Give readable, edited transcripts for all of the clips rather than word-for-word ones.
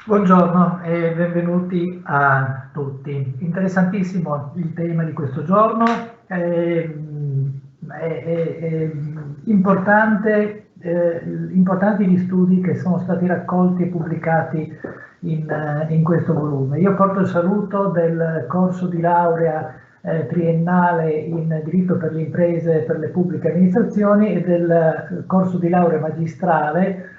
Buongiorno e benvenuti a tutti. Interessantissimo il tema di questo giorno, è importanti gli studi che sono stati raccolti e pubblicati in questo volume. Io porto il saluto del corso di laurea triennale in diritto per le imprese e per le pubbliche amministrazioni e del corso di laurea magistrale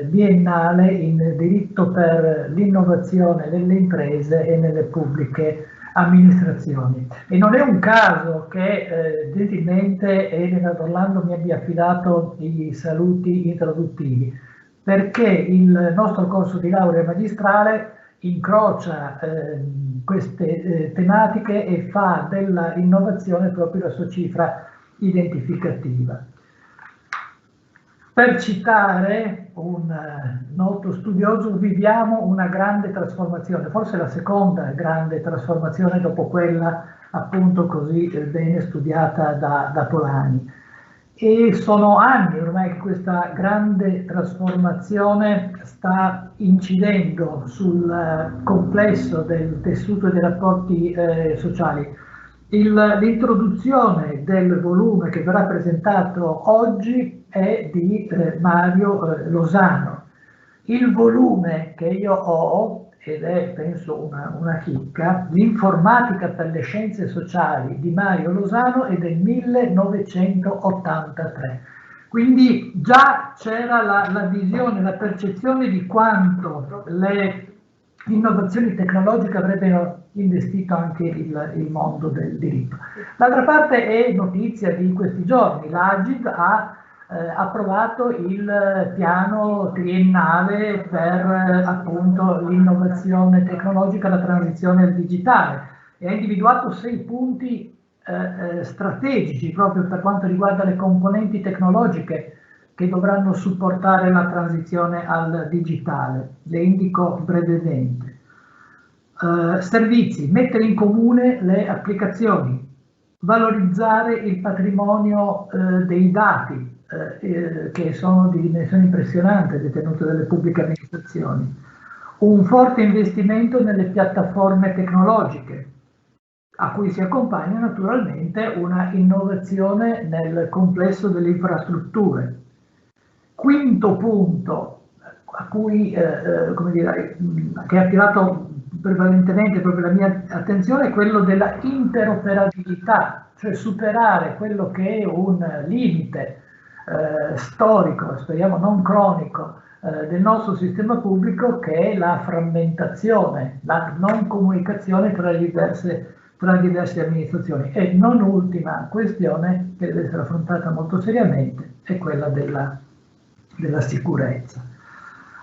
biennale in diritto per l'innovazione nelle imprese e nelle pubbliche amministrazioni. E non è un caso che gentilmente Elena D'Orlando mi abbia affidato i saluti introduttivi, perché il nostro corso di laurea magistrale incrocia queste tematiche e fa della innovazione proprio la sua cifra identificativa. Per citare un noto studioso, viviamo una grande trasformazione, forse la seconda grande trasformazione dopo quella appunto così bene studiata da Polanyi. E sono anni ormai che questa grande trasformazione sta incidendo sul complesso del tessuto dei rapporti sociali. L'introduzione del volume che verrà presentato oggi è di Mario Losano. Il volume che io ho, ed è penso una chicca, L'informatica per le scienze sociali di Mario Losano, è del 1983. Quindi già c'era la visione, la percezione di quanto le innovazioni tecnologiche avrebbero investito anche il mondo del diritto. D'altra parte è notizia di questi giorni, l'Agid ha approvato il piano triennale per appunto l'innovazione tecnologica, la transizione al digitale, e ha individuato 6 punti strategici proprio per quanto riguarda le componenti tecnologiche che dovranno supportare la transizione al digitale. Le indico brevemente. Servizi, mettere in comune le applicazioni, valorizzare il patrimonio dei dati, che sono di dimensione impressionante, detenuto dalle pubbliche amministrazioni, un forte investimento nelle piattaforme tecnologiche, a cui si accompagna naturalmente una innovazione nel complesso delle infrastrutture. Quinto punto, a cui, come dire, che ha attirato prevalentemente proprio la mia attenzione, è quello della interoperabilità, cioè superare quello che è un limite storico, speriamo non cronico, del nostro sistema pubblico, che è la frammentazione, la non comunicazione tra diverse amministrazioni. E non ultima questione, che deve essere affrontata molto seriamente, è quella della sicurezza.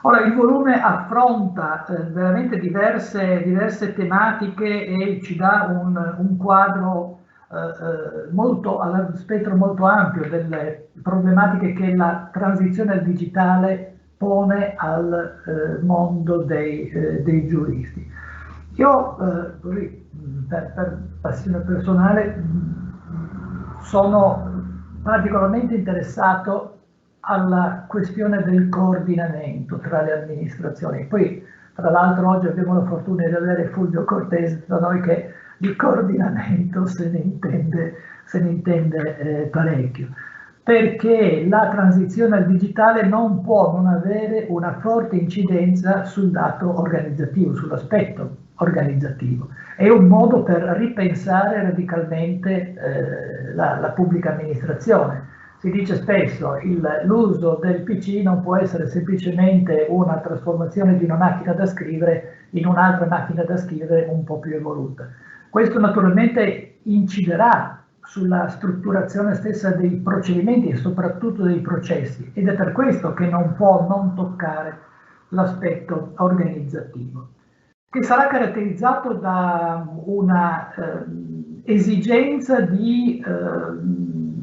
Ora, il volume affronta veramente diverse tematiche e ci dà un quadro spettro molto ampio delle problematiche che la transizione al digitale pone al mondo dei giuristi. Io, così, per passione personale, sono particolarmente interessato alla questione del coordinamento tra le amministrazioni. Poi, tra l'altro, oggi abbiamo la fortuna di avere Fulvio Cortese tra noi, che di coordinamento se ne intende parecchio, perché la transizione al digitale non può non avere una forte incidenza sul dato organizzativo, sull'aspetto organizzativo. È un modo per ripensare radicalmente la pubblica amministrazione. Si dice spesso che l'uso del PC non può essere semplicemente una trasformazione di una macchina da scrivere in un'altra macchina da scrivere un po' più evoluta. Questo naturalmente inciderà sulla strutturazione stessa dei procedimenti e soprattutto dei processi, ed è per questo che non può non toccare l'aspetto organizzativo, che sarà caratterizzato da una esigenza di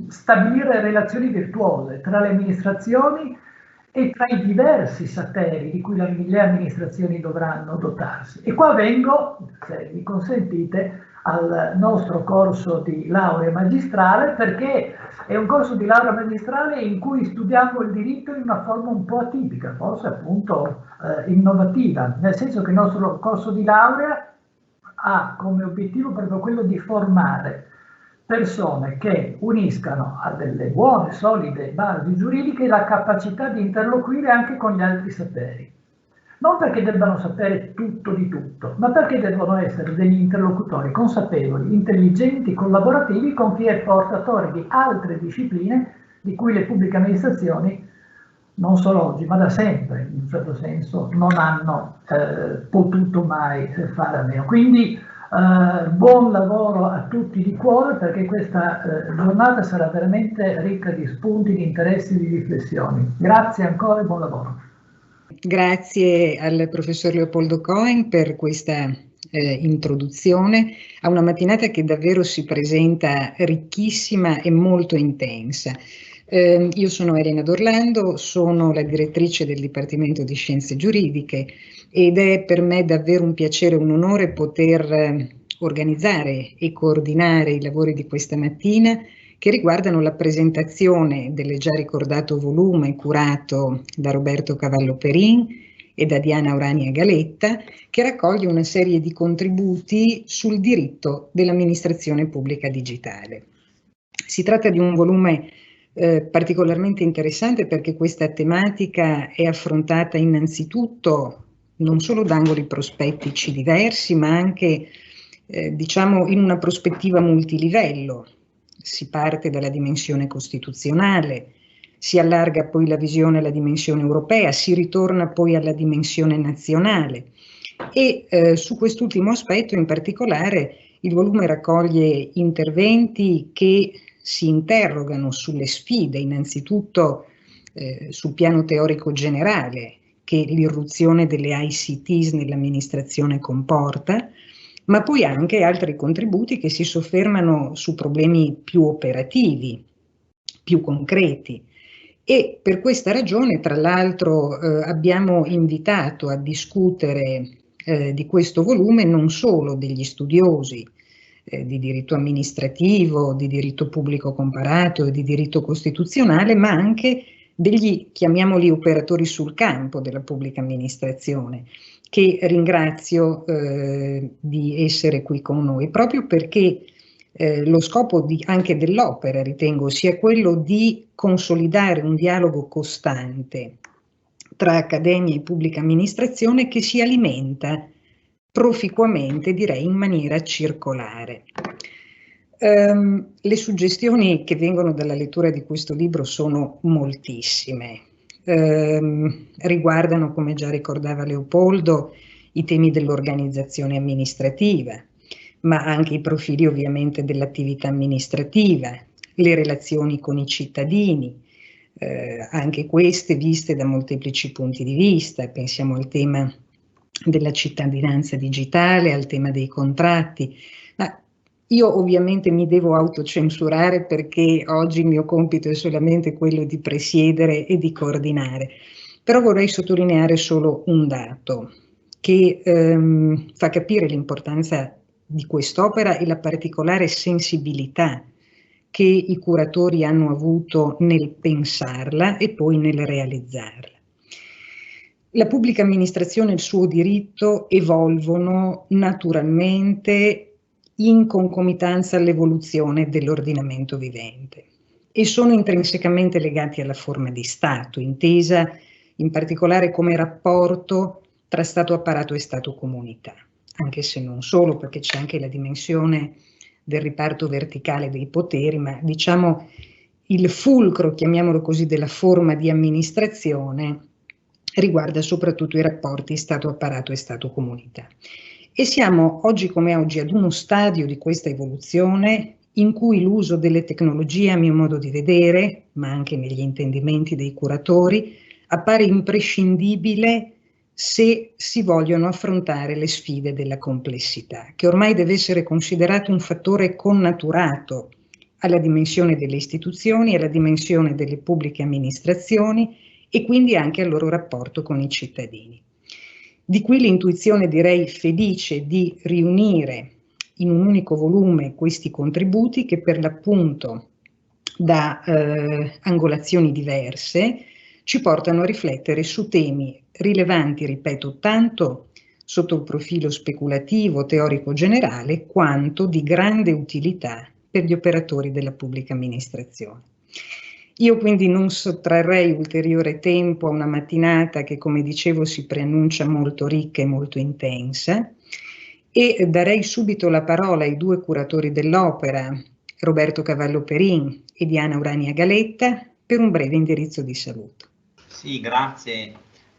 stabilire relazioni virtuose tra le amministrazioni e tra i diversi saperi di cui le amministrazioni dovranno dotarsi. E qua vengo, se mi consentite, al nostro corso di laurea magistrale, perché è un corso di laurea magistrale in cui studiamo il diritto in una forma un po' atipica, forse appunto innovativa, nel senso che il nostro corso di laurea ha come obiettivo proprio quello di formare persone che uniscano a delle buone, solide basi giuridiche la capacità di interloquire anche con gli altri saperi. Non perché debbano sapere tutto di tutto, ma perché devono essere degli interlocutori consapevoli, intelligenti, collaborativi con chi è portatore di altre discipline di cui le pubbliche amministrazioni, non solo oggi, ma da sempre, in un certo senso, non hanno potuto mai fare a meno. Quindi buon lavoro a tutti di cuore, perché questa giornata sarà veramente ricca di spunti, di interessi, di riflessioni. Grazie ancora e buon lavoro. Grazie al professor Leopoldo Cohen per questa introduzione a una mattinata che davvero si presenta ricchissima e molto intensa. Io sono Elena D'Orlando, sono la direttrice del Dipartimento di Scienze Giuridiche ed è per me davvero un piacere e un onore poter organizzare e coordinare i lavori di questa mattina, che riguardano la presentazione del già ricordato volume curato da Roberto Cavallo Perin e da Diana Urania Galetta, che raccoglie una serie di contributi sul diritto dell'amministrazione pubblica digitale. Si tratta di un volume particolarmente interessante perché questa tematica è affrontata innanzitutto non solo da angoli prospettici diversi, ma anche diciamo in una prospettiva multilivello. Si parte dalla dimensione costituzionale, si allarga poi la visione alla dimensione europea, si ritorna poi alla dimensione nazionale e su quest'ultimo aspetto in particolare il volume raccoglie interventi che si interrogano sulle sfide, innanzitutto sul piano teorico generale che l'irruzione delle ICTs nell'amministrazione comporta, ma poi anche altri contributi che si soffermano su problemi più operativi, più concreti. E per questa ragione, tra l'altro, abbiamo invitato a discutere di questo volume non solo degli studiosi di diritto amministrativo, di diritto pubblico comparato e di diritto costituzionale, ma anche degli, chiamiamoli, operatori sul campo della pubblica amministrazione, che ringrazio di essere qui con noi, proprio perché lo scopo anche dell'opera, ritengo, sia quello di consolidare un dialogo costante tra accademia e pubblica amministrazione che si alimenta proficuamente, direi in maniera circolare. Le suggestioni che vengono dalla lettura di questo libro sono moltissime. Riguardano, come già ricordava Leopoldo, i temi dell'organizzazione amministrativa, ma anche i profili ovviamente dell'attività amministrativa, le relazioni con i cittadini, anche queste viste da molteplici punti di vista. Pensiamo al tema della cittadinanza digitale, al tema dei contratti, ma io ovviamente mi devo autocensurare perché oggi il mio compito è solamente quello di presiedere e di coordinare, però vorrei sottolineare solo un dato che fa capire l'importanza di quest'opera e la particolare sensibilità che i curatori hanno avuto nel pensarla e poi nel realizzarla. La pubblica amministrazione e il suo diritto evolvono naturalmente in concomitanza all'evoluzione dell'ordinamento vivente e sono intrinsecamente legati alla forma di Stato, intesa in particolare come rapporto tra Stato apparato e Stato comunità, anche se non solo, perché c'è anche la dimensione del riparto verticale dei poteri, ma diciamo il fulcro, chiamiamolo così, della forma di amministrazione riguarda soprattutto i rapporti Stato-apparato e Stato-comunità. E siamo oggi come oggi ad uno stadio di questa evoluzione in cui l'uso delle tecnologie, a mio modo di vedere, ma anche negli intendimenti dei curatori, appare imprescindibile se si vogliono affrontare le sfide della complessità, che ormai deve essere considerato un fattore connaturato alla dimensione delle istituzioni, alla dimensione delle pubbliche amministrazioni e quindi anche al loro rapporto con i cittadini. Di qui l'intuizione, direi, felice di riunire in un unico volume questi contributi che per l'appunto da angolazioni diverse ci portano a riflettere su temi rilevanti, ripeto, tanto sotto il profilo speculativo, teorico generale, quanto di grande utilità per gli operatori della pubblica amministrazione. Io quindi non sottrarrei ulteriore tempo a una mattinata che, come dicevo, si preannuncia molto ricca e molto intensa, e darei subito la parola ai due curatori dell'opera, Roberto Cavallo Perin e Diana Urania Galetta, per un breve indirizzo di saluto. Sì, grazie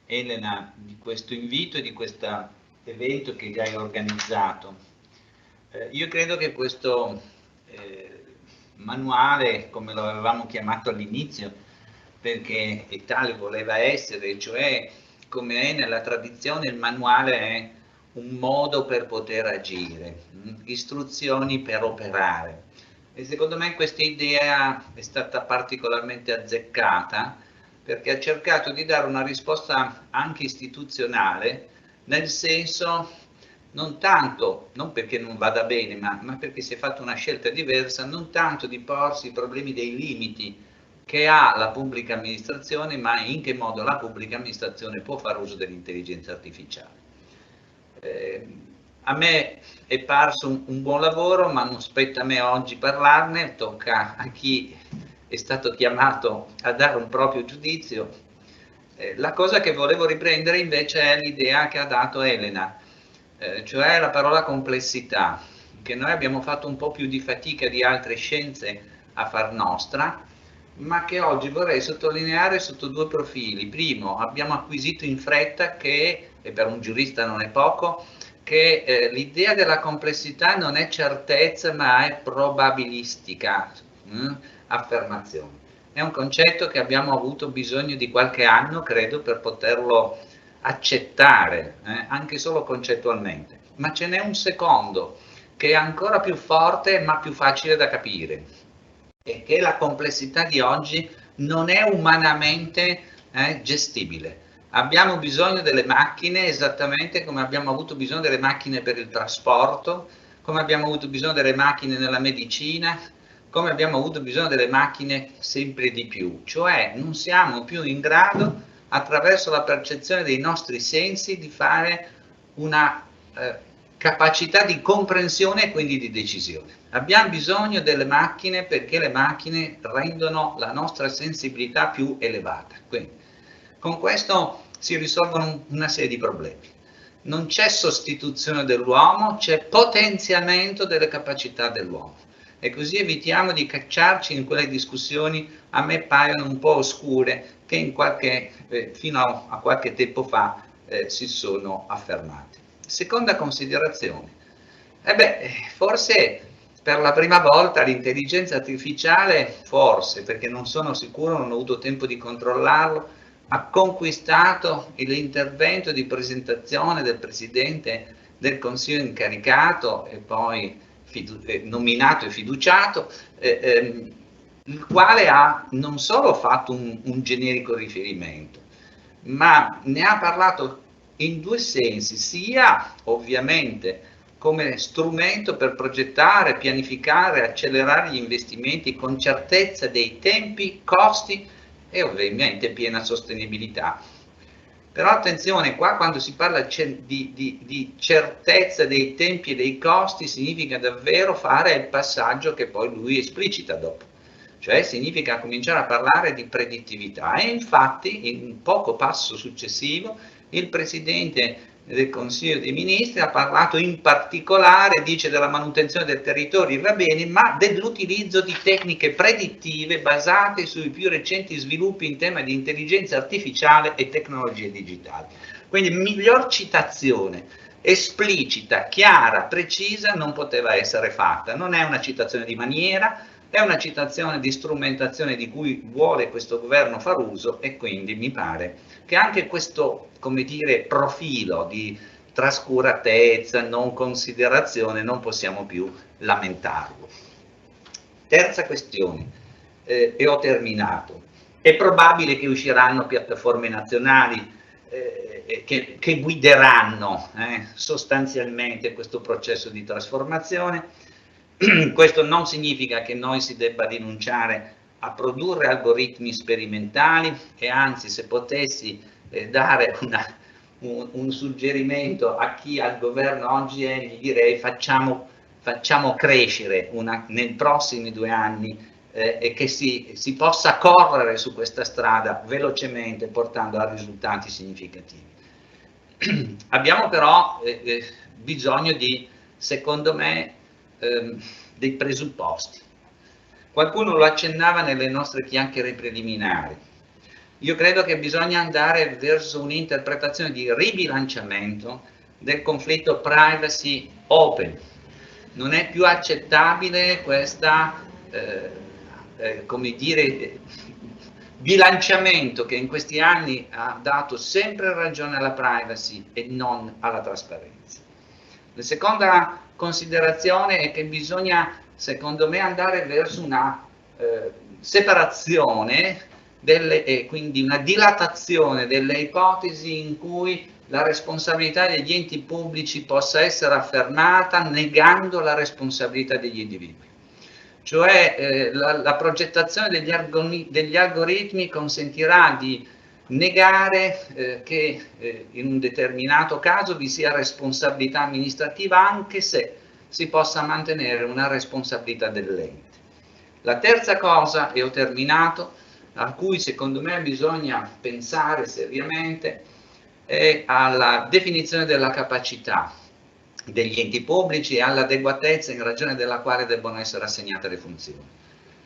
Elena di questo invito e di questo evento che già hai organizzato. Io credo che questo manuale, come lo avevamo chiamato all'inizio, perché tale voleva essere, cioè come è nella tradizione il manuale è un modo per poter agire, istruzioni per operare. E secondo me questa idea è stata particolarmente azzeccata, perché ha cercato di dare una risposta anche istituzionale, nel senso non tanto, non perché non vada bene, ma perché si è fatta una scelta diversa, non tanto di porsi i problemi dei limiti che ha la pubblica amministrazione, ma in che modo la pubblica amministrazione può fare uso dell'intelligenza artificiale. A me è parso un buon lavoro, ma non spetta a me oggi parlarne, tocca a chi è stato chiamato a dare un proprio giudizio. La cosa che volevo riprendere invece è l'idea che ha dato Elena, cioè la parola complessità, che noi abbiamo fatto un po' più di fatica di altre scienze a far nostra, ma che oggi vorrei sottolineare sotto due profili. Primo, abbiamo acquisito in fretta che, e per un giurista non è poco, che l'idea della complessità non è certezza ma è probabilistica affermazione. È un concetto che abbiamo avuto bisogno di qualche anno, credo, per poterlo accettare, anche solo concettualmente. Ma ce n'è un secondo, che è ancora più forte ma più facile da capire, e che la complessità di oggi non è umanamente gestibile. Abbiamo bisogno delle macchine esattamente come abbiamo avuto bisogno delle macchine per il trasporto, come abbiamo avuto bisogno delle macchine nella medicina, come abbiamo avuto bisogno delle macchine sempre di più. Cioè non siamo più in grado, attraverso la percezione dei nostri sensi, di fare una capacità di comprensione e quindi di decisione. Abbiamo bisogno delle macchine perché le macchine rendono la nostra sensibilità più elevata. Quindi, con questo si risolvono una serie di problemi. Non c'è sostituzione dell'uomo, c'è potenziamento delle capacità dell'uomo. E così evitiamo di cacciarci in quelle discussioni a me paiono un po' oscure che fino a qualche tempo fa si sono affermate. Seconda considerazione, forse per la prima volta l'intelligenza artificiale, forse, perché non sono sicuro, non ho avuto tempo di controllarlo, ha conquistato l'intervento di presentazione del Presidente del Consiglio incaricato e poi nominato e fiduciato, il quale ha non solo fatto un generico riferimento, ma ne ha parlato in due sensi, sia ovviamente come strumento per progettare, pianificare, accelerare gli investimenti con certezza dei tempi, costi e ovviamente piena sostenibilità. Però attenzione, qua quando si parla di certezza dei tempi e dei costi significa davvero fare il passaggio che poi lui esplicita dopo. Cioè significa cominciare a parlare di predittività e infatti in un poco passo successivo il Presidente del Consiglio dei Ministri ha parlato in particolare, dice, della manutenzione del territorio, va bene, ma dell'utilizzo di tecniche predittive basate sui più recenti sviluppi in tema di intelligenza artificiale e tecnologie digitali. Quindi miglior citazione esplicita, chiara, precisa non poteva essere fatta. Non è una citazione di maniera, è una citazione di strumentazione di cui vuole questo governo far uso e quindi mi pare che anche questo, come dire, profilo di trascuratezza, non considerazione, non possiamo più lamentarlo. Terza questione, e ho terminato. È probabile che usciranno piattaforme nazionali che guideranno sostanzialmente questo processo di trasformazione. Questo non significa che noi si debba rinunciare a produrre algoritmi sperimentali, e anzi, se potessi dare un suggerimento a chi al governo oggi è, gli direi facciamo crescere nei prossimi 2 anni e che si possa correre su questa strada velocemente, portando a risultati significativi. Abbiamo però bisogno di, secondo me, dei presupposti. Qualcuno lo accennava nelle nostre chiacchiere preliminari. Io credo che bisogna andare verso un'interpretazione di ribilanciamento del conflitto privacy open. Non è più accettabile questa, come dire, bilanciamento che in questi anni ha dato sempre ragione alla privacy e non alla trasparenza. La seconda considerazione è che bisogna, secondo me, andare verso una separazione e quindi una dilatazione delle ipotesi in cui la responsabilità degli enti pubblici possa essere affermata negando la responsabilità degli individui. Cioè la progettazione degli algoritmi consentirà di negare che in un determinato caso vi sia responsabilità amministrativa, anche se si possa mantenere una responsabilità dell'ente. La terza cosa, e ho terminato, a cui secondo me bisogna pensare seriamente, è alla definizione della capacità degli enti pubblici e all'adeguatezza in ragione della quale debbono essere assegnate le funzioni.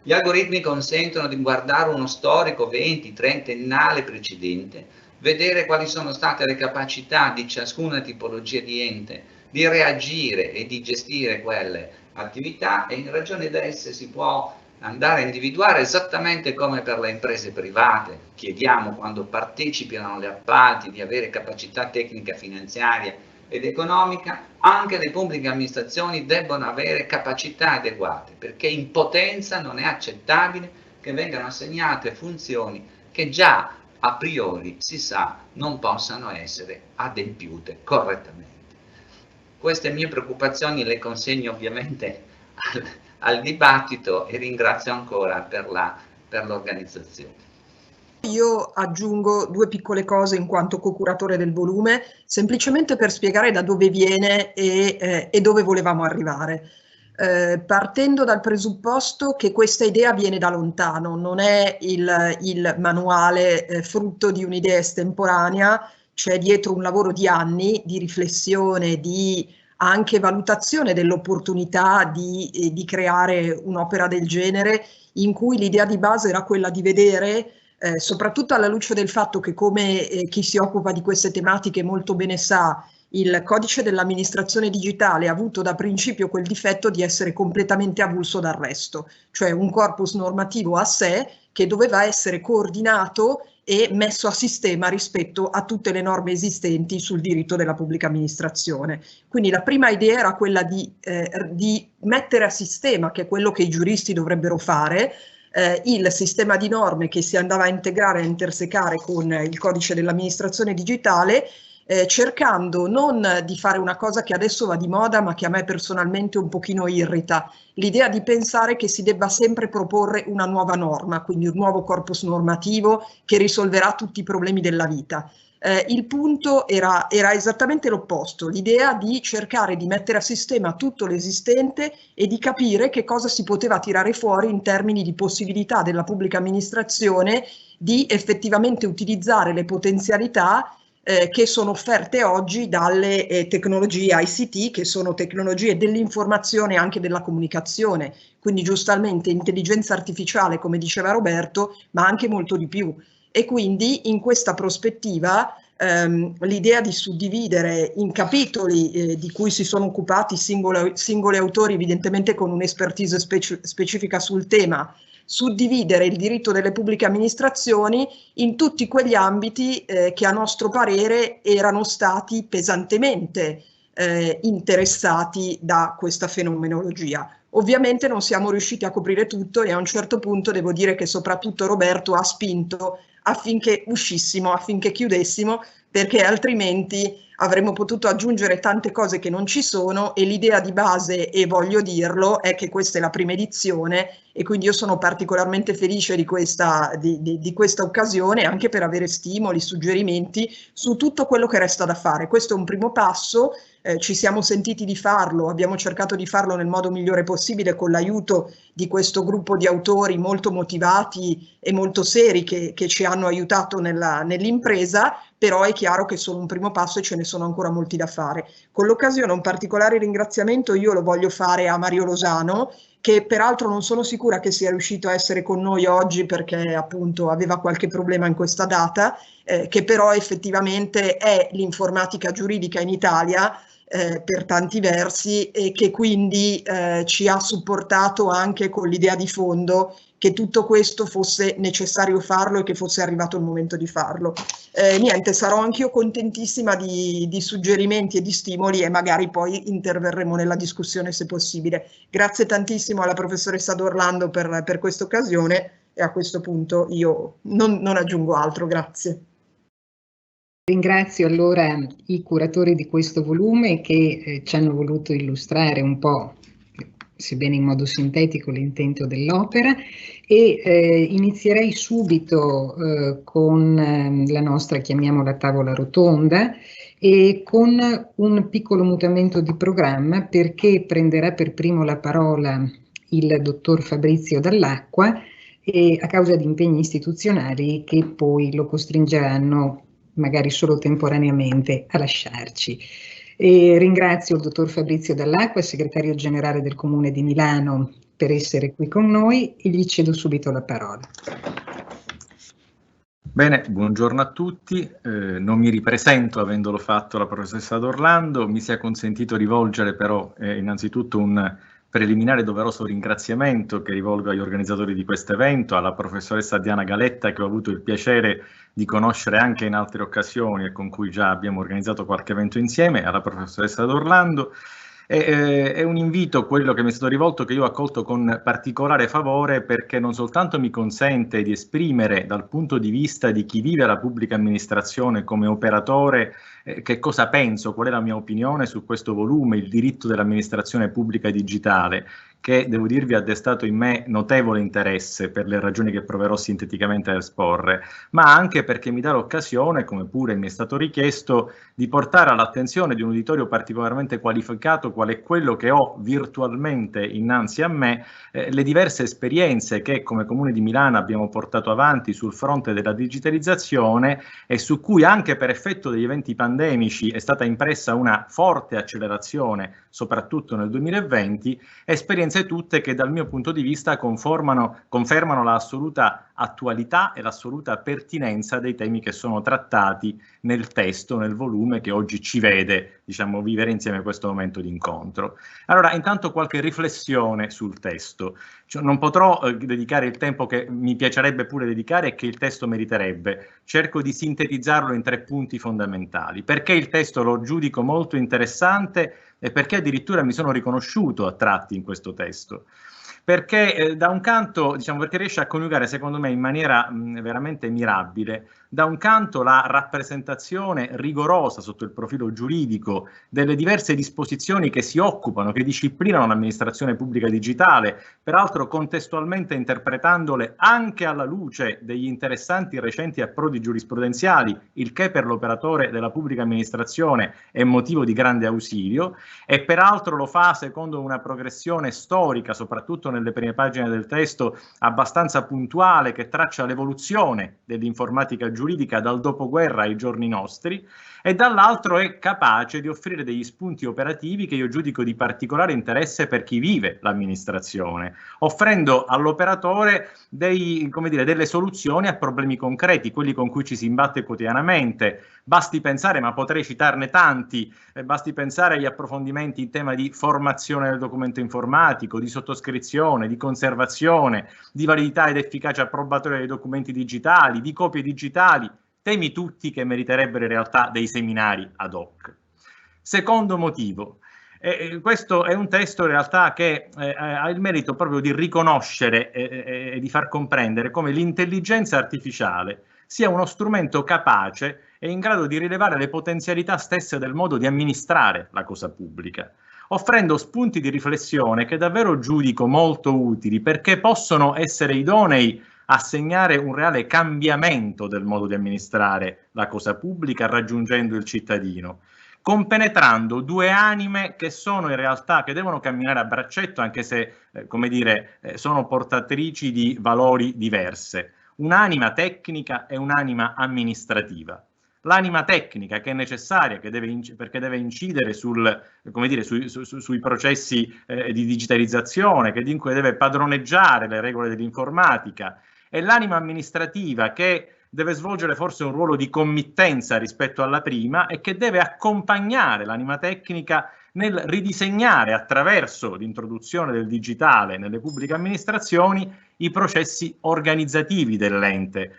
Gli algoritmi consentono di guardare uno storico 20-30ennale precedente, vedere quali sono state le capacità di ciascuna tipologia di ente di reagire e di gestire quelle attività, e in ragione di esse si può andare a individuare, esattamente come per le imprese private chiediamo quando partecipano alle appalti di avere capacità tecnica, finanziaria ed economica, anche le pubbliche amministrazioni debbono avere capacità adeguate, perché in potenza non è accettabile che vengano assegnate funzioni che già a priori si sa non possano essere adempiute correttamente. Queste mie preoccupazioni le consegno ovviamente al dibattito e ringrazio ancora per l'organizzazione. Io aggiungo 2 piccole cose in quanto co-curatore del volume, semplicemente per spiegare da dove viene e dove volevamo arrivare. Partendo dal presupposto che questa idea viene da lontano, non è il manuale frutto di un'idea estemporanea, c'è dietro un lavoro di anni di riflessione, di anche valutazione dell'opportunità di creare un'opera del genere, in cui l'idea di base era quella di vedere, soprattutto alla luce del fatto che, come chi si occupa di queste tematiche molto bene sa, il codice dell'amministrazione digitale ha avuto da principio quel difetto di essere completamente avulso dal resto, cioè un corpus normativo a sé che doveva essere coordinato e messo a sistema rispetto a tutte le norme esistenti sul diritto della pubblica amministrazione. Quindi la prima idea era quella di mettere a sistema, che è quello che i giuristi dovrebbero fare, il sistema di norme che si andava a integrare e a intersecare con il codice dell'amministrazione digitale, cercando non di fare una cosa che adesso va di moda, ma che a me personalmente un pochino irrita, l'idea di pensare che si debba sempre proporre una nuova norma, quindi un nuovo corpus normativo che risolverà tutti i problemi della vita. Il punto era esattamente l'opposto, l'idea di cercare di mettere a sistema tutto l'esistente e di capire che cosa si poteva tirare fuori in termini di possibilità della pubblica amministrazione di effettivamente utilizzare le potenzialità che sono offerte oggi dalle tecnologie ICT, che sono tecnologie dell'informazione e anche della comunicazione, quindi giustamente intelligenza artificiale, come diceva Roberto, ma anche molto di più. E quindi in questa prospettiva l'idea di suddividere in capitoli di cui si sono occupati singoli autori, evidentemente con un'expertise specifica sul tema, suddividere il diritto delle pubbliche amministrazioni in tutti quegli ambiti che a nostro parere erano stati pesantemente interessati da questa fenomenologia. Ovviamente non siamo riusciti a coprire tutto e a un certo punto devo dire che soprattutto Roberto ha spinto affinché uscissimo, affinché chiudessimo, perché altrimenti avremmo potuto aggiungere tante cose che non ci sono, e l'idea di base, e voglio dirlo, è che questa è la prima edizione e quindi io sono particolarmente felice di questa occasione, anche per avere stimoli, suggerimenti su tutto quello che resta da fare. Questo è un primo passo. Ci siamo sentiti di farlo, abbiamo cercato di farlo nel modo migliore possibile con l'aiuto di questo gruppo di autori molto motivati e molto seri che ci hanno aiutato nell'impresa, però è chiaro che è solo un primo passo e ce ne sono ancora molti da fare. Con l'occasione un particolare ringraziamento io lo voglio fare a Mario Losano, che peraltro non sono sicura che sia riuscito a essere con noi oggi perché appunto aveva qualche problema in questa data, che però effettivamente è l'informatica giuridica in Italia, per tanti versi, e che quindi ci ha supportato anche con l'idea di fondo che tutto questo fosse necessario farlo e che fosse arrivato il momento di farlo. Niente, sarò anch'io contentissima di suggerimenti e di stimoli, e magari poi interverremo nella discussione se possibile. Grazie tantissimo alla professoressa D'Orlando per questa occasione, e a questo punto io non aggiungo altro. Grazie. Ringrazio allora i curatori di questo volume che ci hanno voluto illustrare un po', sebbene in modo sintetico, l'intento dell'opera, e inizierei subito con la nostra, chiamiamola tavola rotonda, e con un piccolo mutamento di programma, perché prenderà per primo la parola il dottor Fabrizio Dall'Acqua, e a causa di impegni istituzionali che poi lo costringeranno, magari solo temporaneamente, a lasciarci. E ringrazio il dottor Fabrizio Dall'Acqua, segretario generale del Comune di Milano, per essere qui con noi, e gli cedo subito la parola. Bene, buongiorno a tutti. Non mi ripresento avendolo fatto la professoressa D'Orlando. Mi sia consentito rivolgere però innanzitutto un preliminare doveroso ringraziamento che rivolgo agli organizzatori di questo evento, alla professoressa Diana Galetta, che ho avuto il piacere di conoscere anche in altre occasioni e con cui già abbiamo organizzato qualche evento insieme, alla professoressa D'Orlando. È un invito, quello che mi è stato rivolto, che io ho accolto con particolare favore, perché non soltanto mi consente di esprimere dal punto di vista di chi vive la pubblica amministrazione come operatore che cosa penso, qual è la mia opinione su questo volume, il diritto dell'amministrazione pubblica digitale, che devo dirvi ha destato in me notevole interesse per le ragioni che proverò sinteticamente a esporre, ma anche perché mi dà l'occasione, come pure mi è stato richiesto, di portare all'attenzione di un uditorio particolarmente qualificato qual è quello che ho virtualmente innanzi a me, le diverse esperienze che come Comune di Milano abbiamo portato avanti sul fronte della digitalizzazione, e su cui anche per effetto degli eventi pandemici è stata impressa una forte accelerazione, soprattutto nel 2020, esperienze tutte che dal mio punto di vista confermano l'assoluta attualità e l'assoluta pertinenza dei temi che sono trattati nel testo, nel volume che oggi ci vede, diciamo, vivere insieme questo momento di incontro. Allora, intanto qualche riflessione sul testo. Cioè, non potrò dedicare il tempo che mi piacerebbe pure dedicare e che il testo meriterebbe. Cerco di sintetizzarlo in 3 punti fondamentali. Perché il testo lo giudico molto interessante e perché addirittura mi sono riconosciuto a tratti in questo testo. Perché da un canto, diciamo, perché riesce a coniugare secondo me in maniera veramente mirabile, da un canto la rappresentazione rigorosa sotto il profilo giuridico delle diverse disposizioni che si occupano, che disciplinano l'amministrazione pubblica digitale, peraltro contestualmente interpretandole anche alla luce degli interessanti recenti approdi giurisprudenziali, il che per l'operatore della pubblica amministrazione è motivo di grande ausilio, e peraltro lo fa secondo una progressione storica, soprattutto nelle prime pagine del testo, abbastanza puntuale, che traccia l'evoluzione dell'informatica giuridica dal dopoguerra ai giorni nostri, e dall'altro è capace di offrire degli spunti operativi che io giudico di particolare interesse per chi vive l'amministrazione, offrendo all'operatore delle soluzioni a problemi concreti, quelli con cui ci si imbatte quotidianamente. Basti pensare, ma potrei citarne tanti, basti pensare agli approfondimenti in tema di formazione del documento informatico, di sottoscrizione, di conservazione, di validità ed efficacia probatoria dei documenti digitali, di copie digitali, temi tutti che meriterebbero in realtà dei seminari ad hoc. Secondo motivo, questo è un testo in realtà che ha il merito proprio di riconoscere e di far comprendere come l'intelligenza artificiale sia uno strumento capace è in grado di rilevare le potenzialità stesse del modo di amministrare la cosa pubblica, offrendo spunti di riflessione che davvero giudico molto utili perché possono essere idonei a segnare un reale cambiamento del modo di amministrare la cosa pubblica raggiungendo il cittadino, compenetrando due anime che sono in realtà, che devono camminare a braccetto anche se, come dire, sono portatrici di valori diverse, un'anima tecnica e un'anima amministrativa. L'anima tecnica che è necessaria, perché deve incidere come dire, sui processi di digitalizzazione, che dunque deve padroneggiare le regole dell'informatica, e l'anima amministrativa che deve svolgere forse un ruolo di committenza rispetto alla prima e che deve accompagnare l'anima tecnica nel ridisegnare attraverso l'introduzione del digitale nelle pubbliche amministrazioni i processi organizzativi dell'ente,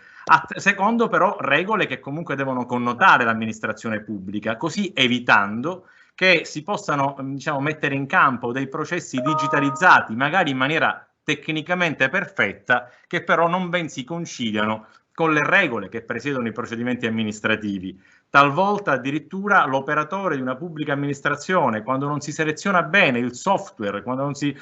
secondo però regole che comunque devono connotare l'amministrazione pubblica, così evitando che si possano, diciamo, mettere in campo dei processi digitalizzati, magari in maniera tecnicamente perfetta, che però non ben si conciliano con le regole che presiedono i procedimenti amministrativi. Talvolta addirittura l'operatore di una pubblica amministrazione, quando non si seleziona bene il software, quando non si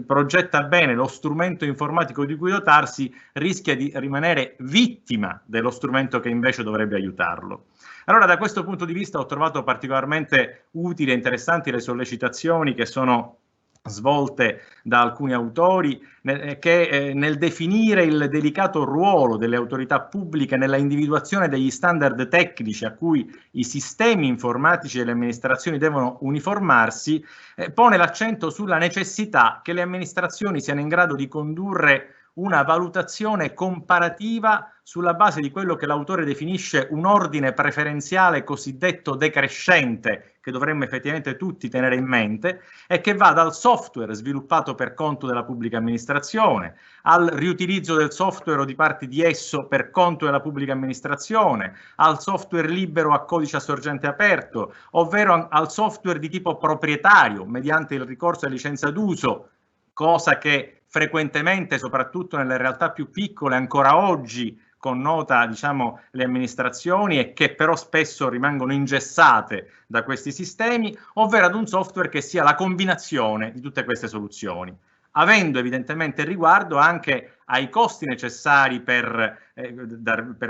progetta bene lo strumento informatico di cui dotarsi, rischia di rimanere vittima dello strumento che invece dovrebbe aiutarlo. Allora, da questo punto di vista ho trovato particolarmente utili e interessanti le sollecitazioni che sono svolte da alcuni autori che nel definire il delicato ruolo delle autorità pubbliche nella individuazione degli standard tecnici a cui i sistemi informatici delle amministrazioni devono uniformarsi, pone l'accento sulla necessità che le amministrazioni siano in grado di condurre una valutazione comparativa sulla base di quello che l'autore definisce un ordine preferenziale cosiddetto decrescente, che dovremmo effettivamente tutti tenere in mente, e che va dal software sviluppato per conto della pubblica amministrazione, al riutilizzo del software o di parti di esso per conto della pubblica amministrazione, al software libero a codice a sorgente aperto, ovvero al software di tipo proprietario mediante il ricorso a licenza d'uso, cosa che frequentemente, soprattutto nelle realtà più piccole, ancora oggi connota, diciamo, le amministrazioni e che però spesso rimangono ingessate da questi sistemi, ovvero ad un software che sia la combinazione di tutte queste soluzioni, avendo evidentemente riguardo anche ai costi necessari per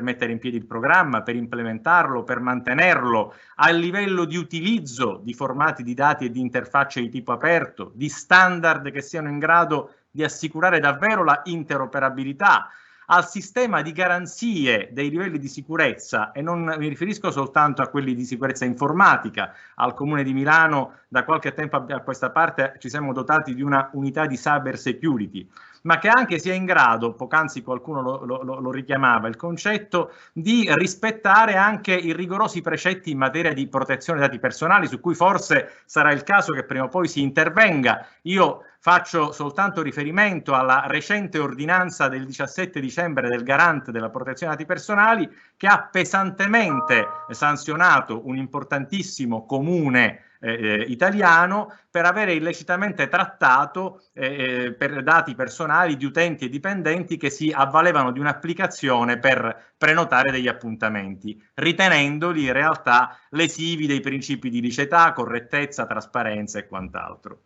mettere in piedi il programma, per implementarlo, per mantenerlo, al livello di utilizzo di formati di dati e di interfacce di tipo aperto, di standard che siano in grado di assicurare davvero la interoperabilità, al sistema di garanzie dei livelli di sicurezza, e non mi riferisco soltanto a quelli di sicurezza informatica. Al Comune di Milano da qualche tempo a questa parte ci siamo dotati di una unità di cyber security, ma che anche sia in grado, poc'anzi qualcuno lo richiamava, il concetto di rispettare anche i rigorosi precetti in materia di protezione dei dati personali, su cui forse sarà il caso che prima o poi si intervenga. Io faccio soltanto riferimento alla recente ordinanza del 17 dicembre del Garante della protezione dei dati personali, che ha pesantemente sanzionato un importantissimo comune italiano per avere illecitamente trattato per dati personali di utenti e dipendenti che si avvalevano di un'applicazione per prenotare degli appuntamenti, ritenendoli in realtà lesivi dei principi di liceità, correttezza, trasparenza e quant'altro.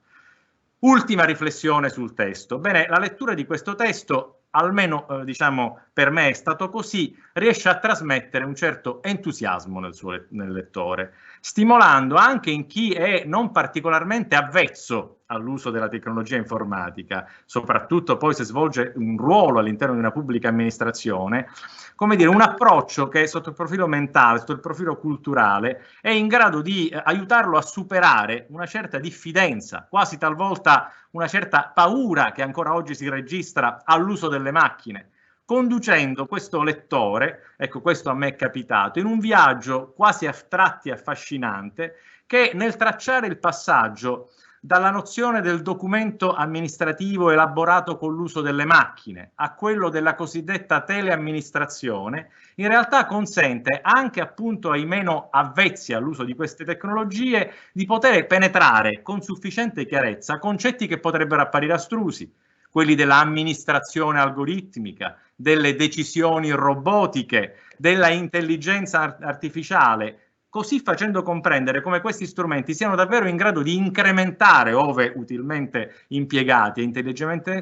Ultima riflessione sul testo. Bene, la lettura di questo testo, almeno diciamo per me è stato così, riesce a trasmettere un certo entusiasmo nel lettore, stimolando anche in chi è non particolarmente avvezzo all'uso della tecnologia informatica, soprattutto poi se svolge un ruolo all'interno di una pubblica amministrazione, come dire, un approccio che sotto il profilo mentale, sotto il profilo culturale, è in grado di aiutarlo a superare una certa diffidenza, quasi talvolta una certa paura che ancora oggi si registra all'uso delle macchine, conducendo questo lettore, ecco questo a me è capitato, in un viaggio quasi a tratti affascinante che nel tracciare il passaggio dalla nozione del documento amministrativo elaborato con l'uso delle macchine a quello della cosiddetta teleamministrazione, in realtà consente anche appunto ai meno avvezzi all'uso di queste tecnologie di poter penetrare con sufficiente chiarezza concetti che potrebbero apparire astrusi, quelli dell'amministrazione algoritmica, delle decisioni robotiche, della intelligenza artificiale, così facendo comprendere come questi strumenti siano davvero in grado di incrementare, ove utilmente impiegati e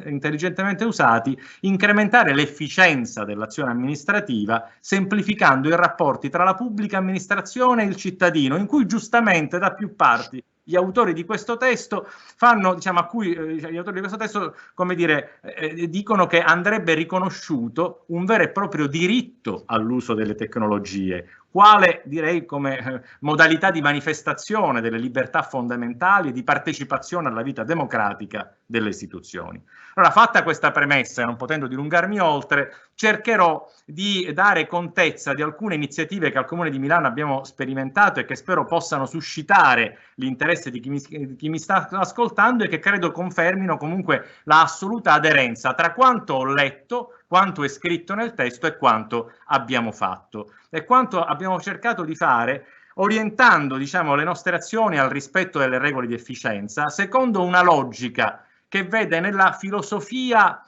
intelligentemente usati, incrementare l'efficienza dell'azione amministrativa, semplificando i rapporti tra la pubblica amministrazione e il cittadino, in cui giustamente da più parti gli autori di questo testo fanno, diciamo, a cui gli autori di questo testo, come dire, dicono che andrebbe riconosciuto un vero e proprio diritto all'uso delle tecnologie, quale, direi, come modalità di manifestazione delle libertà fondamentali e di partecipazione alla vita democratica delle istituzioni. Allora, fatta questa premessa, e non potendo dilungarmi oltre, cercherò di dare contezza di alcune iniziative che al Comune di Milano abbiamo sperimentato e che spero possano suscitare l'interesse di chi mi sta ascoltando e che credo confermino comunque la assoluta aderenza tra quanto ho letto, quanto è scritto nel testo e quanto abbiamo fatto e quanto abbiamo cercato di fare, orientando, diciamo, le nostre azioni al rispetto delle regole di efficienza secondo una logica che vede nella filosofia,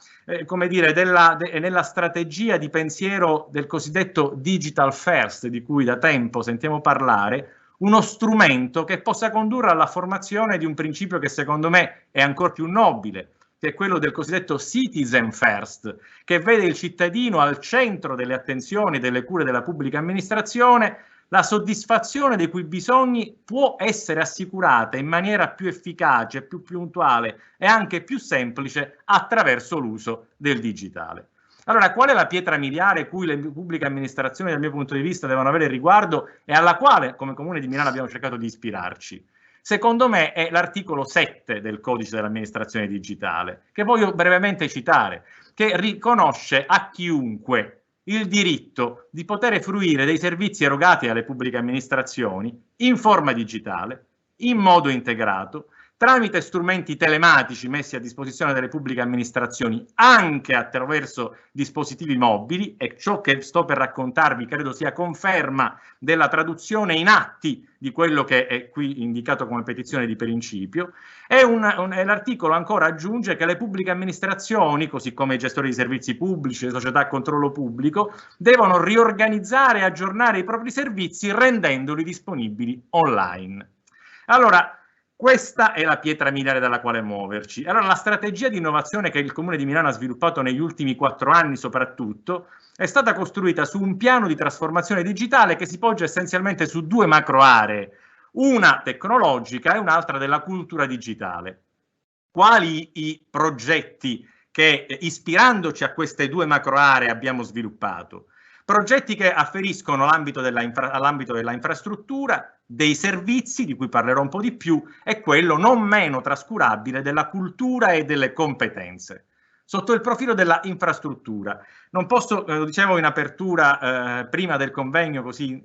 come dire, nella strategia di pensiero del cosiddetto digital first, di cui da tempo sentiamo parlare, uno strumento che possa condurre alla formazione di un principio che secondo me è ancora più nobile, che è quello del cosiddetto citizen first, che vede il cittadino al centro delle attenzioni e delle cure della pubblica amministrazione. La soddisfazione dei cui bisogni può essere assicurata in maniera più efficace, più puntuale e anche più semplice attraverso l'uso del digitale. Allora, qual è la pietra miliare cui le pubbliche amministrazioni, dal mio punto di vista, devono avere riguardo e alla quale, come Comune di Milano, abbiamo cercato di ispirarci? Secondo me è l'articolo 7 del Codice dell'amministrazione digitale, che voglio brevemente citare, che riconosce a chiunque il diritto di poter fruire dei servizi erogati alle pubbliche amministrazioni in forma digitale, in modo integrato, tramite strumenti telematici messi a disposizione delle pubbliche amministrazioni anche attraverso dispositivi mobili, e ciò che sto per raccontarvi credo sia conferma della traduzione in atti di quello che è qui indicato come petizione di principio. E l'articolo ancora aggiunge che le pubbliche amministrazioni, così come i gestori di servizi pubblici, le società a controllo pubblico, devono riorganizzare e aggiornare i propri servizi rendendoli disponibili online. Allora, questa è la pietra miliare dalla quale muoverci. Allora, la strategia di innovazione che il Comune di Milano ha sviluppato negli ultimi 4 anni soprattutto è stata costruita su un piano di trasformazione digitale che si poggia essenzialmente su 2 macro aree, una tecnologica e un'altra della cultura digitale. Quali i progetti che, ispirandoci a queste 2 macro aree, abbiamo sviluppato? Progetti che afferiscono all'ambito della infrastruttura, dei servizi, di cui parlerò un po' di più, e quello non meno trascurabile della cultura e delle competenze. Sotto il profilo della infrastruttura, non posso, lo dicevo in apertura prima del convegno, così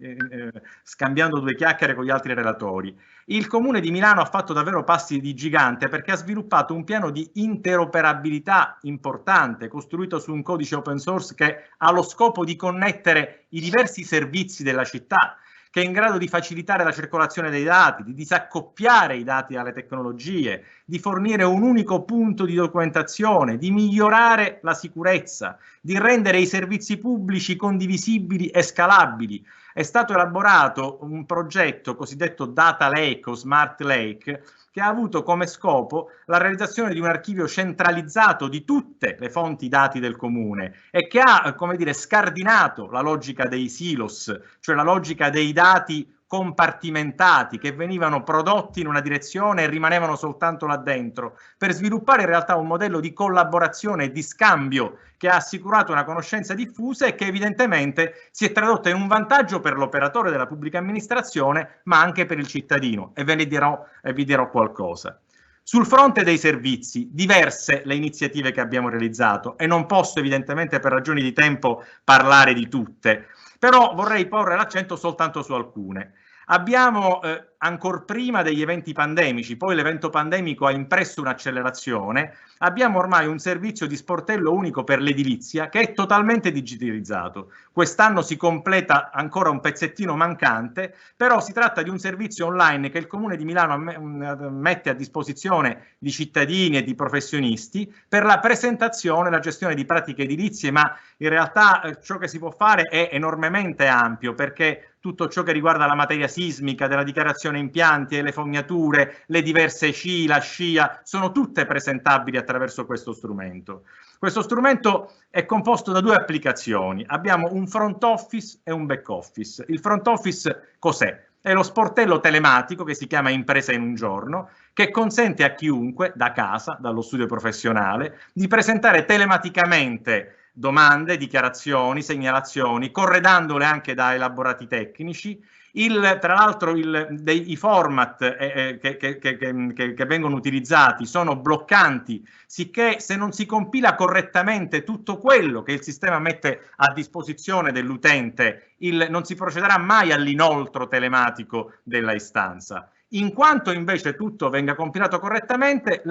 scambiando 2 chiacchiere con gli altri relatori, il Comune di Milano ha fatto davvero passi di gigante perché ha sviluppato un piano di interoperabilità importante, costruito su un codice open source che ha lo scopo di connettere i diversi servizi della città, che è in grado di facilitare la circolazione dei dati, di disaccoppiare i dati dalle tecnologie, di fornire un unico punto di documentazione, di migliorare la sicurezza, di rendere i servizi pubblici condivisibili e scalabili. È stato elaborato un progetto cosiddetto Data Lake o Smart Lake, che ha avuto come scopo la realizzazione di un archivio centralizzato di tutte le fonti dati del comune e che ha, come dire, scardinato la logica dei silos, cioè la logica dei dati compartimentati che venivano prodotti in una direzione e rimanevano soltanto là dentro, per sviluppare in realtà un modello di collaborazione e di scambio che ha assicurato una conoscenza diffusa e che evidentemente si è tradotta in un vantaggio per l'operatore della pubblica amministrazione, ma anche per il cittadino, e vi dirò qualcosa. Sul fronte dei servizi, diverse le iniziative che abbiamo realizzato e non posso evidentemente per ragioni di tempo parlare di tutte, però vorrei porre l'accento soltanto su alcune. Abbiamo ancor prima degli eventi pandemici, poi l'evento pandemico ha impresso un'accelerazione, abbiamo ormai un servizio di sportello unico per l'edilizia che è totalmente digitalizzato. Quest'anno si completa ancora un pezzettino mancante, però si tratta di un servizio online che il Comune di Milano mette a disposizione di cittadini e di professionisti per la presentazione e la gestione di pratiche edilizie, ma in realtà ciò che si può fare è enormemente ampio, perché tutto ciò che riguarda la materia sismica, della dichiarazione impianti, le fognature, le diverse SCI, la SCIA, sono tutte presentabili attraverso questo strumento. Questo strumento è composto da due applicazioni. Abbiamo un front office e un back office. Il front office cos'è? È lo sportello telematico che si chiama Impresa in un giorno, che consente a chiunque, da casa, dallo studio professionale, di presentare telematicamente domande, dichiarazioni, segnalazioni, corredandole anche da elaborati tecnici. Tra l'altro i format che vengono utilizzati sono bloccanti, sicché se non si compila correttamente tutto quello che il sistema mette a disposizione dell'utente, non si procederà mai all'inoltro telematico della istanza. In quanto invece tutto venga compilato correttamente,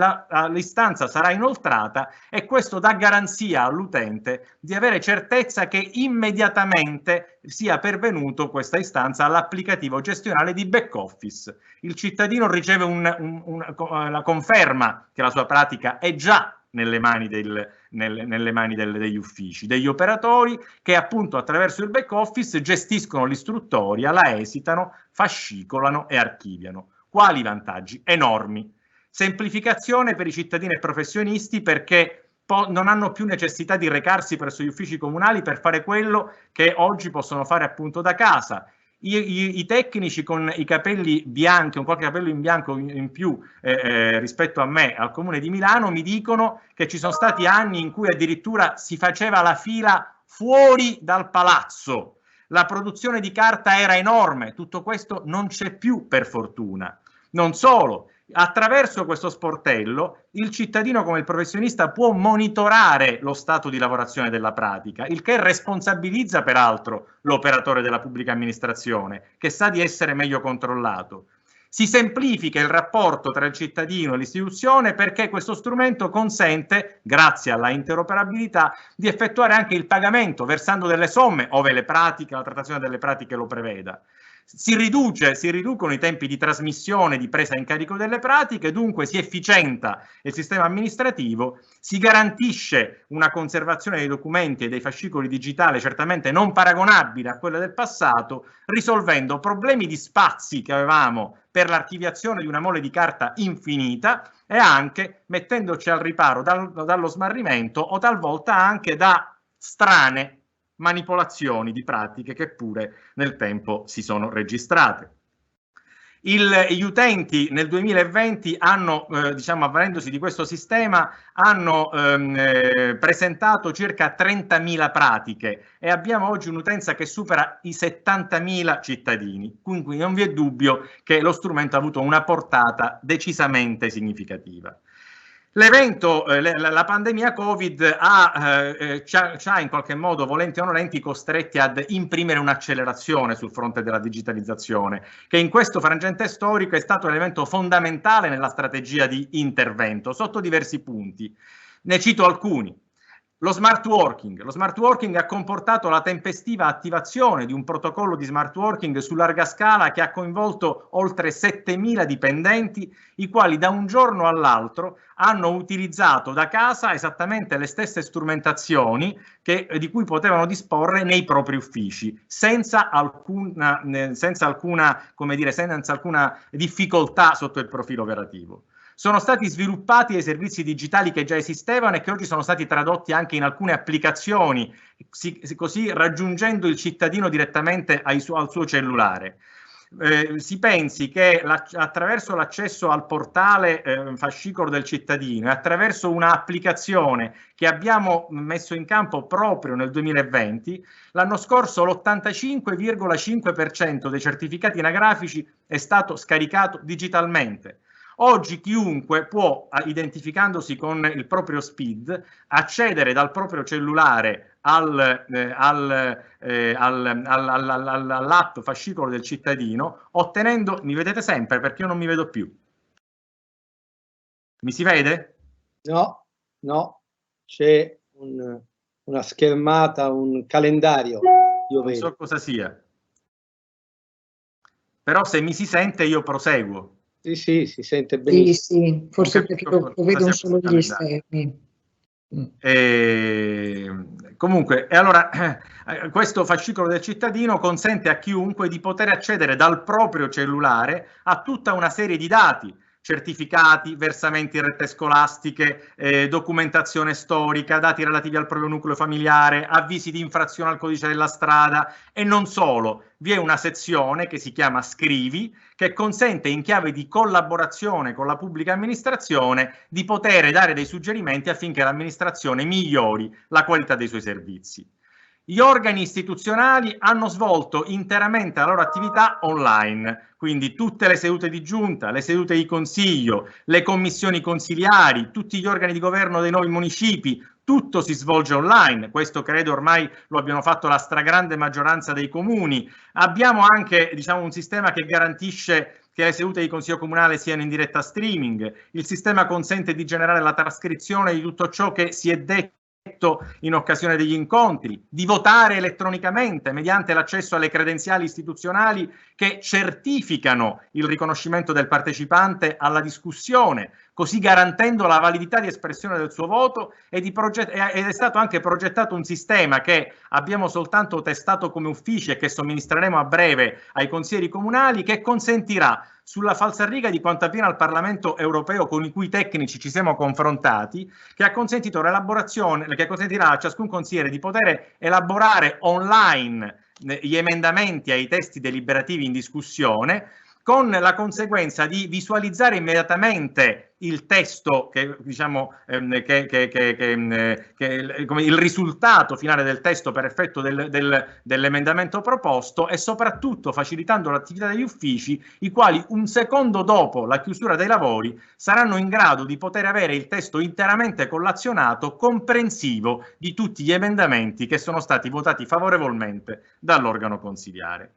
l'istanza sarà inoltrata e questo dà garanzia all'utente di avere certezza che immediatamente sia pervenuto questa istanza all'applicativo gestionale di back office. Il cittadino riceve la conferma che la sua pratica è già nelle mani degli uffici, degli operatori che appunto attraverso il back office gestiscono l'istruttoria, la esitano, fascicolano e archiviano. Quali vantaggi? Enormi. Semplificazione per i cittadini e professionisti, perché non hanno più necessità di recarsi presso gli uffici comunali per fare quello che oggi possono fare appunto da casa. I tecnici con i capelli bianchi, un qualche capello in bianco in più rispetto a me al Comune di Milano, mi dicono che ci sono stati anni in cui addirittura si faceva la fila fuori dal palazzo. La produzione di carta era enorme, tutto questo non c'è più per fortuna. Non solo, attraverso questo sportello il cittadino come il professionista può monitorare lo stato di lavorazione della pratica, il che responsabilizza peraltro l'operatore della pubblica amministrazione, che sa di essere meglio controllato. Si semplifica il rapporto tra il cittadino e l'istituzione perché questo strumento consente, grazie alla interoperabilità, di effettuare anche il pagamento versando delle somme, ove la trattazione delle pratiche lo preveda. Si riducono i tempi di trasmissione, di presa in carico delle pratiche, dunque si efficienta il sistema amministrativo, si garantisce una conservazione dei documenti e dei fascicoli digitali certamente non paragonabile a quella del passato, risolvendo problemi di spazi che avevamo per l'archiviazione di una mole di carta infinita e anche mettendoci al riparo dallo smarrimento o talvolta anche da strane manipolazioni di pratiche che pure nel tempo si sono registrate. Gli utenti nel 2020 hanno, avvalendosi di questo sistema, hanno presentato circa 30.000 pratiche e abbiamo oggi un'utenza che supera i 70.000 cittadini, quindi non vi è dubbio che lo strumento ha avuto una portata decisamente significativa. L'evento, la pandemia Covid ci ha in qualche modo, volenti o nolenti, costretti ad imprimere un'accelerazione sul fronte della digitalizzazione, che in questo frangente storico è stato un elemento fondamentale nella strategia di intervento, sotto diversi punti. Ne cito alcuni. Lo smart working ha comportato la tempestiva attivazione di un protocollo di smart working su larga scala che ha coinvolto oltre 7.000 dipendenti, i quali da un giorno all'altro hanno utilizzato da casa esattamente le stesse strumentazioni di cui potevano disporre nei propri uffici, senza alcuna difficoltà sotto il profilo operativo. Sono stati sviluppati dei servizi digitali che già esistevano e che oggi sono stati tradotti anche in alcune applicazioni, così raggiungendo il cittadino direttamente al suo cellulare. Si pensi che attraverso l'accesso al portale fascicolo del cittadino e attraverso un'applicazione che abbiamo messo in campo proprio nel 2020, l'anno scorso l'85,5% dei certificati anagrafici è stato scaricato digitalmente. Oggi chiunque può, identificandosi con il proprio SPID, accedere dal proprio cellulare all'app Fascicolo del cittadino, ottenendo, mi vedete sempre perché io non mi vedo più. Mi si vede? No, c'è una schermata, un calendario. Io non so cosa sia. Però se mi si sente io proseguo. Sì, si sente benissimo. Sì, forse perché lo vedo solo gli esterni. Comunque, allora, questo fascicolo del cittadino consente a chiunque di poter accedere dal proprio cellulare a tutta una serie di dati, certificati, versamenti in rete scolastiche, documentazione storica, dati relativi al proprio nucleo familiare, avvisi di infrazione al codice della strada e non solo. Vi è una sezione che si chiama Scrivi, che consente in chiave di collaborazione con la pubblica amministrazione di poter dare dei suggerimenti affinché l'amministrazione migliori la qualità dei suoi servizi. Gli organi istituzionali hanno svolto interamente la loro attività online, quindi tutte le sedute di giunta, le sedute di consiglio, le commissioni consiliari, tutti gli organi di governo dei nuovi municipi, tutto si svolge online. Questo credo ormai lo abbiano fatto la stragrande maggioranza dei comuni. Abbiamo anche, diciamo, un sistema che garantisce che le sedute di consiglio comunale siano in diretta streaming. Il sistema consente di generare la trascrizione di tutto ciò che si è detto in occasione degli incontri, di votare elettronicamente mediante l'accesso alle credenziali istituzionali che certificano il riconoscimento del partecipante alla discussione, così garantendo la validità di espressione del suo voto, ed è stato anche progettato un sistema che abbiamo soltanto testato come uffici e che somministreremo a breve ai consiglieri comunali, che consentirà, sulla falsariga di quanto avviene al Parlamento europeo con i cui tecnici ci siamo confrontati, che ha consentito l'elaborazione, che consentirà a ciascun consigliere di poter elaborare online gli emendamenti ai testi deliberativi in discussione, con la conseguenza di visualizzare immediatamente il testo, il risultato finale del testo per effetto dell'emendamento proposto, e soprattutto facilitando l'attività degli uffici, i quali un secondo dopo la chiusura dei lavori saranno in grado di poter avere il testo interamente collazionato, comprensivo di tutti gli emendamenti che sono stati votati favorevolmente dall'organo consiliare.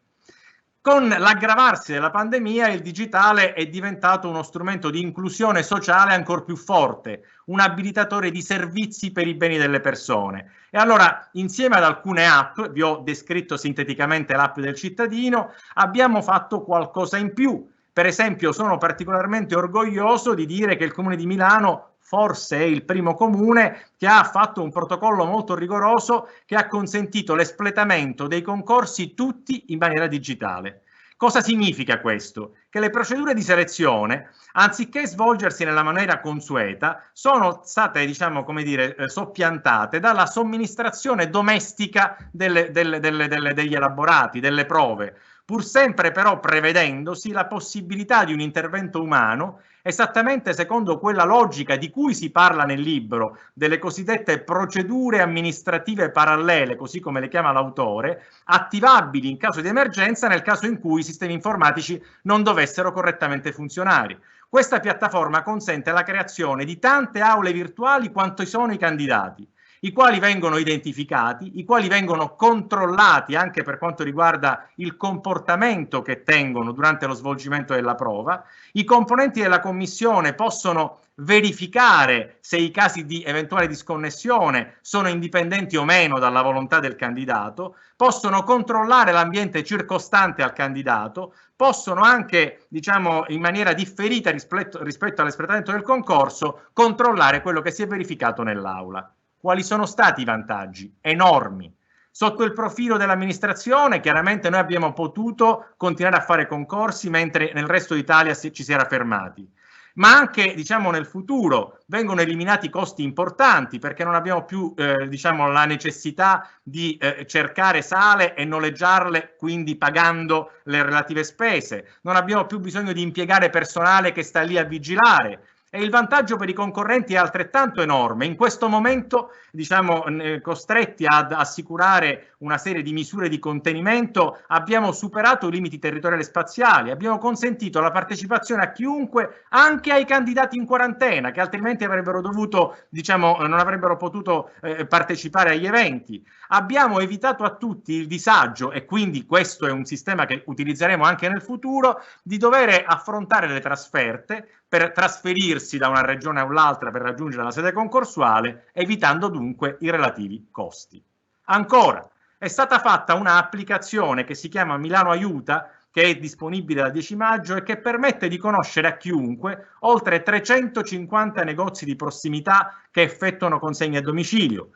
Con l'aggravarsi della pandemia, il digitale è diventato uno strumento di inclusione sociale ancor più forte, un abilitatore di servizi per i beni delle persone. E allora, insieme ad alcune app, vi ho descritto sinteticamente l'app del cittadino, abbiamo fatto qualcosa in più. Per esempio, sono particolarmente orgoglioso di dire che il Comune di Milano forse è il primo comune che ha fatto un protocollo molto rigoroso che ha consentito l'espletamento dei concorsi tutti in maniera digitale. Cosa significa questo? Che le procedure di selezione, anziché svolgersi nella maniera consueta, sono state, diciamo, come dire, soppiantate dalla somministrazione domestica degli elaborati, delle prove, pur sempre però prevedendosi la possibilità di un intervento umano, esattamente secondo quella logica di cui si parla nel libro, delle cosiddette procedure amministrative parallele, così come le chiama l'autore, attivabili in caso di emergenza nel caso in cui i sistemi informatici non dovessero correttamente funzionare. Questa piattaforma consente la creazione di tante aule virtuali quanto sono i candidati, i quali vengono identificati, i quali vengono controllati anche per quanto riguarda il comportamento che tengono durante lo svolgimento della prova. I componenti della commissione possono verificare se i casi di eventuale disconnessione sono indipendenti o meno dalla volontà del candidato, possono controllare l'ambiente circostante al candidato, possono anche, diciamo, in maniera differita rispetto all'espletamento del concorso, controllare quello che si è verificato nell'aula. Quali sono stati i vantaggi? Enormi. Sotto il profilo dell'amministrazione, chiaramente noi abbiamo potuto continuare a fare concorsi mentre nel resto d'Italia ci si era fermati. Ma anche, diciamo, nel futuro vengono eliminati costi importanti perché non abbiamo più, diciamo, la necessità di cercare sale e noleggiarle, quindi pagando le relative spese. Non abbiamo più bisogno di impiegare personale che sta lì a vigilare. e il vantaggio per i concorrenti è altrettanto enorme. In questo momento, diciamo, costretti ad assicurare una serie di misure di contenimento, abbiamo superato i limiti territoriali e spaziali, abbiamo consentito la partecipazione a chiunque, anche ai candidati in quarantena, che altrimenti avrebbero dovuto, diciamo, non avrebbero potuto partecipare agli eventi. Abbiamo evitato a tutti il disagio, e quindi questo è un sistema che utilizzeremo anche nel futuro, di dover affrontare le trasferte per trasferirsi da una regione a un'altra per raggiungere la sede concorsuale, evitando dunque i relativi costi. Ancora, è stata fatta un'applicazione che si chiama Milano Aiuta, che è disponibile dal 10 maggio e che permette di conoscere a chiunque oltre 350 negozi di prossimità che effettuano consegne a domicilio.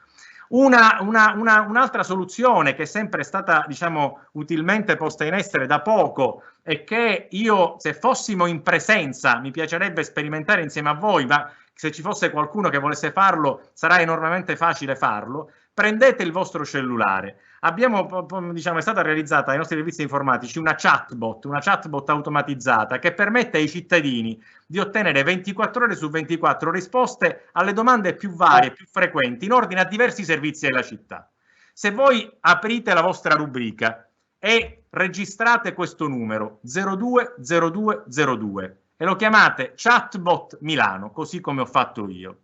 Un'altra soluzione che è sempre stata, diciamo, utilmente posta in essere da poco e che io, se fossimo in presenza, mi piacerebbe sperimentare insieme a voi, ma se ci fosse qualcuno che volesse farlo sarà enormemente facile farlo. Prendete il vostro cellulare. Diciamo, è stata realizzata ai nostri servizi informatici una chatbot automatizzata che permette ai cittadini di ottenere 24 ore su 24 risposte alle domande più varie, più frequenti, in ordine a diversi servizi della città. Se voi aprite la vostra rubrica e registrate questo numero 020202 e lo chiamate chatbot Milano, così come ho fatto io,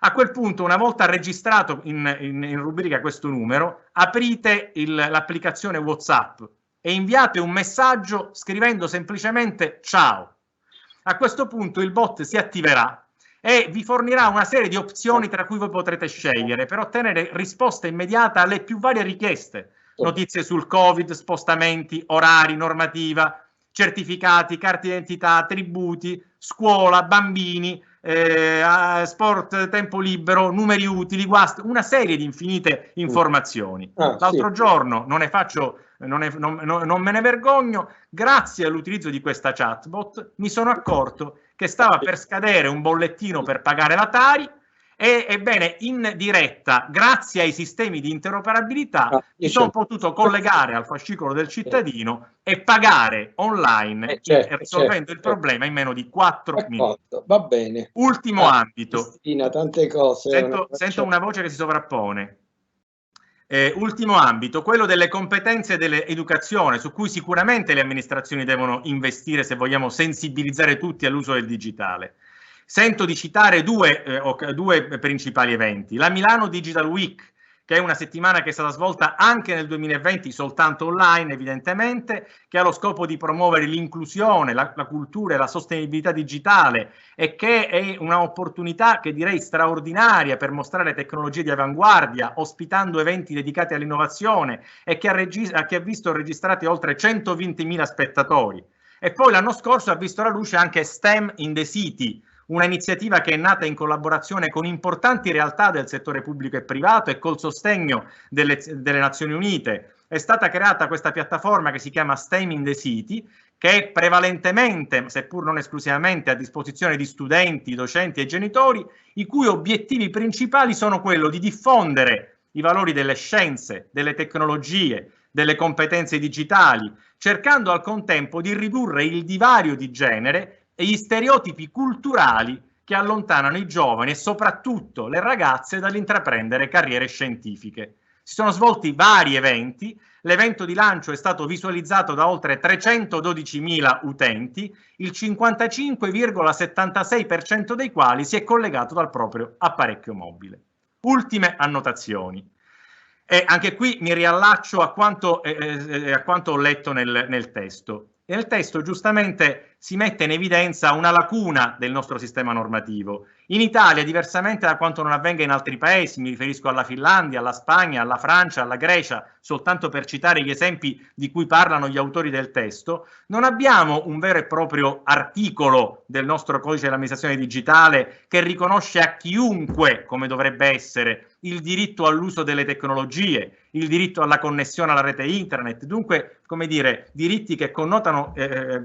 a quel punto, una volta registrato in rubrica questo numero, aprite l'applicazione WhatsApp e inviate un messaggio scrivendo semplicemente ciao. A questo punto il bot si attiverà e vi fornirà una serie di opzioni tra cui voi potrete scegliere per ottenere risposta immediata alle più varie richieste. Notizie sul Covid, spostamenti, orari, normativa, certificati, carte d'identità, tributi, scuola, bambini, sport, tempo libero, numeri utili, guasti, una serie di infinite informazioni. L'altro giorno, non me ne vergogno, grazie all'utilizzo di questa chatbot mi sono accorto che stava per scadere un bollettino per pagare la Tari e, ebbene, in diretta, grazie ai sistemi di interoperabilità, mi sono potuto collegare al fascicolo del cittadino e pagare online, risolvendo il problema in meno di 4 minuti. Va bene. Ultimo ambito. Cristina, tante cose. Sento una voce che si sovrappone. Ultimo ambito, quello delle competenze dell'educazione, su cui sicuramente le amministrazioni devono investire se vogliamo sensibilizzare tutti all'uso del digitale. Sento di citare due principali eventi. La Milano Digital Week, che è una settimana che è stata svolta anche nel 2020, soltanto online evidentemente, che ha lo scopo di promuovere l'inclusione, la cultura e la sostenibilità digitale, e che è un'opportunità che direi straordinaria per mostrare tecnologie di avanguardia, ospitando eventi dedicati all'innovazione e che ha visto registrati oltre 120.000 spettatori. E poi l'anno scorso ha visto la luce anche STEM in the City, una iniziativa che è nata in collaborazione con importanti realtà del settore pubblico e privato e col sostegno delle Nazioni Unite. È stata creata questa piattaforma che si chiama STEM in the City, che è prevalentemente, seppur non esclusivamente, a disposizione di studenti, docenti e genitori, i cui obiettivi principali sono quello di diffondere i valori delle scienze, delle tecnologie, delle competenze digitali, cercando al contempo di ridurre il divario di genere e gli stereotipi culturali che allontanano i giovani e soprattutto le ragazze dall'intraprendere carriere scientifiche. Si sono svolti vari eventi, l'evento di lancio è stato visualizzato da oltre 312.000 utenti, il 55,76% dei quali si è collegato dal proprio apparecchio mobile. Ultime annotazioni. E anche qui mi riallaccio a quanto ho letto nel testo. E nel testo giustamente si mette in evidenza una lacuna del nostro sistema normativo. In Italia, diversamente da quanto non avvenga in altri paesi, mi riferisco alla Finlandia, alla Spagna, alla Francia, alla Grecia, soltanto per citare gli esempi di cui parlano gli autori del testo, non abbiamo un vero e proprio articolo del nostro codice dell'amministrazione digitale che riconosce a chiunque, come dovrebbe essere, il diritto all'uso delle tecnologie, il diritto alla connessione alla rete internet, dunque, come dire, diritti che connotano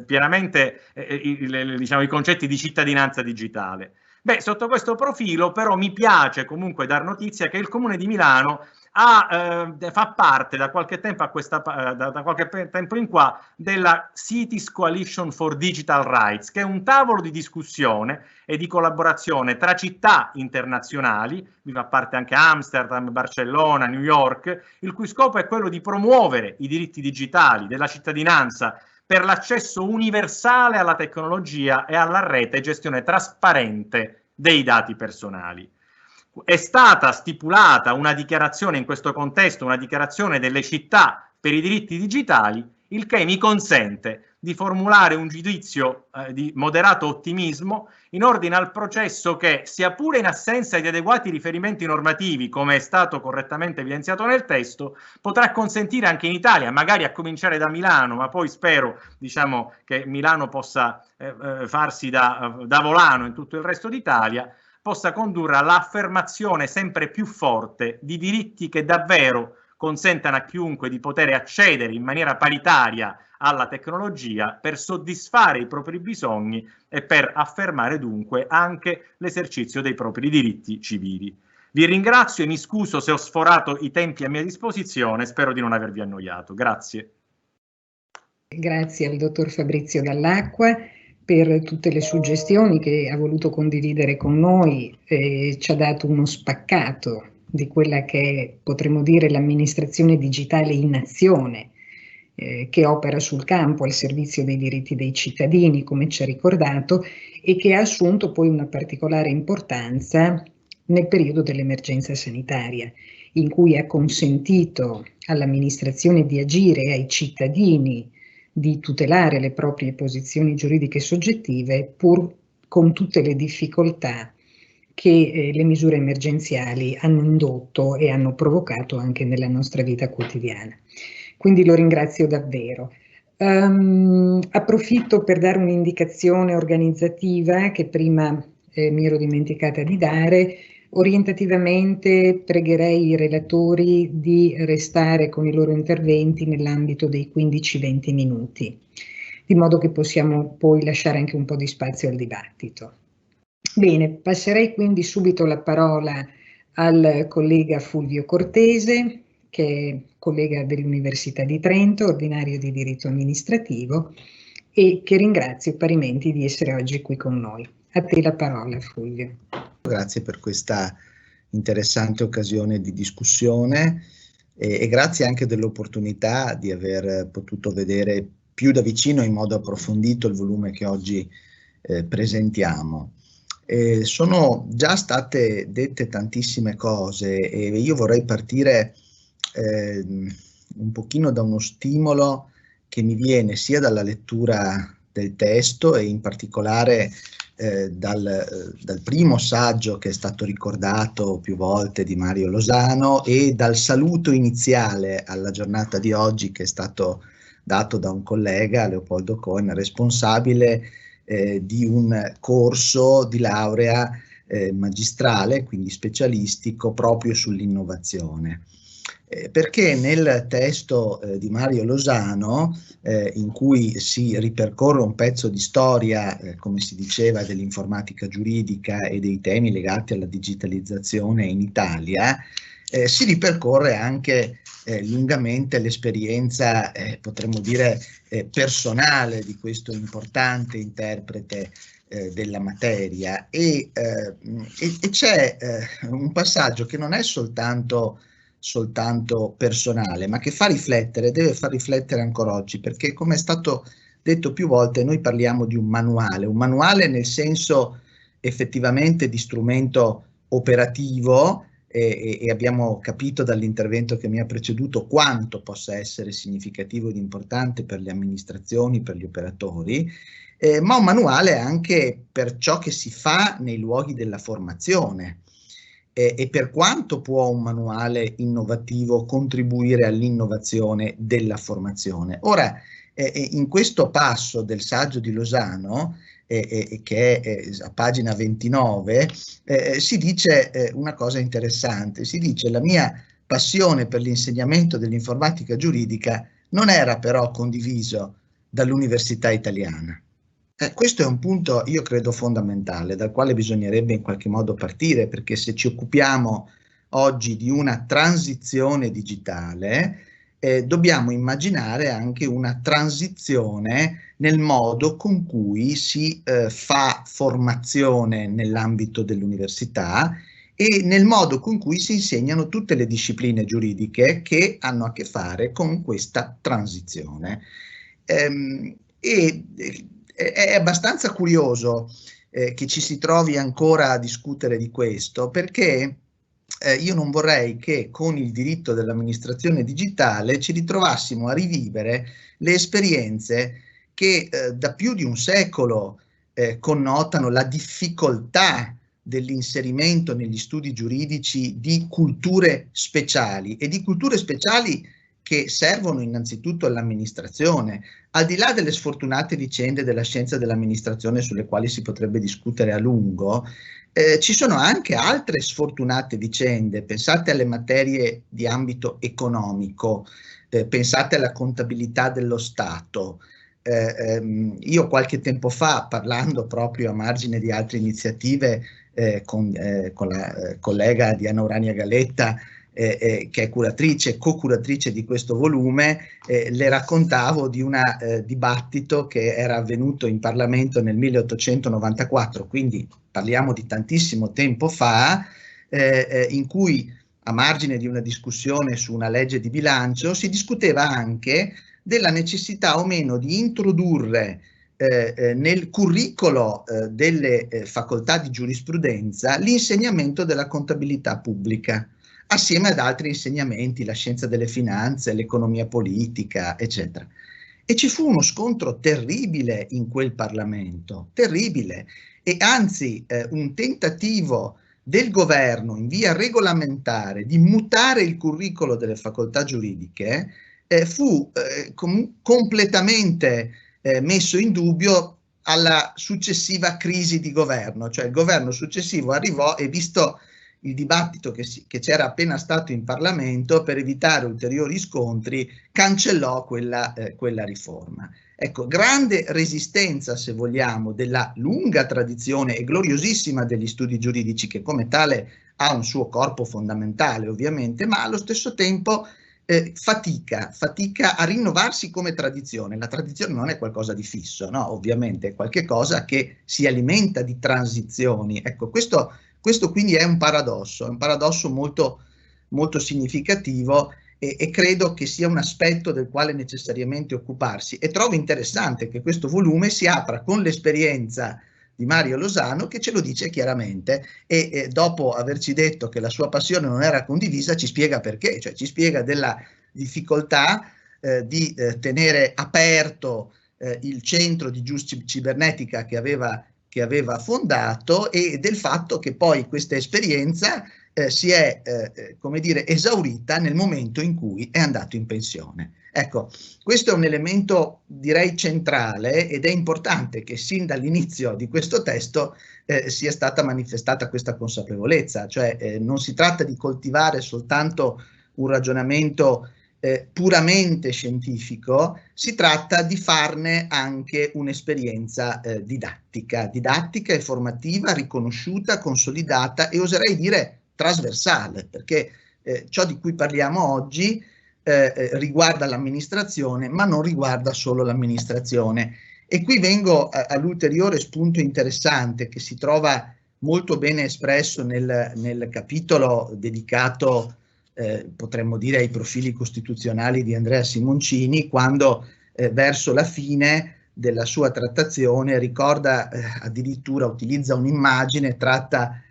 pienamente diciamo, i concetti di cittadinanza digitale. Beh, sotto questo profilo però mi piace comunque dar notizia che il Comune di Milano fa parte da qualche tempo da qualche tempo in qua della Cities Coalition for Digital Rights, che è un tavolo di discussione e di collaborazione tra città internazionali, vi fa parte anche Amsterdam, Barcellona, New York, il cui scopo è quello di promuovere i diritti digitali della cittadinanza per l'accesso universale alla tecnologia e alla rete e gestione trasparente dei dati personali. È stata stipulata una dichiarazione in questo contesto, una dichiarazione delle città per i diritti digitali, il che mi consente di formulare un giudizio di moderato ottimismo in ordine al processo che, sia pure in assenza di adeguati riferimenti normativi, come è stato correttamente evidenziato nel testo, potrà consentire anche in Italia, magari a cominciare da Milano, ma poi spero, diciamo, che Milano possa farsi da volano in tutto il resto d'Italia, possa condurre all'affermazione sempre più forte di diritti che davvero consentano a chiunque di poter accedere in maniera paritaria alla tecnologia per soddisfare i propri bisogni e per affermare dunque anche l'esercizio dei propri diritti civili. Vi ringrazio e mi scuso se ho sforato i tempi a mia disposizione, spero di non avervi annoiato. Grazie. Grazie al dottor Fabrizio Dall'Acqua per tutte le suggestioni che ha voluto condividere con noi, ci ha dato uno spaccato di quella che potremmo dire l'amministrazione digitale in azione, che opera sul campo al servizio dei diritti dei cittadini, come ci ha ricordato, e che ha assunto poi una particolare importanza nel periodo dell'emergenza sanitaria, in cui ha consentito all'amministrazione di agire e ai cittadini di tutelare le proprie posizioni giuridiche soggettive, pur con tutte le difficoltà che le misure emergenziali hanno indotto e hanno provocato anche nella nostra vita quotidiana. Quindi lo ringrazio davvero. Approfitto per dare un'indicazione organizzativa che prima mi ero dimenticata di dare. Orientativamente pregherei i relatori di restare con i loro interventi nell'ambito dei 15-20 minuti, di modo che possiamo poi lasciare anche un po' di spazio al dibattito. Bene, passerei quindi subito la parola al collega Fulvio Cortese, che è collega dell'Università di Trento, ordinario di diritto amministrativo, e che ringrazio parimenti di essere oggi qui con noi. A te la parola, Fulvio. Grazie per questa interessante occasione di discussione e grazie anche dell'opportunità di aver potuto vedere più da vicino in modo approfondito il volume che oggi presentiamo. Sono già state dette tantissime cose e io vorrei partire un pochino da uno stimolo che mi viene sia dalla lettura del testo e in particolare dal primo saggio che è stato ricordato più volte di Mario Losano e dal saluto iniziale alla giornata di oggi che è stato dato da un collega, Leopoldo Cohen, responsabile di un corso di laurea magistrale, quindi specialistico, proprio sull'innovazione. Perché nel testo di Mario Losano, in cui si ripercorre un pezzo di storia, come si diceva, dell'informatica giuridica e dei temi legati alla digitalizzazione in Italia, si ripercorre anche lungamente l'esperienza, potremmo dire, personale di questo importante interprete della materia e c'è un passaggio che non è soltanto personale, ma che fa riflettere, deve far riflettere ancora oggi, perché come è stato detto più volte noi parliamo di un manuale nel senso effettivamente di strumento operativo e abbiamo capito dall'intervento che mi ha preceduto quanto possa essere significativo ed importante per le amministrazioni, per gli operatori, ma un manuale anche per ciò che si fa nei luoghi della formazione. E per quanto può un manuale innovativo contribuire all'innovazione della formazione. Ora, in questo passo del saggio di Losano, che è a pagina 29, si dice una cosa interessante, si dice: la mia passione per l'insegnamento dell'informatica giuridica non era però condiviso dall'università italiana. Questo è un punto, io credo, fondamentale, dal quale bisognerebbe in qualche modo partire, perché se ci occupiamo oggi di una transizione digitale, dobbiamo immaginare anche una transizione nel modo con cui si fa formazione nell'ambito dell'università e nel modo con cui si insegnano tutte le discipline giuridiche che hanno a che fare con questa transizione. È abbastanza curioso che ci si trovi ancora a discutere di questo, perché io non vorrei che con il diritto dell'amministrazione digitale ci ritrovassimo a rivivere le esperienze che da più di un secolo connotano la difficoltà dell'inserimento negli studi giuridici di culture speciali e di culture speciali che servono innanzitutto all'amministrazione, al di là delle sfortunate vicende della scienza dell'amministrazione sulle quali si potrebbe discutere a lungo. Ci sono anche altre sfortunate vicende, pensate alle materie di ambito economico, pensate alla contabilità dello Stato. Io qualche tempo fa, parlando proprio a margine di altre iniziative con la collega Diana Urania Galetta, che è curatrice, co-curatrice di questo volume, le raccontavo di un dibattito che era avvenuto in Parlamento nel 1894, quindi parliamo di tantissimo tempo fa, in cui a margine di una discussione su una legge di bilancio si discuteva anche della necessità o meno di introdurre nel curricolo delle facoltà di giurisprudenza l'insegnamento della contabilità pubblica, assieme ad altri insegnamenti, la scienza delle finanze, l'economia politica, eccetera. E ci fu uno scontro terribile in quel Parlamento, terribile, e anzi un tentativo del governo in via regolamentare di mutare il curricolo delle facoltà giuridiche fu completamente messo in dubbio alla successiva crisi di governo, cioè il governo successivo arrivò e, visto il dibattito che c'era appena stato in Parlamento, per evitare ulteriori scontri cancellò quella riforma. Ecco, grande resistenza, se vogliamo, della lunga tradizione e gloriosissima degli studi giuridici, che come tale ha un suo corpo fondamentale ovviamente, ma allo stesso tempo fatica a rinnovarsi come tradizione. La tradizione non è qualcosa di fisso, no? Ovviamente è qualcosa che si alimenta di transizioni. Ecco, questo quindi è un paradosso molto, molto significativo e credo che sia un aspetto del quale necessariamente occuparsi, e trovo interessante che questo volume si apra con l'esperienza di Mario Losano, che ce lo dice chiaramente e dopo averci detto che la sua passione non era condivisa ci spiega perché, cioè ci spiega della difficoltà di tenere aperto il centro di cibernetica che aveva fondato, e del fatto che poi questa esperienza si è, come dire, esaurita nel momento in cui è andato in pensione. Ecco, questo è un elemento, direi, centrale, ed è importante che sin dall'inizio di questo testo sia stata manifestata questa consapevolezza, cioè non si tratta di coltivare soltanto un ragionamento puramente scientifico, si tratta di farne anche un'esperienza didattica e formativa, riconosciuta, consolidata e oserei dire trasversale, perché ciò di cui parliamo oggi riguarda l'amministrazione, ma non riguarda solo l'amministrazione. E qui vengo all'ulteriore spunto interessante che si trova molto bene espresso nel capitolo dedicato, potremmo dire, ai profili costituzionali di Andrea Simoncini, quando verso la fine della sua trattazione ricorda, addirittura utilizza un'immagine tratta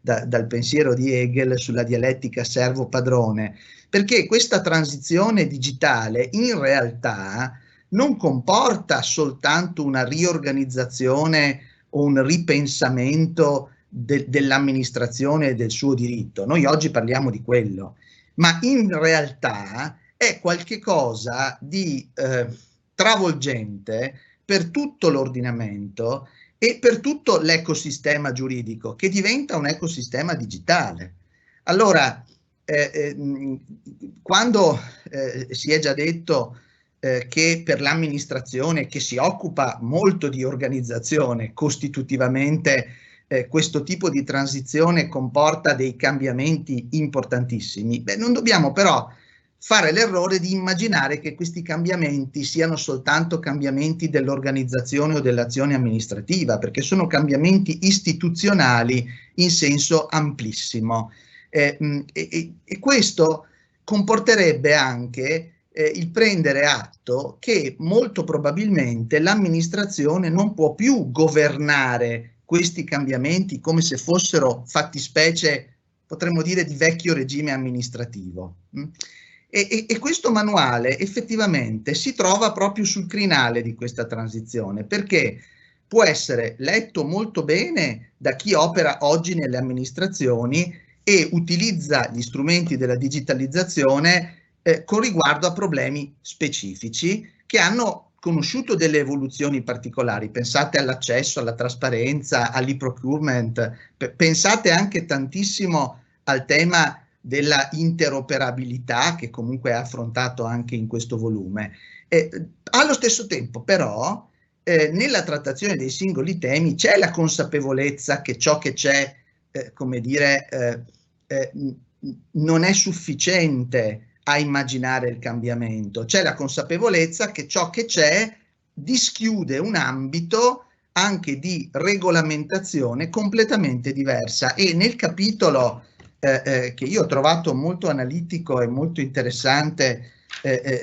dal pensiero di Hegel sulla dialettica servo-padrone, perché questa transizione digitale in realtà non comporta soltanto una riorganizzazione o un ripensamento dell'amministrazione e del suo diritto. Noi oggi parliamo di quello, ma in realtà è qualcosa di travolgente per tutto l'ordinamento e per tutto l'ecosistema giuridico, che diventa un ecosistema digitale. Allora, quando si è già detto che per l'amministrazione, che si occupa molto di organizzazione, costitutivamente questo tipo di transizione comporta dei cambiamenti importantissimi, non dobbiamo però fare l'errore di immaginare che questi cambiamenti siano soltanto cambiamenti dell'organizzazione o dell'azione amministrativa, perché sono cambiamenti istituzionali in senso amplissimo. E questo comporterebbe anche il prendere atto che molto probabilmente l'amministrazione non può più governare questi cambiamenti come se fossero fattispecie, potremmo dire, di vecchio regime amministrativo. E questo manuale effettivamente si trova proprio sul crinale di questa transizione, perché può essere letto molto bene da chi opera oggi nelle amministrazioni e utilizza gli strumenti della digitalizzazione con riguardo a problemi specifici che hanno conosciuto delle evoluzioni particolari. Pensate all'accesso, alla trasparenza, all'e-procurement, pensate anche tantissimo al tema della interoperabilità che comunque è affrontato anche in questo volume. Allo stesso tempo però nella trattazione dei singoli temi c'è la consapevolezza che ciò che c'è, come dire, non è sufficiente a immaginare il cambiamento, c'è la consapevolezza che ciò che c'è dischiude un ambito anche di regolamentazione completamente diversa, e nel capitolo che io ho trovato molto analitico e molto interessante,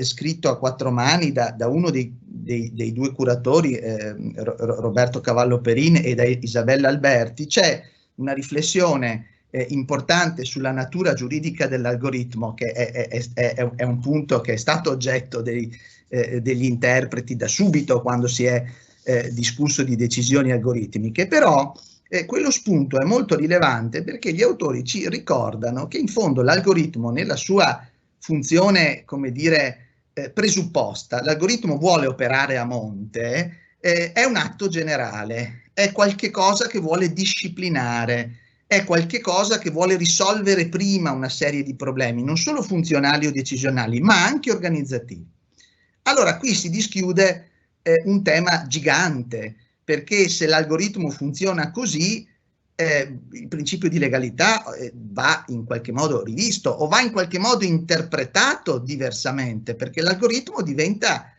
scritto a quattro mani da uno dei due curatori, Roberto Cavallo Perin, e da Isabella Alberti, c'è una riflessione importante sulla natura giuridica dell'algoritmo, che è un punto che è stato oggetto degli interpreti da subito quando si è discusso di decisioni algoritmiche, però quello spunto è molto rilevante perché gli autori ci ricordano che in fondo l'algoritmo nella sua funzione, come dire, presupposta, l'algoritmo vuole operare a monte, è un atto generale, è qualche cosa che vuole disciplinare, è qualche cosa che vuole risolvere prima una serie di problemi, non solo funzionali o decisionali, ma anche organizzativi. Allora qui si dischiude un tema gigante, perché se l'algoritmo funziona così, il principio di legalità va in qualche modo rivisto o va in qualche modo interpretato diversamente, perché l'algoritmo diventa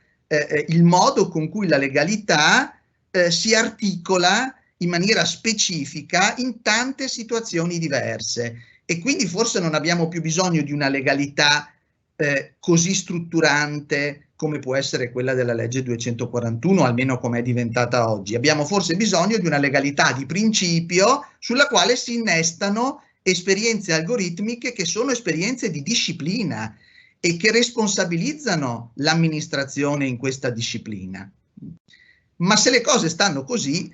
il modo con cui la legalità si articola in maniera specifica in tante situazioni diverse, e quindi forse non abbiamo più bisogno di una legalità così strutturante come può essere quella della legge 241, almeno come è diventata oggi. Abbiamo forse bisogno di una legalità di principio sulla quale si innestano esperienze algoritmiche che sono esperienze di disciplina e che responsabilizzano l'amministrazione in questa disciplina. Ma se le cose stanno così,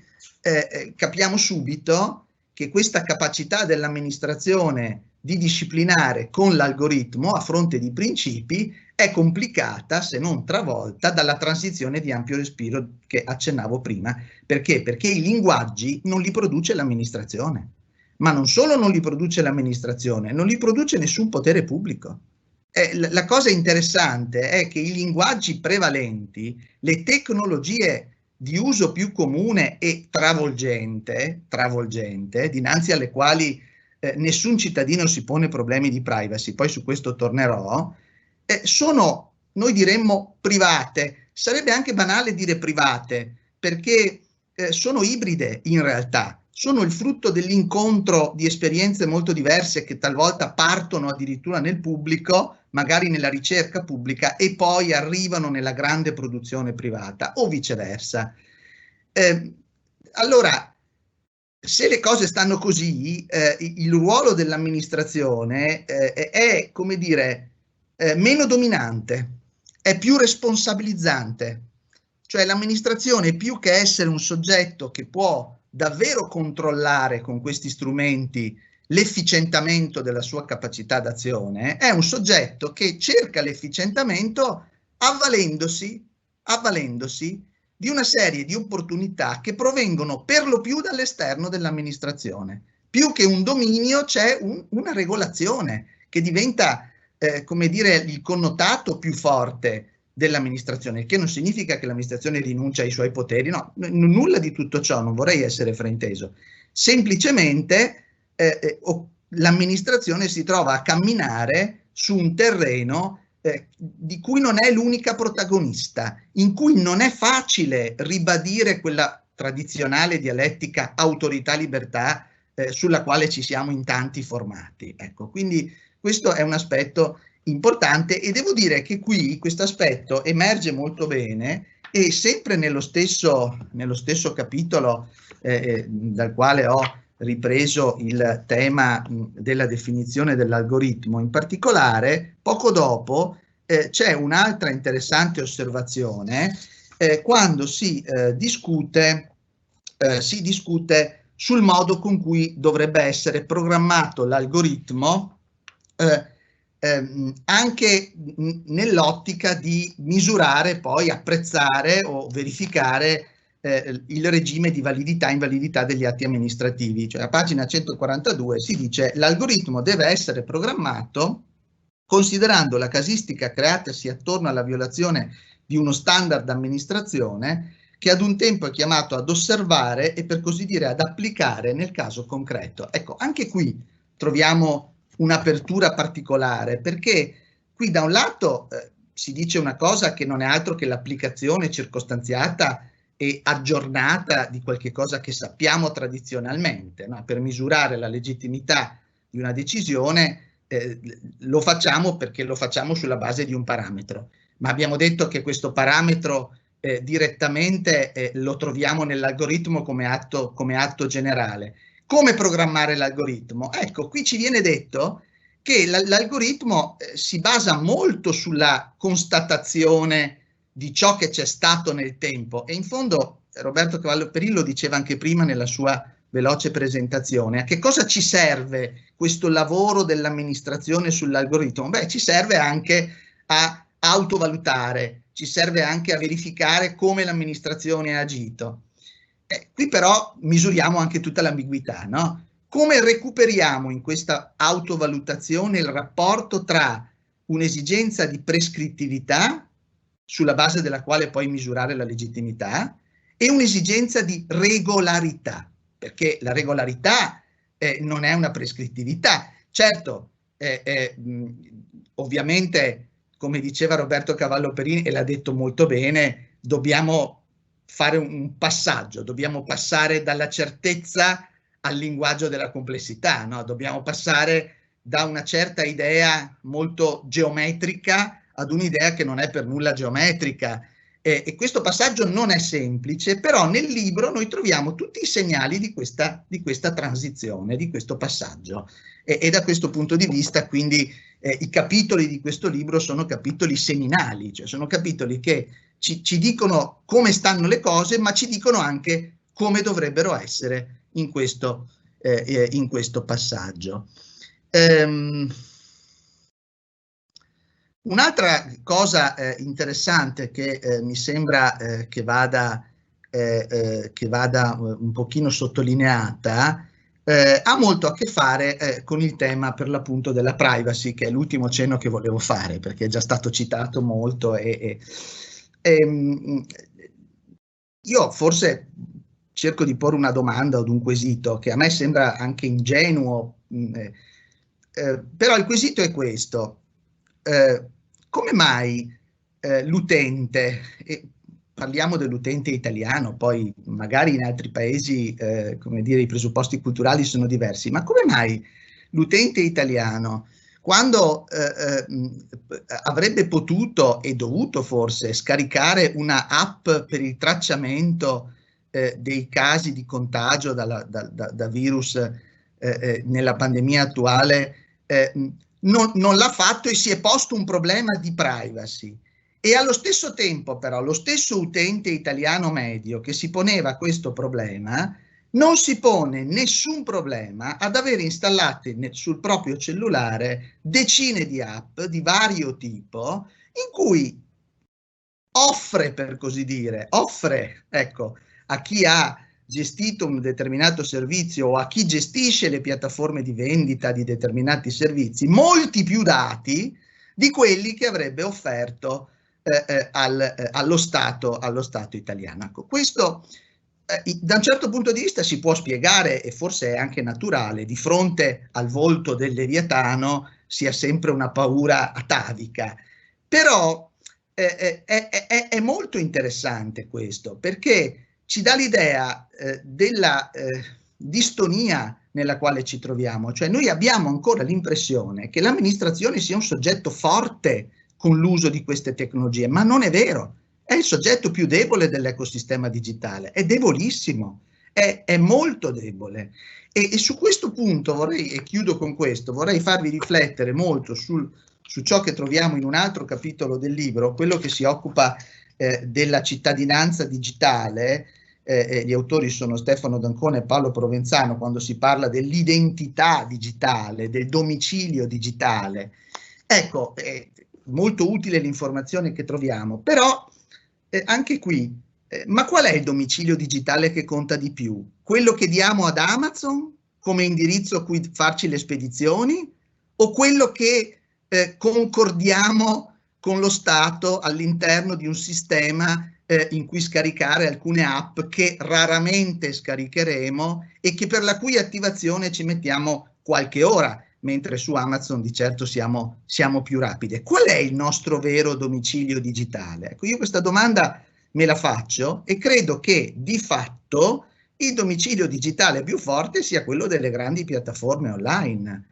capiamo subito che questa capacità dell'amministrazione di disciplinare con l'algoritmo a fronte di principi è complicata, se non travolta, dalla transizione di ampio respiro che accennavo prima. Perché? Perché i linguaggi non li produce l'amministrazione, ma non solo non li produce l'amministrazione, non li produce nessun potere pubblico. La cosa interessante è che i linguaggi prevalenti, le tecnologie di uso più comune e travolgente, dinanzi alle quali nessun cittadino si pone problemi di privacy, poi su questo tornerò, sono, noi diremmo, private. Sarebbe anche banale dire private, perché sono ibride in realtà, sono il frutto dell'incontro di esperienze molto diverse che talvolta partono addirittura nel pubblico, magari nella ricerca pubblica, e poi arrivano nella grande produzione privata, o viceversa. Allora, se le cose stanno così, il ruolo dell'amministrazione è, come dire, meno dominante, è più responsabilizzante. Cioè l'amministrazione, più che essere un soggetto che può davvero controllare con questi strumenti l'efficientamento della sua capacità d'azione, è un soggetto che cerca l'efficientamento avvalendosi di una serie di opportunità che provengono per lo più dall'esterno dell'amministrazione. Più che un dominio c'è una regolazione che diventa, come dire, il connotato più forte dell'amministrazione, il che non significa che l'amministrazione rinuncia ai suoi poteri, no, nulla di tutto ciò, non vorrei essere frainteso. semplicemente l'amministrazione si trova a camminare su un terreno di cui non è l'unica protagonista, in cui non è facile ribadire quella tradizionale dialettica autorità-libertà sulla quale ci siamo in tanti formati. Ecco, quindi questo è un aspetto importante e devo dire che qui questo aspetto emerge molto bene e sempre nello stesso capitolo dal quale ho ripreso il tema della definizione dell'algoritmo, in particolare poco dopo c'è un'altra interessante osservazione quando si discute sul modo con cui dovrebbe essere programmato l'algoritmo anche nell'ottica di misurare, poi apprezzare o verificare il regime di validità e invalidità degli atti amministrativi. Cioè a pagina 142 si dice: l'algoritmo deve essere programmato considerando la casistica creatasi attorno alla violazione di uno standard d'amministrazione che ad un tempo è chiamato ad osservare e per così dire ad applicare nel caso concreto. Ecco, anche qui troviamo un'apertura particolare, perché qui da un lato si dice una cosa che non è altro che l'applicazione circostanziata e aggiornata di qualche cosa che sappiamo tradizionalmente, no? Per misurare la legittimità di una decisione lo facciamo perché lo facciamo sulla base di un parametro, ma abbiamo detto che questo parametro direttamente lo troviamo nell'algoritmo come atto generale. Come programmare l'algoritmo? Ecco, qui ci viene detto che l'algoritmo si basa molto sulla constatazione di ciò che c'è stato nel tempo e in fondo Roberto Cavallo Perillo diceva anche prima nella sua veloce presentazione a che cosa ci serve questo lavoro dell'amministrazione sull'algoritmo? Beh, ci serve anche a autovalutare, ci serve anche a verificare come l'amministrazione ha agito. Qui però misuriamo anche tutta l'ambiguità, no? Come recuperiamo in questa autovalutazione il rapporto tra un'esigenza di prescrittività, sulla base della quale poi misurare la legittimità, e un'esigenza di regolarità, perché la regolarità non è una prescrittività. Certo, ovviamente, come diceva Roberto Cavallo Perillo, e l'ha detto molto bene, dobbiamo fare un passaggio, dobbiamo passare dalla certezza al linguaggio della complessità, no? Dobbiamo passare da una certa idea molto geometrica ad un'idea che non è per nulla geometrica e questo passaggio non è semplice, però nel libro noi troviamo tutti i segnali di questa transizione, di questo passaggio e da questo punto di vista quindi i capitoli di questo libro sono capitoli seminali, cioè sono capitoli che ci dicono come stanno le cose, ma ci dicono anche come dovrebbero essere in questo passaggio. Un'altra cosa interessante che mi sembra che vada un pochino sottolineata ha molto a che fare con il tema per l'appunto della privacy, che è l'ultimo cenno che volevo fare perché è già stato citato molto io forse cerco di porre una domanda o un quesito che a me sembra anche ingenuo, però il quesito è questo: come mai l'utente, e parliamo dell'utente italiano, poi magari in altri paesi come dire, i presupposti culturali sono diversi, ma come mai l'utente italiano, quando avrebbe potuto e dovuto forse scaricare una app per il tracciamento dei casi di contagio da virus nella pandemia attuale, non l'ha fatto e si è posto un problema di privacy. E allo stesso tempo però lo stesso utente italiano medio che si poneva questo problema non si pone nessun problema ad avere installate sul proprio cellulare decine di app di vario tipo in cui offre, per così dire, ecco, a chi ha gestito un determinato servizio o a chi gestisce le piattaforme di vendita di determinati servizi molti più dati di quelli che avrebbe offerto allo Stato italiano. Ecco, questo da un certo punto di vista si può spiegare, e forse è anche naturale, di fronte al volto del Leviatano sia sempre una paura atavica. Però è molto interessante questo, perché ci dà l'idea della distonia nella quale ci troviamo. Cioè noi abbiamo ancora l'impressione che l'amministrazione sia un soggetto forte con l'uso di queste tecnologie, ma non è vero. È il soggetto più debole dell'ecosistema digitale, è debolissimo, è molto debole. E su questo punto vorrei, e chiudo con questo, vorrei farvi riflettere molto su ciò che troviamo in un altro capitolo del libro, quello che si occupa della cittadinanza digitale. Gli autori sono Stefano D'Ancona e Paolo Provenzano, quando si parla dell'identità digitale, del domicilio digitale. Ecco, molto utile l'informazione che troviamo, però anche qui, ma qual è il domicilio digitale che conta di più? Quello che diamo ad Amazon come indirizzo a cui farci le spedizioni, o quello che concordiamo con lo Stato all'interno di un sistema in cui scaricare alcune app che raramente scaricheremo e che per la cui attivazione ci mettiamo qualche ora, mentre su Amazon di certo siamo più rapide. Qual è il nostro vero domicilio digitale? Ecco, io questa domanda me la faccio e credo che di fatto il domicilio digitale più forte sia quello delle grandi piattaforme online.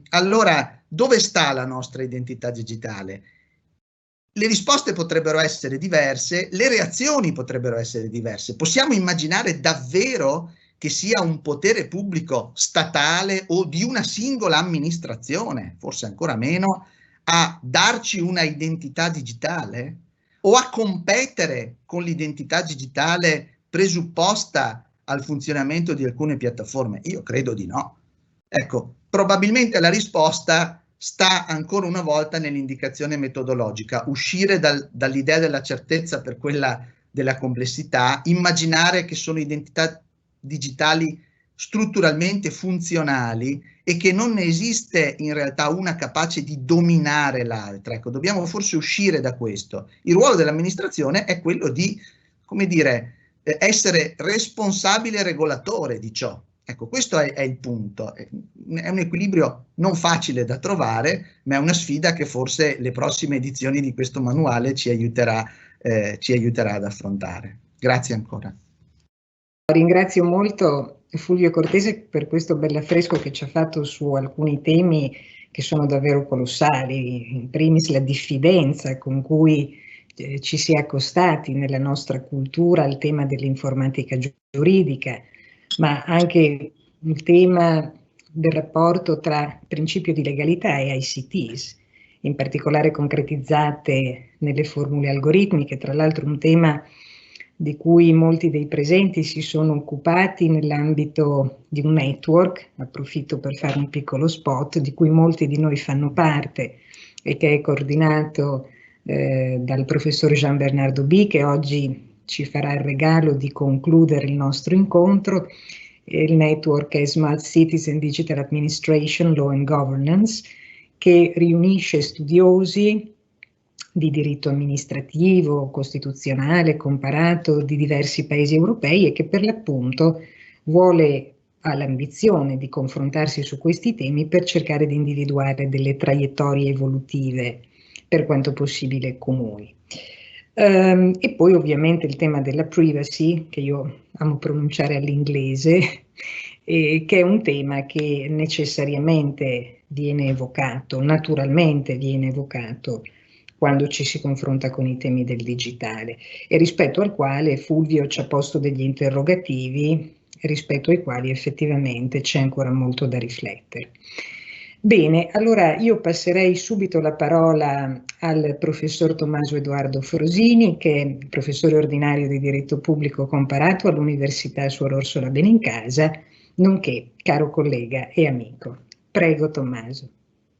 Allora, dove sta la nostra identità digitale? Le risposte potrebbero essere diverse, le reazioni potrebbero essere diverse. Possiamo immaginare davvero che sia un potere pubblico statale o di una singola amministrazione, forse ancora meno, a darci una identità digitale o a competere con l'identità digitale presupposta al funzionamento di alcune piattaforme? Io credo di no. Ecco, probabilmente la risposta sta ancora una volta nell'indicazione metodologica, uscire dall'idea della certezza per quella della complessità, immaginare che sono identità digitali strutturalmente funzionali e che non ne esiste in realtà una capace di dominare l'altra. Ecco, dobbiamo forse uscire da questo. Il ruolo dell'amministrazione è quello di, come dire, essere responsabile regolatore di ciò. Ecco, questo è il punto. È un equilibrio non facile da trovare, ma è una sfida che forse le prossime edizioni di questo manuale ci aiuterà ad affrontare. Grazie ancora. Ringrazio molto Fulvio Cortese per questo bell'affresco che ci ha fatto su alcuni temi che sono davvero colossali, in primis la diffidenza con cui ci si è accostati nella nostra cultura al tema dell'informatica giuridica, ma anche il tema del rapporto tra principio di legalità e ICTs, in particolare concretizzate nelle formule algoritmiche, tra l'altro un tema di cui molti dei presenti si sono occupati nell'ambito di un network, approfitto per fare un piccolo spot, di cui molti di noi fanno parte e che è coordinato dal professor Jean Bernardo B, che oggi ci farà il regalo di concludere il nostro incontro. Il network è Smart Citizen Digital Administration, Law and Governance, che riunisce studiosi di diritto amministrativo, costituzionale, comparato di diversi paesi europei e che per l'appunto ha l'ambizione di confrontarsi su questi temi per cercare di individuare delle traiettorie evolutive per quanto possibile comuni. E poi ovviamente il tema della privacy, che io amo pronunciare all'inglese, che è un tema che necessariamente viene evocato, naturalmente viene evocato quando ci si confronta con i temi del digitale e rispetto al quale Fulvio ci ha posto degli interrogativi rispetto ai quali effettivamente c'è ancora molto da riflettere. Bene, allora io passerei subito la parola al professor Tommaso Edoardo Frosini, che è professore ordinario di diritto pubblico comparato all'Università Suor Orsola Benincasa, nonché caro collega e amico. Prego Tommaso.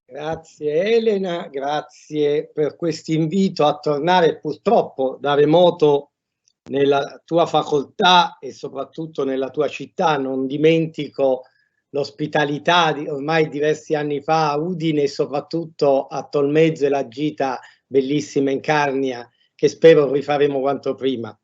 Grazie Elena, grazie per questo invito a tornare purtroppo da remoto nella tua facoltà e soprattutto nella tua città. Non dimentico l'ospitalità di ormai diversi anni fa a Udine e soprattutto a Tolmezzo e la gita bellissima in Carnia che spero rifaremo quanto prima.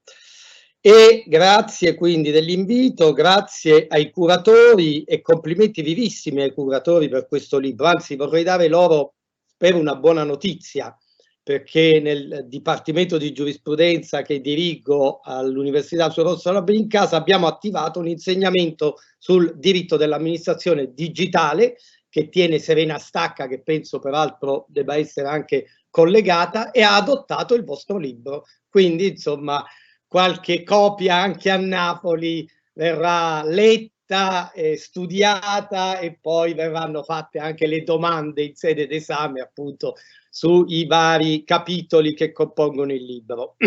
E grazie quindi dell'invito, grazie ai curatori e complimenti vivissimi ai curatori per questo libro, anzi vorrei dare loro per una buona notizia, perché nel Dipartimento di Giurisprudenza che dirigo all'Università Suor Rossa Labri in Casa abbiamo attivato un insegnamento sul diritto dell'amministrazione digitale che tiene Serena Stacca, che penso peraltro debba essere anche collegata, e ha adottato il vostro libro. Quindi insomma qualche copia anche a Napoli verrà letta, studiata e poi verranno fatte anche le domande in sede d'esame appunto sui vari capitoli che compongono il libro.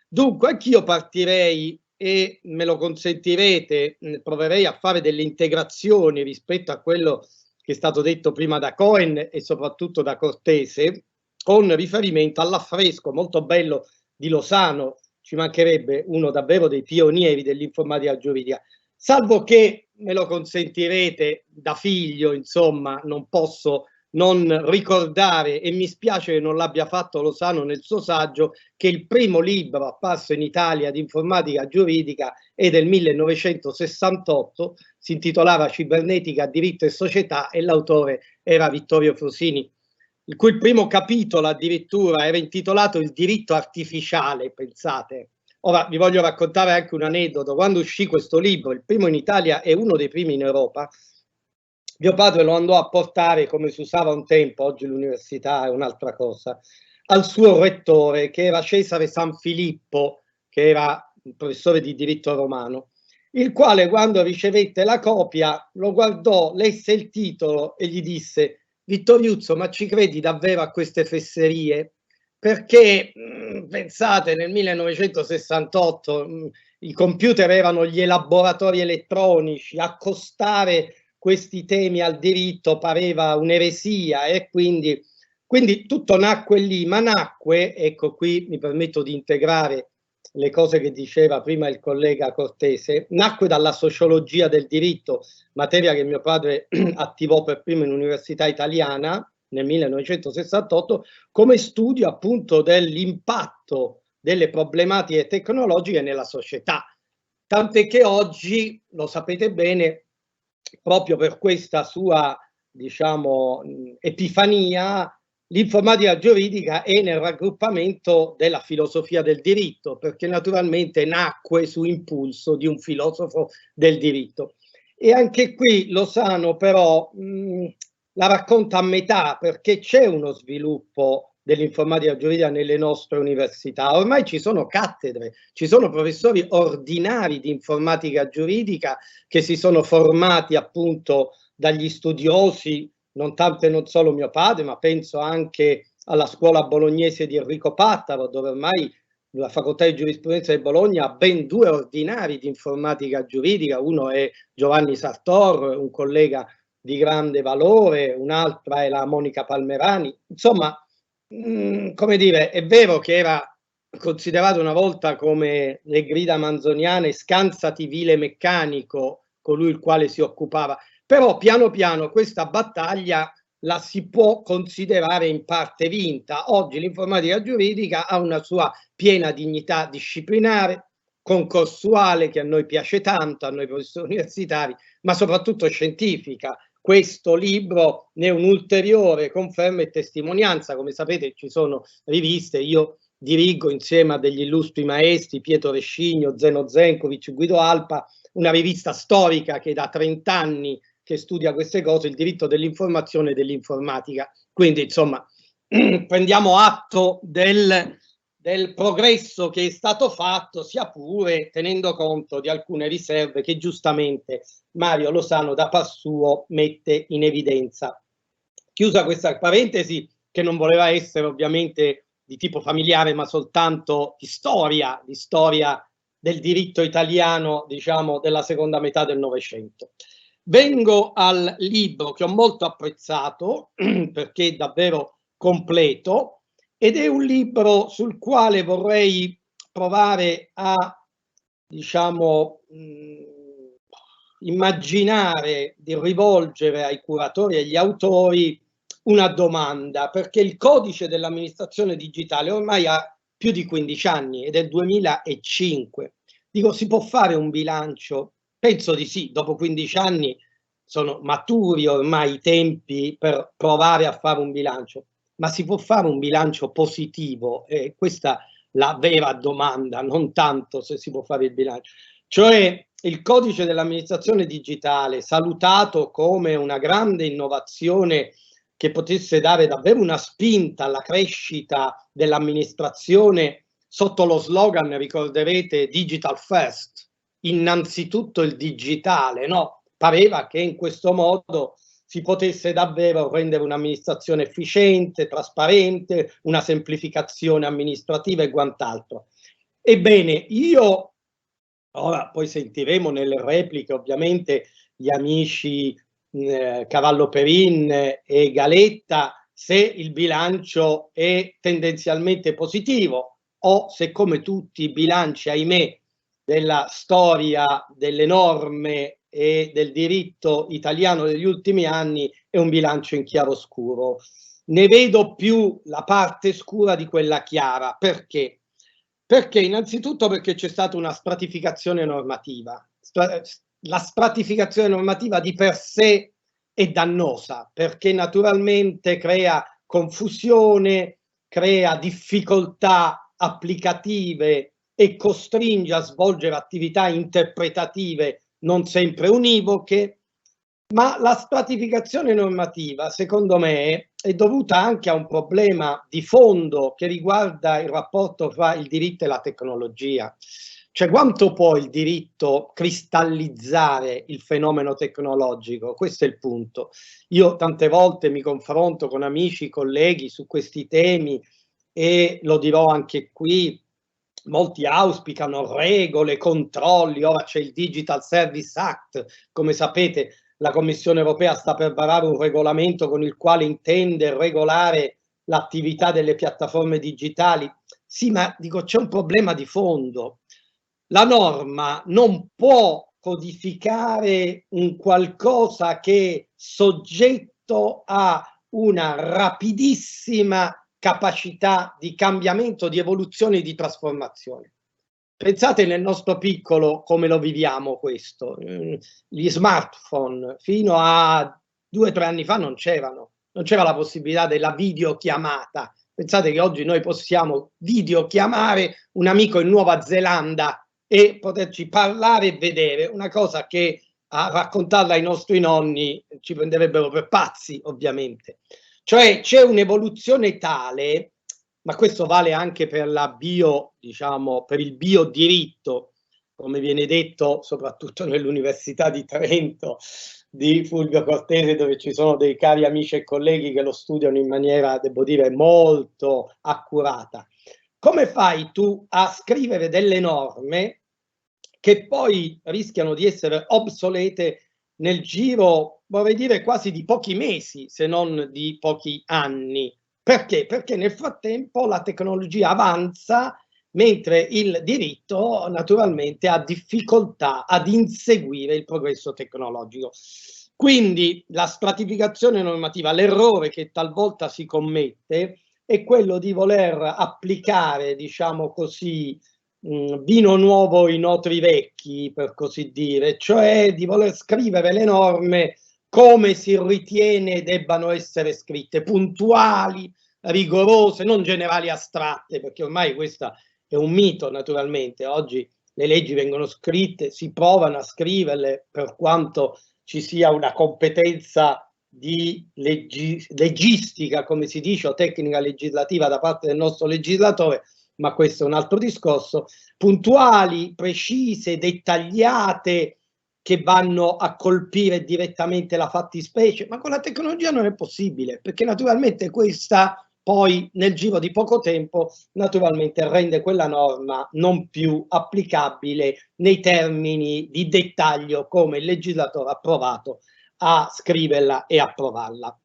Dunque anch'io partirei, e me lo consentirete, proverei a fare delle integrazioni rispetto a quello che è stato detto prima da Cohen e soprattutto da Cortese, con riferimento all'affresco molto bello di Losano, ci mancherebbe, uno davvero dei pionieri dell'informatica giuridica, salvo che, me lo consentirete, da figlio, insomma, non posso non ricordare, e mi spiace che non l'abbia fatto Losano nel suo saggio, che il primo libro apparso in Italia di informatica giuridica è del 1968, si intitolava Cibernetica, diritto e società e l'autore era Vittorio Frosini, il cui primo capitolo addirittura era intitolato Il diritto artificiale, pensate. Ora vi voglio raccontare anche un aneddoto. Quando uscì questo libro, il primo in Italia e uno dei primi in Europa, mio padre lo andò a portare, come si usava un tempo, oggi l'università è un'altra cosa, al suo rettore, che era Cesare Sanfilippo, che era un professore di diritto romano, il quale quando ricevette la copia lo guardò, lesse il titolo e gli disse: Vittoriuzzo, ma ci credi davvero a queste fesserie? Perché pensate, nel 1968 i computer erano gli elaboratori elettronici, accostare questi temi al diritto pareva un'eresia, e quindi tutto nacque lì, ma nacque, ecco qui mi permetto di integrare le cose che diceva prima il collega Cortese, nacque dalla sociologia del diritto, materia che mio padre attivò per primo in Università Italiana nel 1968, come studio appunto dell'impatto delle problematiche tecnologiche nella società. Tant'è che oggi, lo sapete bene, proprio per questa sua, diciamo, epifania, l'informatica giuridica è nel raggruppamento della filosofia del diritto, perché naturalmente nacque su impulso di un filosofo del diritto. E anche qui Losano però la racconta a metà, perché c'è uno sviluppo dell'informatica giuridica nelle nostre università. Ormai ci sono cattedre, ci sono professori ordinari di informatica giuridica che si sono formati appunto dagli studiosi, non tanto e non solo mio padre, ma penso anche alla scuola bolognese di Enrico Pattaro, dove ormai la facoltà di giurisprudenza di Bologna ha ben 2 ordinari di informatica giuridica, uno è Giovanni Sartor, un collega di grande valore, un'altra è la Monica Palmerani. Insomma, come dire, è vero che era considerato una volta come le grida manzoniane scansati vile meccanico, colui il quale si occupava, però piano piano questa battaglia la si può considerare in parte vinta. Oggi l'informatica giuridica ha una sua piena dignità disciplinare, concorsuale, che a noi piace tanto, a noi professori universitari, ma soprattutto scientifica. Questo libro ne è un'ulteriore conferma e testimonianza. Come sapete ci sono riviste, io dirigo insieme a degli illustri maestri, Pietro Rescigno, Zeno Zenkovic, Guido Alpa, una rivista storica che da 30 anni che studia queste cose, il diritto dell'informazione e dell'informatica. Quindi insomma prendiamo atto del progresso che è stato fatto, sia pure tenendo conto di alcune riserve che giustamente Mario Losano da par suo mette in evidenza. Chiusa questa parentesi, che non voleva essere ovviamente di tipo familiare, ma soltanto di storia del diritto italiano, diciamo, della seconda metà del Novecento. Vengo al libro che ho molto apprezzato perché è davvero completo, ed è un libro sul quale vorrei provare a, diciamo, immaginare di rivolgere ai curatori e agli autori una domanda, perché il codice dell'amministrazione digitale ormai ha più di 15 anni, ed è del 2005. Dico, si può fare un bilancio? Penso di sì, dopo 15 anni sono maturi ormai i tempi per provare a fare un bilancio, ma si può fare un bilancio positivo? Questa è la vera domanda, non tanto se si può fare il bilancio. Cioè, il codice dell'amministrazione digitale, salutato come una grande innovazione che potesse dare davvero una spinta alla crescita dell'amministrazione, sotto lo slogan, ricorderete, Digital First, innanzitutto il digitale, no? Pareva che in questo modo si potesse davvero rendere un'amministrazione efficiente, trasparente, una semplificazione amministrativa e quant'altro. Ebbene, io, ora poi sentiremo nelle repliche ovviamente gli amici Cavallo Perin e Galetta se il bilancio è tendenzialmente positivo o se, come tutti i bilanci, ahimè, della storia, delle norme e del diritto italiano degli ultimi anni, è un bilancio in chiaroscuro. Ne vedo più la parte scura di quella chiara. Perché? Perché innanzitutto perché c'è stata una stratificazione normativa. La stratificazione normativa di per sé è dannosa, perché naturalmente crea confusione, crea difficoltà applicative e costringe a svolgere attività interpretative non sempre univoche. Ma la stratificazione normativa, secondo me, è dovuta anche a un problema di fondo che riguarda il rapporto fra il diritto e la tecnologia. Cioè, quanto può il diritto cristallizzare il fenomeno tecnologico? Questo è il punto. Io tante volte mi confronto con amici, colleghi su questi temi e lo dirò anche qui. Molti auspicano regole, controlli, ora c'è il Digital Service Act, come sapete la Commissione europea sta per varare un regolamento con il quale intende regolare l'attività delle piattaforme digitali. Sì, ma dico, c'è un problema di fondo. La norma non può codificare un qualcosa che è soggetto a una rapidissima capacità di cambiamento, di evoluzione e di trasformazione. Pensate nel nostro piccolo come lo viviamo questo. Gli smartphone fino a 2 o 3 anni fa non c'erano, non c'era la possibilità della videochiamata. Pensate che oggi noi possiamo videochiamare un amico in Nuova Zelanda e poterci parlare e vedere, una cosa che a raccontarla ai nostri nonni ci prenderebbero per pazzi, ovviamente. Cioè c'è un'evoluzione tale, ma questo vale anche per la diciamo, per il biodiritto, come viene detto soprattutto nell'Università di Trento di Fulvio Cortese, dove ci sono dei cari amici e colleghi che lo studiano in maniera, devo dire, molto accurata. Come fai tu a scrivere delle norme che poi rischiano di essere obsolete nel giro, vorrei dire, quasi di pochi mesi, se non di pochi anni? Perché? Perché nel frattempo la tecnologia avanza, mentre il diritto naturalmente ha difficoltà ad inseguire il progresso tecnologico. Quindi la stratificazione normativa, l'errore che talvolta si commette è quello di voler applicare, diciamo così, vino nuovo in otri vecchi, per così dire, cioè di voler scrivere le norme come si ritiene debbano essere scritte, puntuali, rigorose, non generali astratte, perché ormai questo è un mito naturalmente. Oggi le leggi vengono scritte, si provano a scriverle per quanto ci sia una competenza di leggistica, come si dice, o tecnica legislativa da parte del nostro legislatore, ma questo è un altro discorso, puntuali, precise, dettagliate, che vanno a colpire direttamente la fattispecie, ma con la tecnologia non è possibile, perché naturalmente questa poi nel giro di poco tempo naturalmente rende quella norma non più applicabile nei termini di dettaglio come il legislatore ha provato a scriverla e approvarla.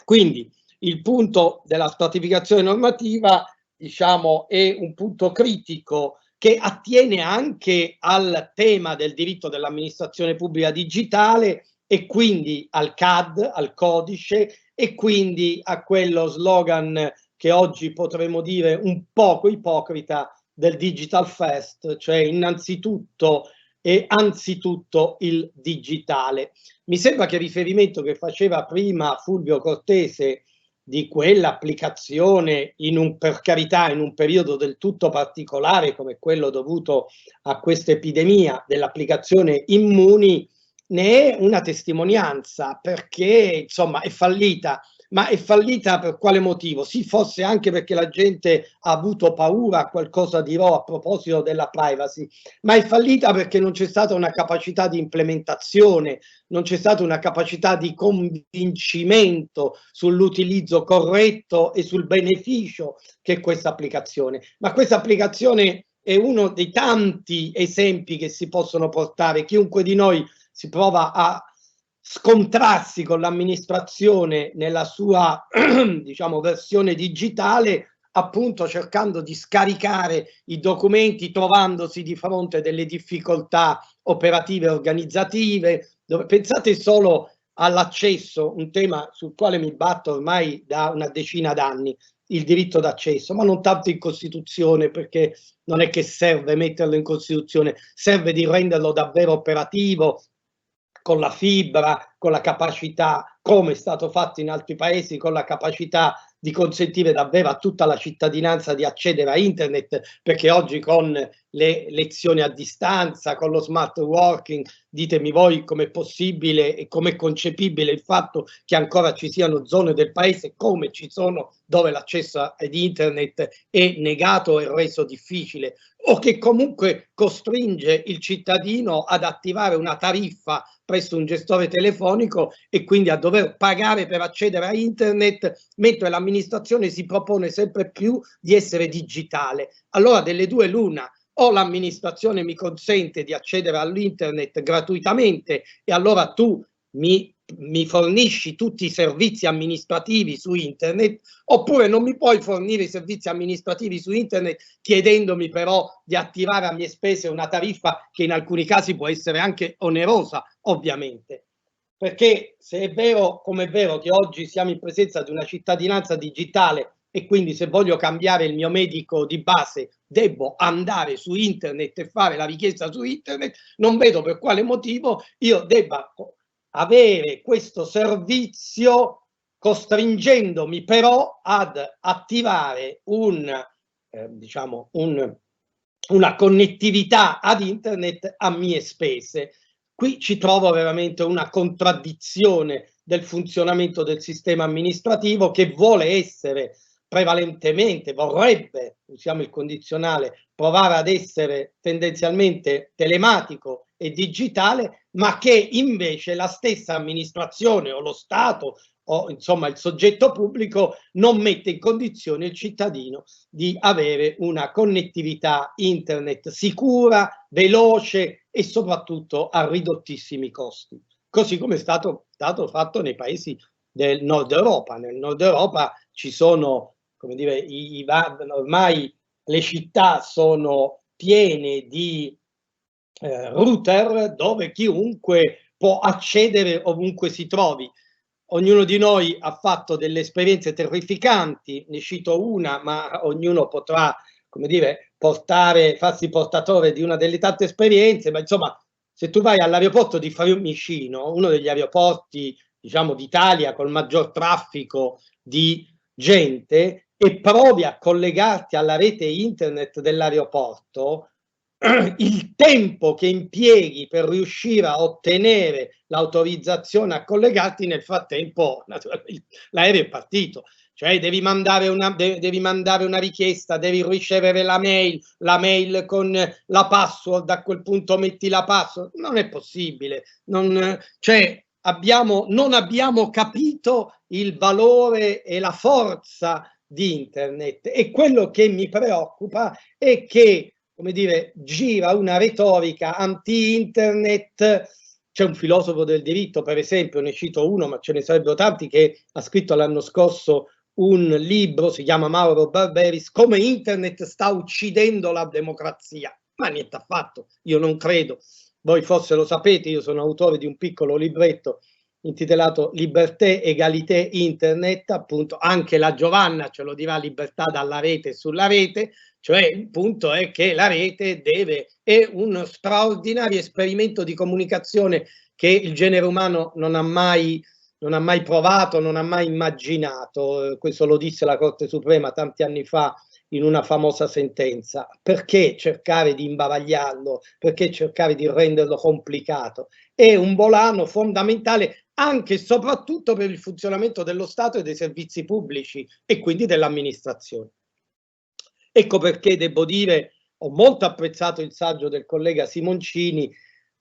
Quindi il punto della stratificazione normativa, diciamo, è un punto critico che attiene anche al tema del diritto dell'amministrazione pubblica digitale e quindi al CAD, al codice, e quindi a quello slogan che oggi potremmo dire un poco ipocrita del Digital First, cioè innanzitutto e anzitutto il digitale. Mi sembra che il riferimento che faceva prima Fulvio Cortese di quell'applicazione, per carità, in un periodo del tutto particolare come quello dovuto a questa epidemia, dell'applicazione Immuni, ne è una testimonianza, perché insomma è fallita. Ma è fallita per quale motivo? Sì, forse anche perché la gente ha avuto paura, qualcosa dirò a proposito della privacy, ma è fallita perché non c'è stata una capacità di implementazione, non c'è stata una capacità di convincimento sull'utilizzo corretto e sul beneficio che è questa applicazione. Ma questa applicazione è uno dei tanti esempi che si possono portare. Chiunque di noi si prova a scontrarsi con l'amministrazione nella sua diciamo versione digitale, appunto cercando di scaricare i documenti, trovandosi di fronte delle difficoltà operative e organizzative. Pensate solo all'accesso, un tema sul quale mi batto ormai da una decina d'anni, il diritto d'accesso, ma non tanto in Costituzione, perché non è che serve metterlo in Costituzione, serve di renderlo davvero operativo, con la fibra, con la capacità, come è stato fatto in altri paesi, con la capacità di consentire davvero a tutta la cittadinanza di accedere a internet, perché oggi con le lezioni a distanza, con lo smart working, ditemi voi com'è possibile e com'è concepibile il fatto che ancora ci siano zone del paese, come ci sono, dove l'accesso ad internet è negato e reso difficile, o che comunque costringe il cittadino ad attivare una tariffa presso un gestore telefonico e quindi a dover pagare per accedere a internet, mentre l'amministrazione si propone sempre più di essere digitale. Allora delle due l'una: o l'amministrazione mi consente di accedere all'internet gratuitamente e allora tu mi fornisci tutti i servizi amministrativi su internet, oppure non mi puoi fornire i servizi amministrativi su internet chiedendomi però di attivare a mie spese una tariffa che in alcuni casi può essere anche onerosa, ovviamente. Perché se è vero, come è vero che oggi siamo in presenza di una cittadinanza digitale e quindi se voglio cambiare il mio medico di base devo andare su internet e fare la richiesta su internet, non vedo per quale motivo io debba avere questo servizio costringendomi però ad attivare diciamo una connettività ad internet a mie spese. Qui ci trovo veramente una contraddizione del funzionamento del sistema amministrativo, che vuole essere prevalentemente, vorrebbe, usiamo il condizionale, provare ad essere tendenzialmente telematico e digitale, ma che invece la stessa amministrazione o lo Stato o insomma il soggetto pubblico non mette in condizione il cittadino di avere una connettività internet sicura, veloce e soprattutto a ridottissimi costi, così come è stato fatto nei paesi del Nord Europa. Nel Nord Europa ci sono, come dire, ormai le città sono piene di router dove chiunque può accedere ovunque si trovi. Ognuno di noi ha fatto delle esperienze terrificanti, ne cito una, ma ognuno potrà, come dire, farsi portatore di una delle tante esperienze, ma insomma, se tu vai all'aeroporto di Fiumicino, uno degli aeroporti, diciamo, d'Italia col maggior traffico di gente, e provi a collegarti alla rete internet dell'aeroporto, il tempo che impieghi per riuscire a ottenere l'autorizzazione a collegarti, nel frattempo l'aereo è partito. Cioè devi mandare una richiesta, devi ricevere la mail con la password, a quel punto metti la password. Non è possibile. Cioè non abbiamo capito il valore e la forza di internet, e quello che mi preoccupa è che, come dire, gira una retorica anti-internet. C'è un filosofo del diritto, per esempio, ne cito uno, ma ce ne sarebbero tanti, che ha scritto l'anno scorso un libro, si chiama Mauro Barberis, Come internet sta uccidendo la democrazia. Ma niente affatto, io non credo. Voi forse lo sapete, io sono autore di un piccolo libretto intitolato Liberté, Egalité, Internet, appunto. Anche la Giovanna ce lo dirà, libertà dalla rete e sulla rete. Cioè il punto è che la rete è uno straordinario esperimento di comunicazione che il genere umano non ha mai provato, non ha mai immaginato. Questo lo disse la Corte Suprema tanti anni fa in una famosa sentenza. Perché cercare di imbavagliarlo? Perché cercare di renderlo complicato? È un volano fondamentale anche e soprattutto per il funzionamento dello Stato e dei servizi pubblici e quindi dell'amministrazione. Ecco perché devo dire, ho molto apprezzato il saggio del collega Simoncini,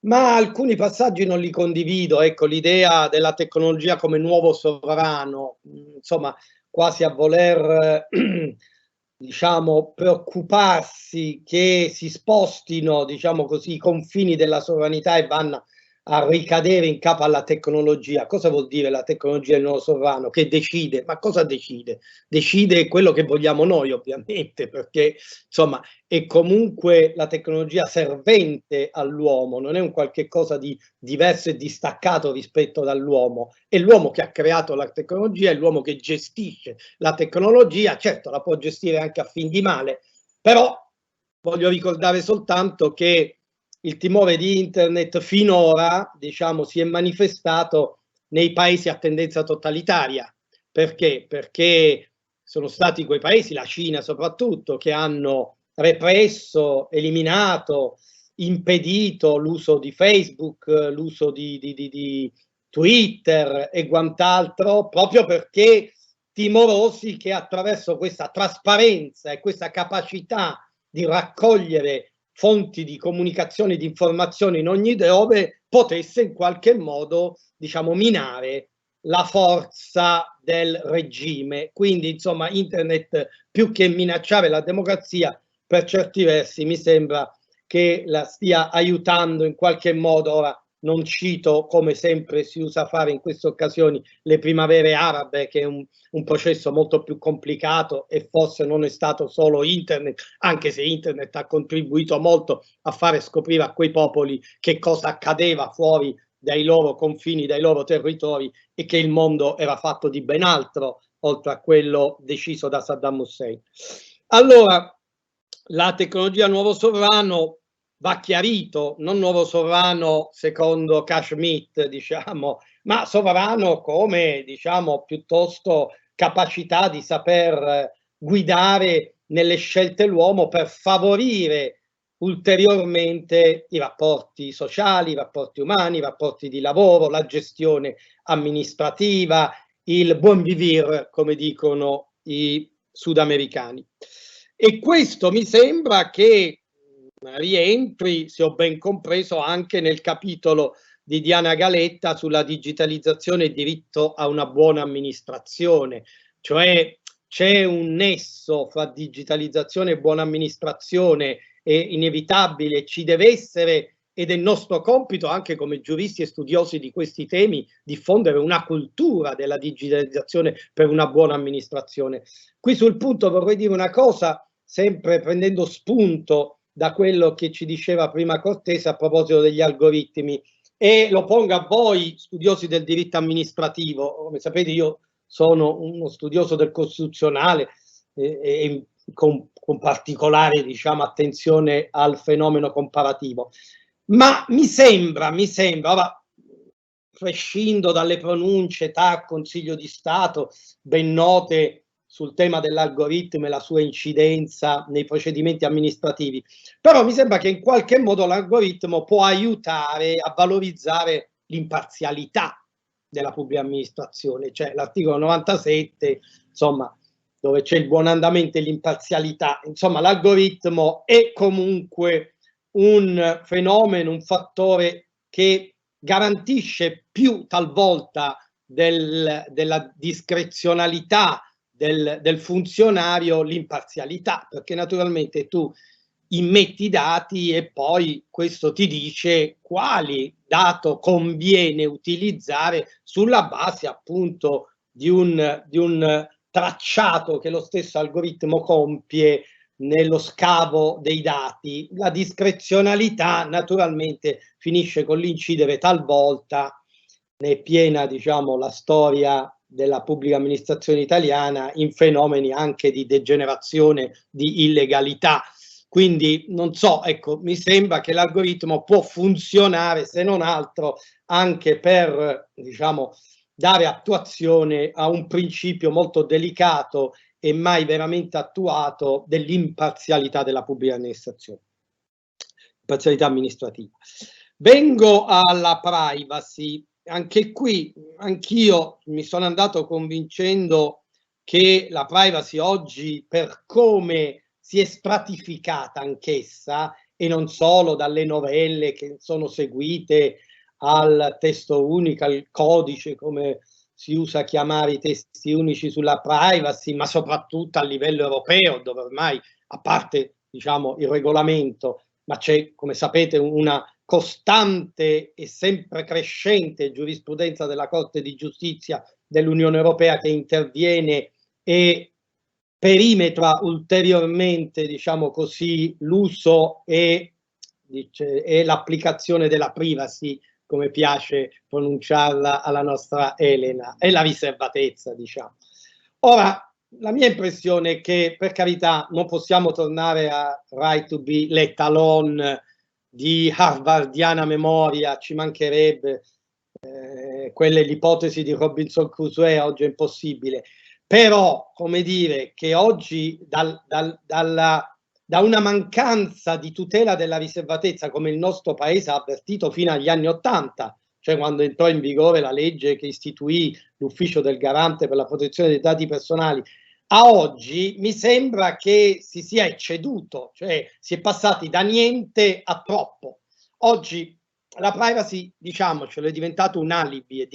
ma alcuni passaggi non li condivido. Ecco, l'idea della tecnologia come nuovo sovrano, insomma, quasi a voler diciamo, preoccuparsi che si spostino, diciamo così, i confini della sovranità e vanno a ricadere in capo alla tecnologia. Cosa vuol dire la tecnologia del nuovo sovrano? Che decide? Ma cosa decide? Decide quello che vogliamo noi, ovviamente, perché insomma è comunque la tecnologia servente all'uomo, non è un qualche cosa di diverso e distaccato rispetto dall'uomo. È l'uomo che ha creato la tecnologia, è l'uomo che gestisce la tecnologia, certo la può gestire anche a fin di male, però voglio ricordare soltanto che il timore di internet finora, diciamo, si è manifestato nei paesi a tendenza totalitaria. Perché? Perché sono stati quei paesi, la Cina soprattutto, che hanno represso, eliminato, impedito l'uso di Facebook, l'uso di Twitter e quant'altro, proprio perché timorosi che attraverso questa trasparenza e questa capacità di raccogliere fonti di comunicazione e di informazione in ogni dove potesse in qualche modo, diciamo, minare la forza del regime. Quindi, insomma, internet, più che minacciare la democrazia, per certi versi mi sembra che la stia aiutando in qualche modo. Ora non cito, come sempre si usa fare in queste occasioni, le primavere arabe, che è un processo molto più complicato e forse non è stato solo internet, anche se internet ha contribuito molto a fare scoprire a quei popoli che cosa accadeva fuori dai loro confini, dai loro territori, e che il mondo era fatto di ben altro, oltre a quello deciso da Saddam Hussein. Allora, la tecnologia nuovo sovrano va chiarito, non nuovo sovrano secondo Kashmir, diciamo, ma sovrano come, diciamo, piuttosto capacità di saper guidare nelle scelte l'uomo per favorire ulteriormente i rapporti sociali, i rapporti umani, i rapporti di lavoro, la gestione amministrativa, il buon vivere, come dicono i sudamericani. E questo mi sembra che rientri, se ho ben compreso, anche nel capitolo di Diana Galetta sulla digitalizzazione e diritto a una buona amministrazione, cioè c'è un nesso fra digitalizzazione e buona amministrazione, è inevitabile, ci deve essere, ed è nostro compito anche come giuristi e studiosi di questi temi diffondere una cultura della digitalizzazione per una buona amministrazione. Qui sul punto vorrei dire una cosa, sempre prendendo spunto da quello che ci diceva prima Cortese a proposito degli algoritmi, e lo pongo a voi studiosi del diritto amministrativo. Come sapete io sono uno studioso del costituzionale e con particolare, diciamo, attenzione al fenomeno comparativo, ma mi sembra, ora prescindo dalle pronunce TAR, Consiglio di Stato, ben note sul tema dell'algoritmo e la sua incidenza nei procedimenti amministrativi, però mi sembra che in qualche modo l'algoritmo può aiutare a valorizzare l'imparzialità della pubblica amministrazione, cioè l'articolo 97, insomma, dove c'è il buon andamento e l'imparzialità, insomma l'algoritmo è comunque un fenomeno, un fattore che garantisce più talvolta della discrezionalità del funzionario l'imparzialità, perché naturalmente tu immetti i dati e poi questo ti dice quali dato conviene utilizzare sulla base appunto di un tracciato che lo stesso algoritmo compie nello scavo dei dati. La discrezionalità naturalmente finisce con l'incidere talvolta, ne è piena, diciamo, la storia della pubblica amministrazione italiana in fenomeni anche di degenerazione, di illegalità. Quindi non so, ecco, mi sembra che l'algoritmo può funzionare, se non altro, anche per, diciamo, dare attuazione a un principio molto delicato e mai veramente attuato dell'imparzialità della pubblica amministrazione, imparzialità amministrativa. Vengo alla privacy. Anche qui, anch'io mi sono andato convincendo che la privacy oggi, per come si è stratificata anch'essa, e non solo dalle novelle che sono seguite al testo unico, al codice, come si usa chiamare i testi unici sulla privacy, ma soprattutto a livello europeo, dove ormai, a parte, diciamo, il regolamento, ma c'è, come sapete, una costante e sempre crescente giurisprudenza della Corte di Giustizia dell'Unione Europea che interviene e perimetra ulteriormente, diciamo così, l'uso e l'applicazione della privacy, come piace pronunciarla alla nostra Elena, e la riservatezza, diciamo. Ora, la mia impressione è che, per carità, non possiamo tornare a Right to be let alone di harvardiana memoria, ci mancherebbe, quella è l'ipotesi di Robinson Crusoe, oggi è impossibile. Però, come dire, che oggi da una mancanza di tutela della riservatezza, come il nostro paese ha avvertito fino agli anni '80, cioè quando entrò in vigore la legge che istituì l'ufficio del garante per la protezione dei dati personali, a oggi mi sembra che si sia ecceduto, cioè si è passati da niente a troppo. Oggi la privacy, diciamocelo, è diventato un alibi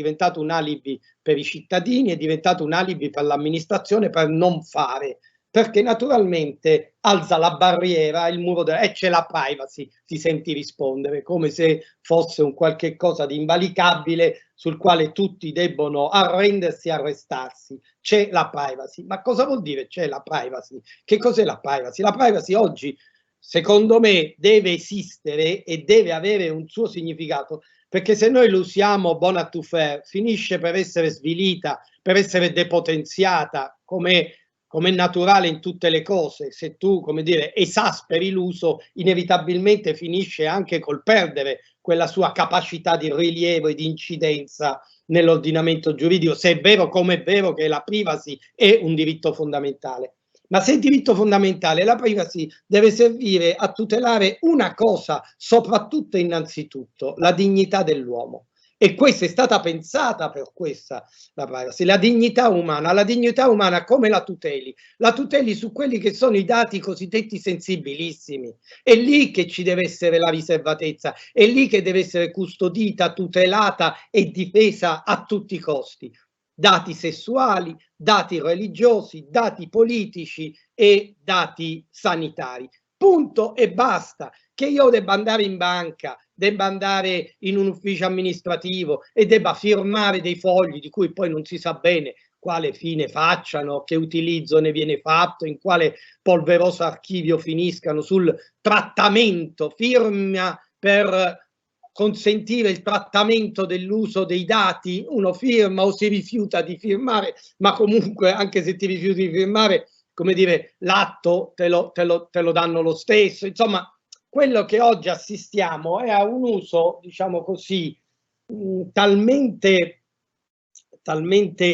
per i cittadini, è diventato un alibi per l'amministrazione per non fare, perché naturalmente alza la barriera, il muro e c'è la privacy, ti senti rispondere, come se fosse un qualche cosa di invalicabile sul quale tutti debbono arrendersi e arrestarsi. C'è la privacy. Ma cosa vuol dire c'è la privacy? Che cos'è la privacy? La privacy oggi, secondo me, deve esistere e deve avere un suo significato, perché se noi lo usiamo bon à tout faire, finisce per essere svilita, per essere depotenziata, come è naturale in tutte le cose. Se tu, come dire, esasperi l'uso, inevitabilmente finisce anche col perdere quella sua capacità di rilievo e di incidenza nell'ordinamento giuridico, se è vero come è vero che la privacy è un diritto fondamentale. Ma se è diritto fondamentale, la privacy deve servire a tutelare una cosa, soprattutto e innanzitutto, la dignità dell'uomo. E questa è stata pensata per questa, la privacy, la dignità umana come la tuteli? La tuteli su quelli che sono i dati cosiddetti sensibilissimi. È lì che ci deve essere la riservatezza, è lì che deve essere custodita, tutelata e difesa a tutti i costi. Dati sessuali, dati religiosi, dati politici e dati sanitari. Punto e basta. Che io debba andare in banca, debba andare in un ufficio amministrativo e debba firmare dei fogli di cui poi non si sa bene quale fine facciano, che utilizzo ne viene fatto, in quale polveroso archivio finiscano, sul trattamento, firma per consentire il trattamento dell'uso dei dati, uno firma o si rifiuta di firmare, ma comunque anche se ti rifiuti di firmare, come dire, l'atto te lo danno lo stesso. Insomma, quello che oggi assistiamo è a un uso, diciamo così, talmente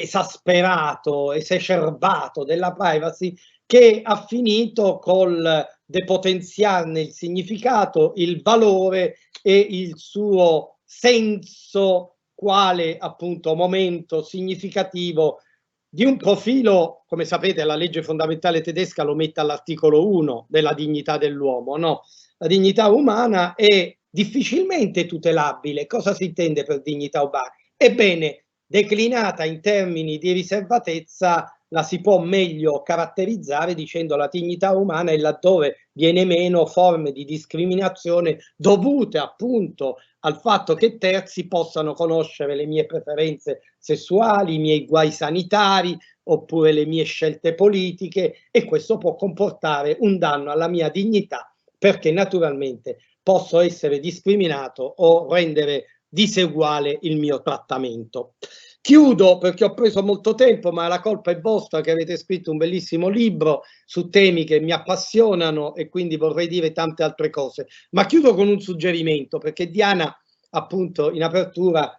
esasperato, esacerbato della privacy, che ha finito col depotenziarne il significato, il valore e il suo senso quale appunto momento significativo di un profilo, come sapete la legge fondamentale tedesca lo mette all'articolo 1 della dignità dell'uomo, no? La dignità umana è difficilmente tutelabile. Cosa si intende per dignità umana? Ebbene, declinata in termini di riservatezza, la si può meglio caratterizzare dicendo la dignità umana è laddove viene meno forme di discriminazione dovute appunto al fatto che terzi possano conoscere le mie preferenze sessuali, i miei guai sanitari oppure le mie scelte politiche, e questo può comportare un danno alla mia dignità, perché naturalmente posso essere discriminato o rendere diseguale il mio trattamento. Chiudo perché ho preso molto tempo, ma la colpa è vostra che avete scritto un bellissimo libro su temi che mi appassionano e quindi vorrei dire tante altre cose. Ma chiudo con un suggerimento, perché Diana appunto in apertura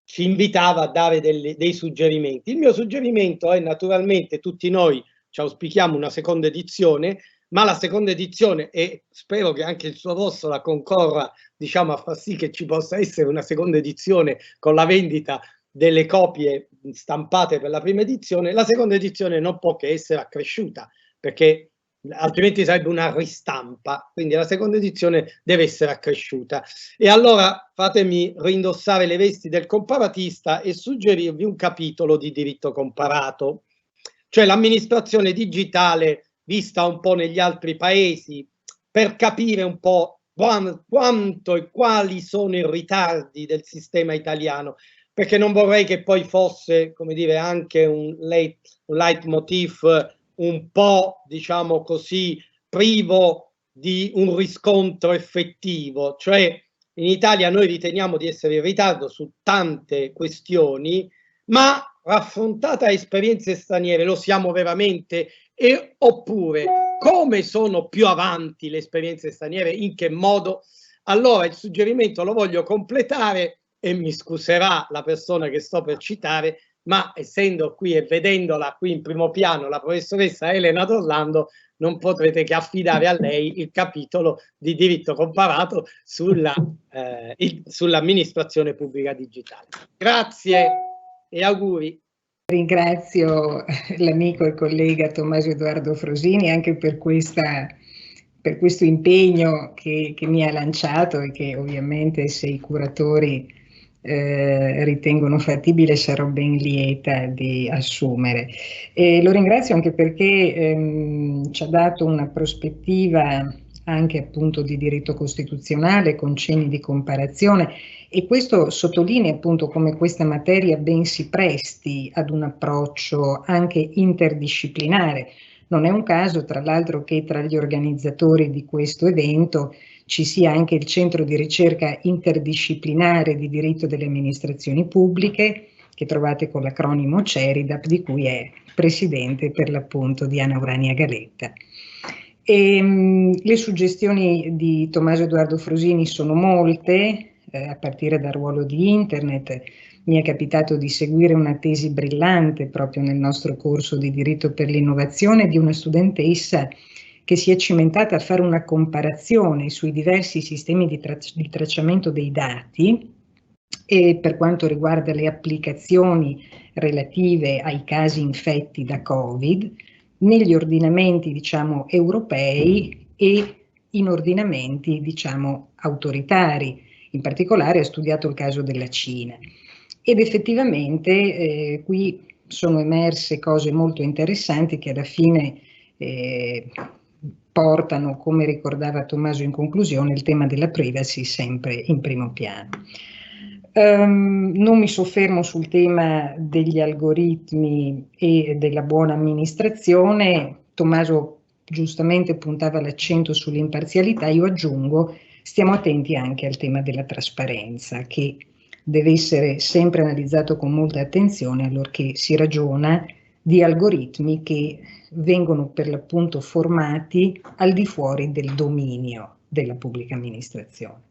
ci invitava a dare dei suggerimenti. Il mio suggerimento è naturalmente tutti noi ci auspichiamo una seconda edizione, ma la seconda edizione, e spero che anche il suo vostro la concorra, diciamo, a far sì che ci possa essere una seconda edizione con la vendita delle copie stampate per la prima edizione, la seconda edizione non può che essere accresciuta, perché altrimenti sarebbe una ristampa, quindi la seconda edizione deve essere accresciuta. E allora fatemi rindossare le vesti del comparatista e suggerirvi un capitolo di diritto comparato, cioè l'amministrazione digitale vista un po' negli altri paesi, per capire un po' quanto e quali sono i ritardi del sistema italiano, perché non vorrei che poi fosse, come dire, anche un leitmotiv un po', diciamo così, privo di un riscontro effettivo. Cioè in Italia noi riteniamo di essere in ritardo su tante questioni, ma raffrontata a esperienze straniere lo siamo veramente? E oppure come sono più avanti le esperienze straniere, in che modo? Allora il suggerimento lo voglio completare e mi scuserà la persona che sto per citare, ma essendo qui e vedendola qui in primo piano la professoressa Elena D'Orlando, non potrete che affidare a lei il capitolo di diritto comparato sull'amministrazione pubblica digitale. Grazie e auguri. Ringrazio l'amico e collega Tommaso Edoardo Frosini anche per questo impegno che mi ha lanciato e che ovviamente se i curatori ritengono fattibile sarò ben lieta di assumere. Lo ringrazio anche perché ci ha dato una prospettiva anche appunto di diritto costituzionale con cenni di comparazione, e questo sottolinea appunto come questa materia ben si presti ad un approccio anche interdisciplinare. Non è un caso, tra l'altro, che tra gli organizzatori di questo evento ci sia anche il Centro di Ricerca Interdisciplinare di Diritto delle Amministrazioni Pubbliche, che trovate con l'acronimo CERIDAP, di cui è presidente per l'appunto Diana Urania Galetta. Le suggestioni di Tommaso Edoardo Frosini sono molte, a partire dal ruolo di Internet. Mi è capitato di seguire una tesi brillante proprio nel nostro corso di diritto per l'innovazione di una studentessa che si è cimentata a fare una comparazione sui diversi sistemi di tracciamento dei dati e per quanto riguarda le applicazioni relative ai casi infetti da Covid negli ordinamenti, diciamo, europei e in ordinamenti, diciamo, autoritari. In particolare ha studiato il caso della Cina ed effettivamente qui sono emerse cose molto interessanti che alla fine portano, come ricordava Tommaso in conclusione, il tema della privacy sempre in primo piano. Non mi soffermo sul tema degli algoritmi e della buona amministrazione. Tommaso giustamente puntava l'accento sull'imparzialità, io aggiungo: stiamo attenti anche al tema della trasparenza, che deve essere sempre analizzato con molta attenzione allorché si ragiona di algoritmi che vengono per l'appunto formati al di fuori del dominio della pubblica amministrazione.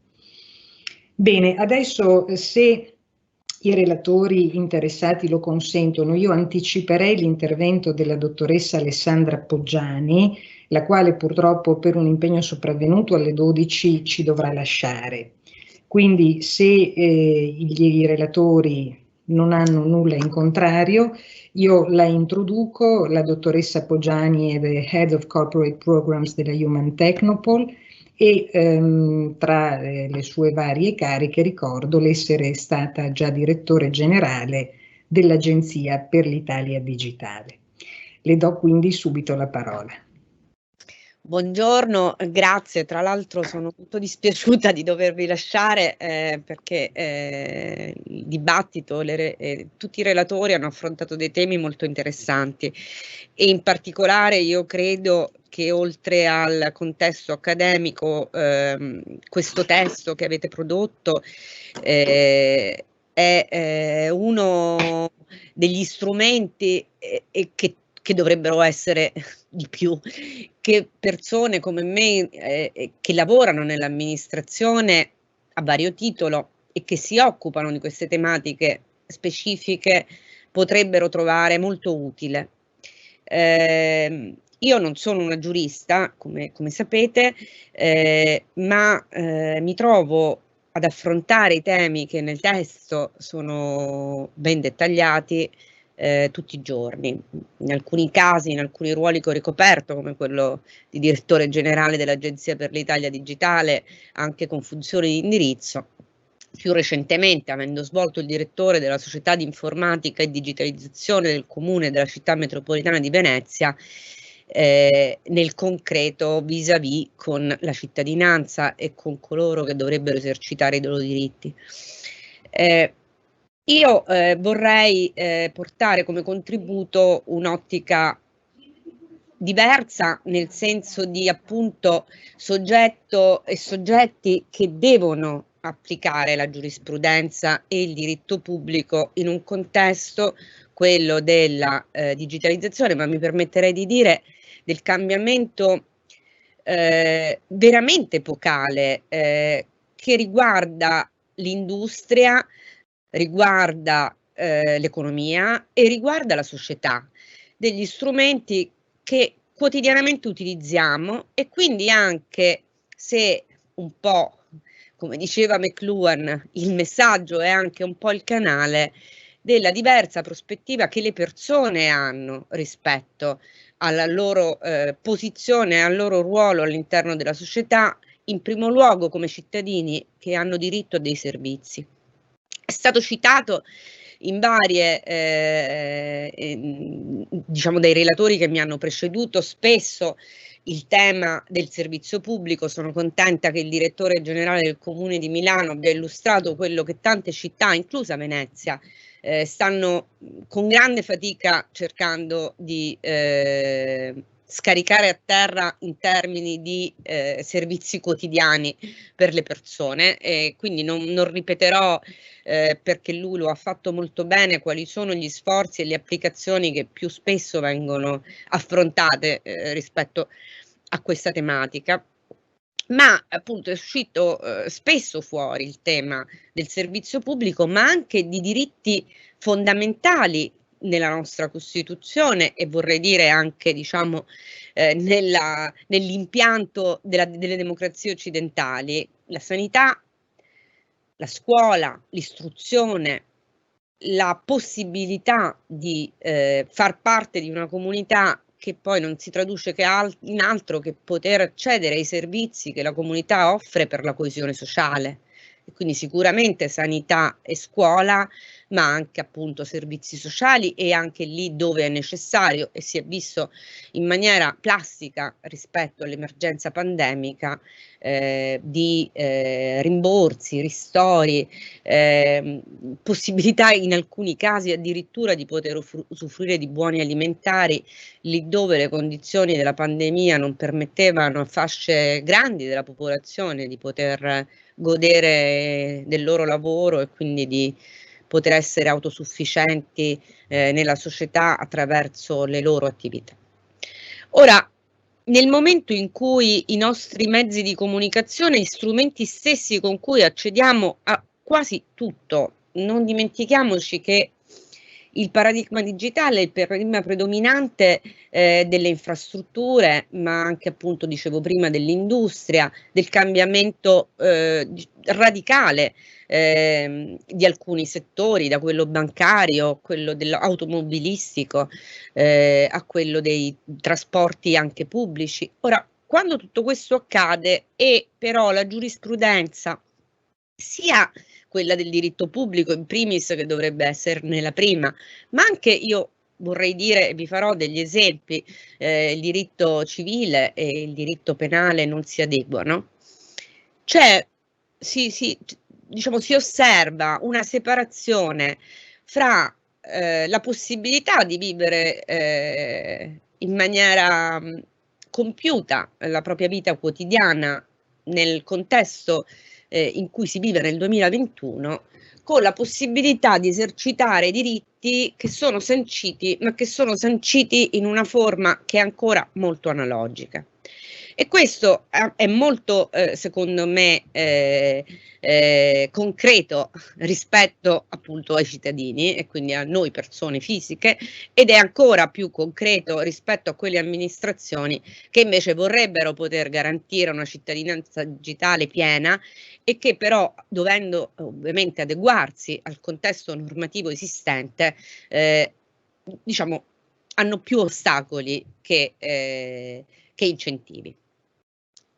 Bene, adesso se i relatori interessati lo consentono, io anticiperei l'intervento della dottoressa Alessandra Poggiani, la quale purtroppo per un impegno sopravvenuto alle 12 ci dovrà lasciare. Quindi se i relatori non hanno nulla in contrario, io la introduco. La dottoressa Poggiani è the Head of Corporate Programs della Human Technopole e tra le sue varie cariche ricordo l'essere stata già direttore generale dell'Agenzia per l'Italia Digitale. Le do quindi subito la parola. Buongiorno, grazie. Tra l'altro sono molto dispiaciuta di dovervi lasciare perché il dibattito, tutti i relatori hanno affrontato dei temi molto interessanti e in particolare io credo che oltre al contesto accademico questo testo che avete prodotto è uno degli strumenti che dovrebbero essere di più, che persone come me che lavorano nell'amministrazione a vario titolo e che si occupano di queste tematiche specifiche potrebbero trovare molto utile. Io non sono una giurista, come sapete, ma mi trovo ad affrontare i temi che nel testo sono ben dettagliati tutti i giorni. In alcuni casi, in alcuni ruoli che ho ricoperto, come quello di direttore generale dell'Agenzia per l'Italia Digitale, anche con funzioni di indirizzo, più recentemente avendo svolto il direttore della Società di Informatica e Digitalizzazione del Comune della Città Metropolitana di Venezia, nel concreto vis-à-vis con la cittadinanza e con coloro che dovrebbero esercitare i loro diritti. Io vorrei portare come contributo un'ottica diversa, nel senso di appunto soggetto e soggetti che devono applicare la giurisprudenza e il diritto pubblico in un contesto, quello della digitalizzazione, ma mi permetterei di dire del cambiamento veramente epocale che riguarda l'industria, riguarda l'economia e riguarda la società, degli strumenti che quotidianamente utilizziamo e quindi anche se un po', come diceva McLuhan, il messaggio è anche un po' il canale della diversa prospettiva che le persone hanno rispetto alla loro posizione, al loro ruolo all'interno della società, in primo luogo come cittadini che hanno diritto a dei servizi. È stato citato in varie, diciamo dai relatori che mi hanno preceduto, spesso il tema del servizio pubblico. Sono contenta che il direttore generale del Comune di Milano abbia illustrato quello che tante città, inclusa Venezia, stanno con grande fatica cercando di scaricare a terra in termini di servizi quotidiani per le persone, e quindi non ripeterò perché lui lo ha fatto molto bene quali sono gli sforzi e le applicazioni che più spesso vengono affrontate rispetto a questa tematica. Ma appunto è uscito spesso fuori il tema del servizio pubblico, ma anche di diritti fondamentali nella nostra Costituzione e vorrei dire anche, diciamo, nell'impianto delle democrazie occidentali. La sanità, la scuola, l'istruzione, la possibilità di far parte di una comunità che poi non si traduce che in altro che poter accedere ai servizi che la comunità offre per la coesione sociale. E quindi sicuramente sanità e scuola, ma anche appunto servizi sociali e anche lì dove è necessario, e si è visto in maniera plastica rispetto all'emergenza pandemica, di rimborsi, ristori, possibilità in alcuni casi addirittura di poter usufruire di buoni alimentari lì dove le condizioni della pandemia non permettevano a fasce grandi della popolazione di poter godere del loro lavoro e quindi di poter essere autosufficienti nella società attraverso le loro attività. Ora, nel momento in cui i nostri mezzi di comunicazione, gli strumenti stessi con cui accediamo a quasi tutto, non dimentichiamoci che il paradigma digitale è il paradigma predominante delle infrastrutture, ma anche appunto, dicevo prima, dell'industria, del cambiamento radicale di alcuni settori, da quello bancario, quello dell'automobilistico, a quello dei trasporti anche pubblici. Ora, quando tutto questo accade e però la giurisprudenza, sia quella del diritto pubblico in primis, che dovrebbe esserne la prima, ma anche io vorrei dire, e vi farò degli esempi, il diritto civile e il diritto penale non si adeguano. Cioè, diciamo, si osserva una separazione fra la possibilità di vivere in maniera compiuta la propria vita quotidiana nel contesto in cui si vive nel 2021, con la possibilità di esercitare diritti che sono sanciti, ma che sono sanciti in una forma che è ancora molto analogica. E questo è molto, secondo me, concreto rispetto appunto ai cittadini e quindi a noi persone fisiche, ed è ancora più concreto rispetto a quelle amministrazioni che invece vorrebbero poter garantire una cittadinanza digitale piena e che però, dovendo ovviamente adeguarsi al contesto normativo esistente, diciamo, hanno più ostacoli che incentivi.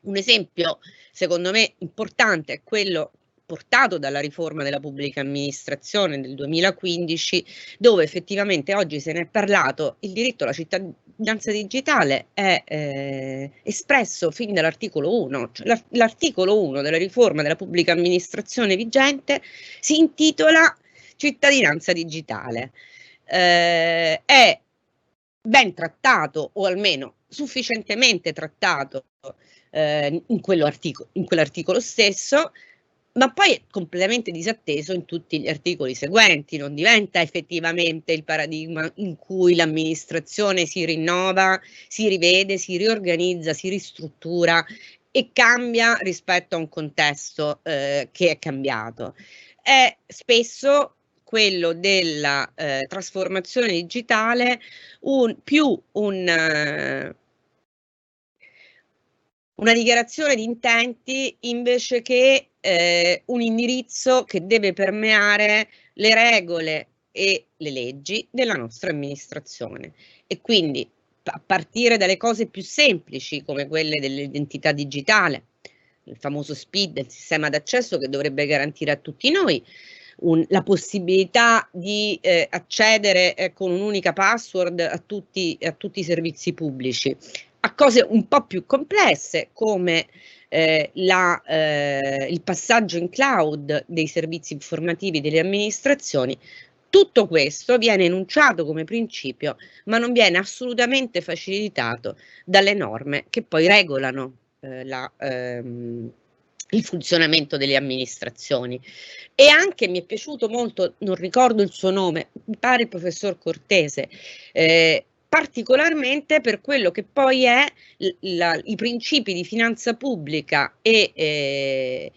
Un esempio, secondo me, importante è quello portato dalla riforma della pubblica amministrazione del 2015, dove effettivamente oggi se ne è parlato. Il diritto alla cittadinanza digitale è espresso fin dall'articolo 1, cioè l'articolo 1 della riforma della pubblica amministrazione vigente si intitola cittadinanza digitale. È ben trattato, o almeno sufficientemente trattato in quell'articolo stesso, ma poi è completamente disatteso in tutti gli articoli seguenti. Non diventa effettivamente il paradigma in cui l'amministrazione si rinnova, si rivede, si riorganizza, si ristruttura e cambia rispetto a un contesto che è cambiato. È spesso quello della trasformazione digitale una dichiarazione di intenti invece che un indirizzo che deve permeare le regole e le leggi della nostra amministrazione. E quindi a partire dalle cose più semplici come quelle dell'identità digitale, il famoso SPID, il sistema d'accesso che dovrebbe garantire a tutti noi la possibilità di accedere con un'unica password a tutti i servizi pubblici, a cose un po' più complesse come il passaggio in cloud dei servizi informativi delle amministrazioni. Tutto questo viene enunciato come principio, ma non viene assolutamente facilitato dalle norme che poi regolano il funzionamento delle amministrazioni. E anche mi è piaciuto molto, non ricordo il suo nome, mi pare il professor Cortese, particolarmente per quello che poi è i principi di finanza pubblica e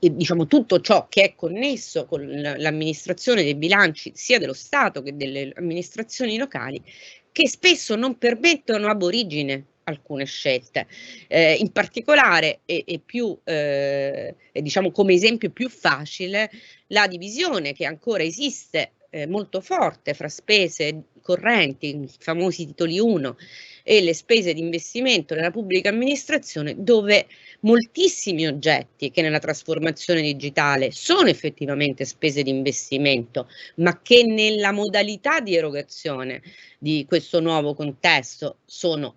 diciamo tutto ciò che è connesso con l'amministrazione dei bilanci sia dello Stato che delle amministrazioni locali, che spesso non permettono ab origine alcune scelte, in particolare diciamo come esempio più facile la divisione che ancora esiste molto forte fra spese correnti, i famosi titoli 1, e le spese di investimento nella pubblica amministrazione, dove moltissimi oggetti che nella trasformazione digitale sono effettivamente spese di investimento, ma che nella modalità di erogazione di questo nuovo contesto sono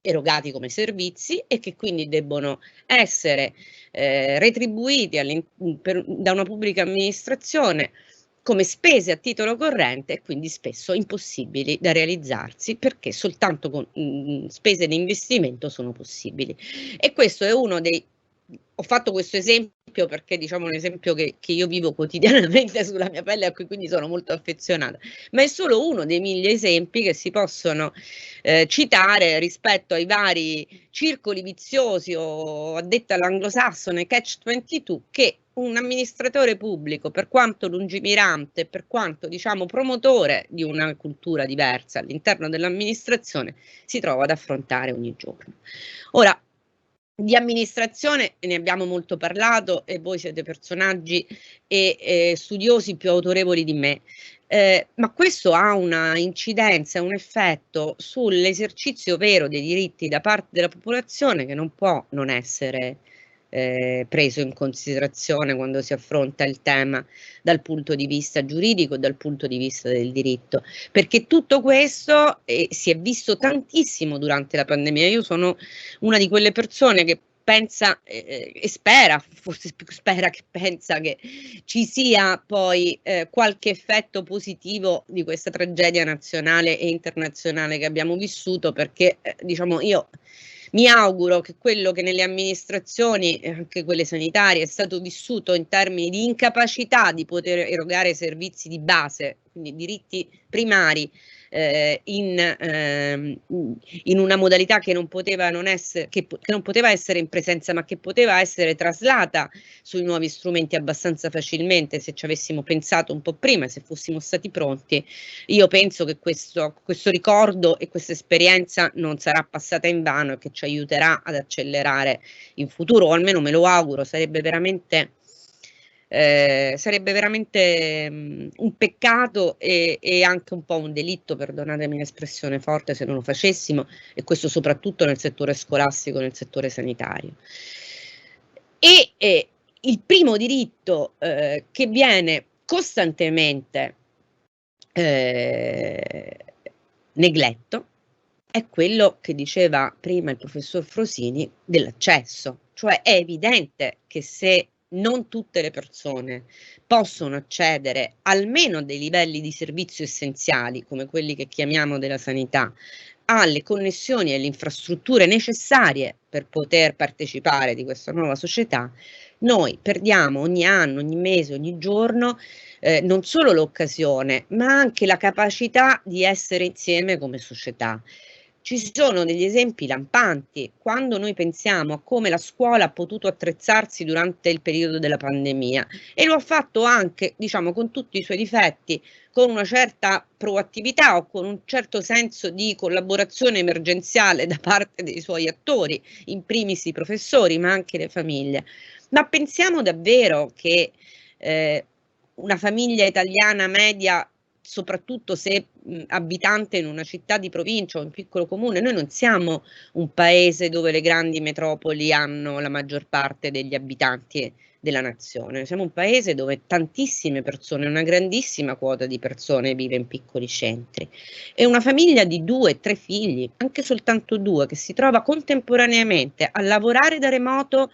erogati come servizi e che quindi debbono essere retribuiti da una pubblica amministrazione come spese a titolo corrente e quindi spesso impossibili da realizzarsi perché soltanto con spese di investimento sono possibili. E questo è uno dei... Ho fatto questo esempio perché diciamo un esempio che io vivo quotidianamente sulla mia pelle, a cui quindi sono molto affezionata, ma è solo uno dei 1000 esempi che si possono citare rispetto ai vari circoli viziosi o, a detta all'anglosassone, catch-22, che un amministratore pubblico, per quanto lungimirante, per quanto diciamo promotore di una cultura diversa all'interno dell'amministrazione, si trova ad affrontare ogni giorno. Ora, di amministrazione ne abbiamo molto parlato e voi siete personaggi e studiosi più autorevoli di me, ma questo ha una incidenza, un effetto sull'esercizio vero dei diritti da parte della popolazione che non può non essere preso in considerazione quando si affronta il tema dal punto di vista giuridico e dal punto di vista del diritto, perché tutto questo si è visto tantissimo durante la pandemia. Io sono una di quelle persone che pensa e spera, forse più spera che pensa, che ci sia poi qualche effetto positivo di questa tragedia nazionale e internazionale che abbiamo vissuto, perché diciamo io Mi auguro che quello che nelle amministrazioni, anche quelle sanitarie, è stato vissuto in termini di incapacità di poter erogare servizi di base, quindi diritti primari, in una modalità che non poteva non essere, che non poteva essere in presenza, ma che poteva essere traslata sui nuovi strumenti abbastanza facilmente, se ci avessimo pensato un po' prima, se fossimo stati pronti. Io penso che questo ricordo e questa esperienza non sarà passata invano e che ci aiuterà ad accelerare in futuro, o almeno me lo auguro. Sarebbe veramente un peccato e anche un po' un delitto, perdonatemi l'espressione forte, se non lo facessimo, e questo soprattutto nel settore scolastico, nel settore sanitario. E il primo diritto che viene costantemente negletto è quello che diceva prima il professor Frosini dell'accesso, cioè è evidente che se non tutte le persone possono accedere almeno a dei livelli di servizio essenziali, come quelli che chiamiamo della sanità, alle connessioni e alle infrastrutture necessarie per poter partecipare di questa nuova società, noi perdiamo ogni anno, ogni mese, ogni giorno non solo l'occasione, ma anche la capacità di essere insieme come società. Ci sono degli esempi lampanti quando noi pensiamo a come la scuola ha potuto attrezzarsi durante il periodo della pandemia, e lo ha fatto anche, diciamo, con tutti i suoi difetti, con una certa proattività o con un certo senso di collaborazione emergenziale da parte dei suoi attori, in primis i professori, ma anche le famiglie. Ma pensiamo davvero che una famiglia italiana media, soprattutto se abitante in una città di provincia o in piccolo comune, noi non siamo un paese dove le grandi metropoli hanno la maggior parte degli abitanti della nazione, siamo un paese dove tantissime persone, una grandissima quota di persone vive in piccoli centri, e una famiglia di 2-3 figli, anche soltanto 2, che si trova contemporaneamente a lavorare da remoto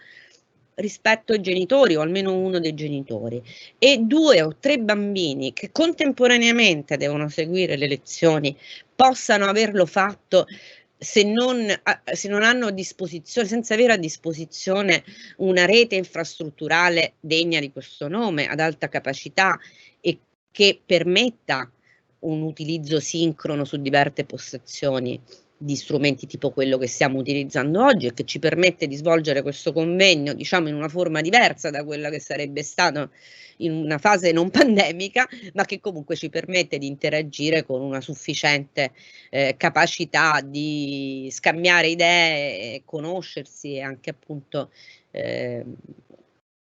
rispetto ai genitori, o almeno uno dei genitori, e 2 o 3 bambini che contemporaneamente devono seguire le lezioni, possano averlo fatto se non hanno a disposizione, senza avere a disposizione una rete infrastrutturale degna di questo nome, ad alta capacità, e che permetta un utilizzo sincrono su diverse postazioni di strumenti tipo quello che stiamo utilizzando oggi, e che ci permette di svolgere questo convegno, diciamo, in una forma diversa da quella che sarebbe stato in una fase non pandemica, ma che comunque ci permette di interagire con una sufficiente capacità di scambiare idee, conoscersi e anche appunto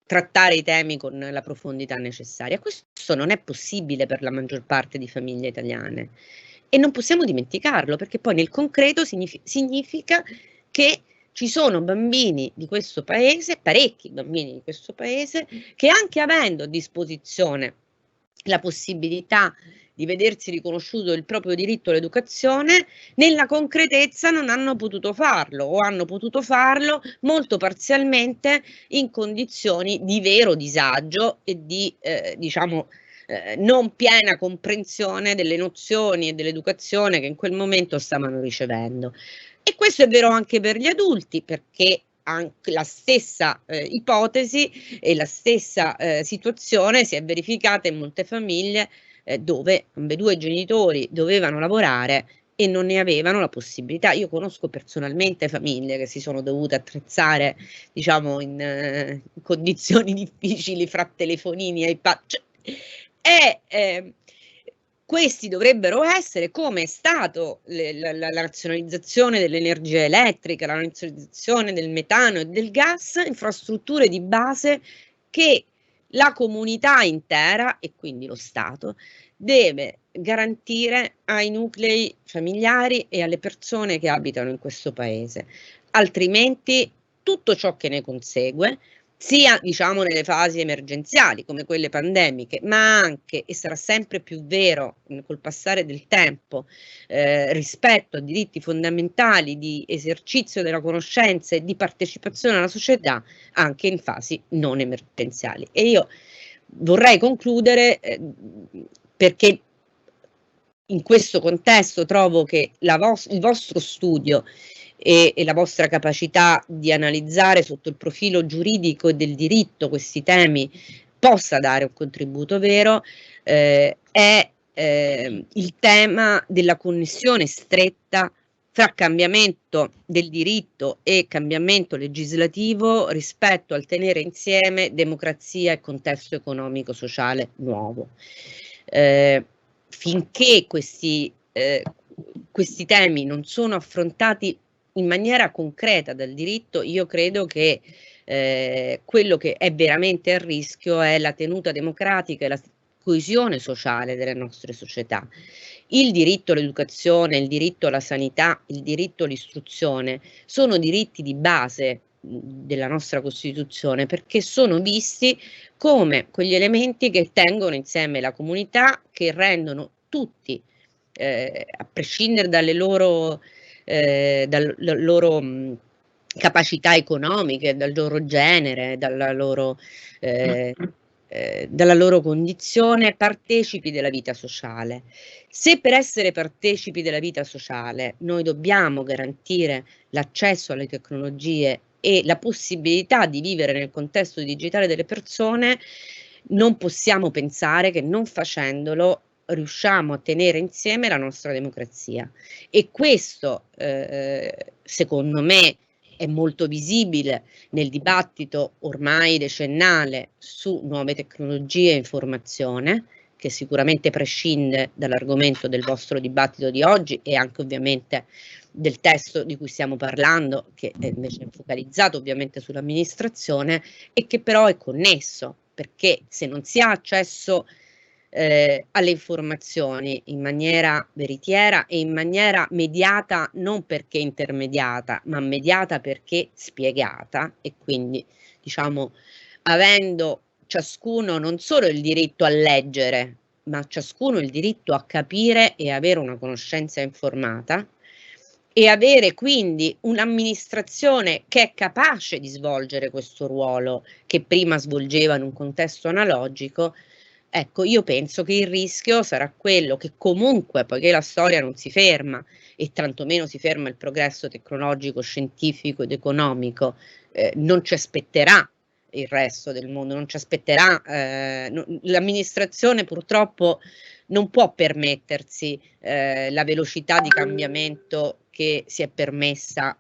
trattare i temi con la profondità necessaria. Questo non è possibile per la maggior parte di famiglie italiane. E non possiamo dimenticarlo, perché poi nel concreto significa che ci sono bambini di questo paese, parecchi bambini di questo paese, che anche avendo a disposizione la possibilità di vedersi riconosciuto il proprio diritto all'educazione, nella concretezza non hanno potuto farlo, o hanno potuto farlo molto parzialmente in condizioni di vero disagio e di, diciamo, non piena comprensione delle nozioni e dell'educazione che in quel momento stavano ricevendo. E questo è vero anche per gli adulti, perché anche la stessa ipotesi e la stessa situazione si è verificata in molte famiglie dove ambedue i genitori dovevano lavorare e non ne avevano la possibilità. Io conosco personalmente famiglie che si sono dovute attrezzare, diciamo, in condizioni difficili, fra telefonini, iPad, questi dovrebbero essere, come è stato la razionalizzazione dell'energia elettrica, la razionalizzazione del metano e del gas, infrastrutture di base che la comunità intera, e quindi lo Stato, deve garantire ai nuclei familiari e alle persone che abitano in questo paese. Altrimenti tutto ciò che ne consegue, sia, diciamo, nelle fasi emergenziali come quelle pandemiche, ma anche, e sarà sempre più vero col passare del tempo, rispetto a diritti fondamentali di esercizio della conoscenza e di partecipazione alla società, anche in fasi non emergenziali. E io vorrei concludere perché in questo contesto trovo che il vostro studio e la vostra capacità di analizzare sotto il profilo giuridico e del diritto questi temi possa dare un contributo vero, è il tema della connessione stretta fra cambiamento del diritto e cambiamento legislativo rispetto al tenere insieme democrazia e contesto economico-sociale nuovo. Finché questi temi non sono affrontati in maniera concreta dal diritto, io credo che quello che è veramente a rischio è la tenuta democratica e la coesione sociale delle nostre società. Il diritto all'educazione, il diritto alla sanità, il diritto all'istruzione sono diritti di base della nostra Costituzione, perché sono visti come quegli elementi che tengono insieme la comunità, che rendono tutti, a prescindere dalle loro capacità economiche, dal loro genere, dalla loro condizione, partecipi della vita sociale. Se per essere partecipi della vita sociale noi dobbiamo garantire l'accesso alle tecnologie e la possibilità di vivere nel contesto digitale delle persone, non possiamo pensare che non facendolo riusciamo a tenere insieme la nostra democrazia. E questo, secondo me, è molto visibile nel dibattito ormai decennale su nuove tecnologie e informazione, che sicuramente prescinde dall'argomento del vostro dibattito di oggi e anche ovviamente del testo di cui stiamo parlando, che è invece focalizzato ovviamente sull'amministrazione e che però è connesso, perché se non si ha accesso alle informazioni in maniera veritiera e in maniera mediata, non perché intermediata, ma mediata perché spiegata, e quindi diciamo avendo ciascuno non solo il diritto a leggere, ma ciascuno il diritto a capire e avere una conoscenza informata, e avere quindi un'amministrazione che è capace di svolgere questo ruolo che prima svolgeva in un contesto analogico. Ecco, io penso che il rischio sarà quello che comunque, poiché la storia non si ferma e tantomeno si ferma il progresso tecnologico, scientifico ed economico, non ci aspetterà il resto del mondo, non ci aspetterà, l'amministrazione purtroppo non può permettersi la velocità di cambiamento che si è permessa,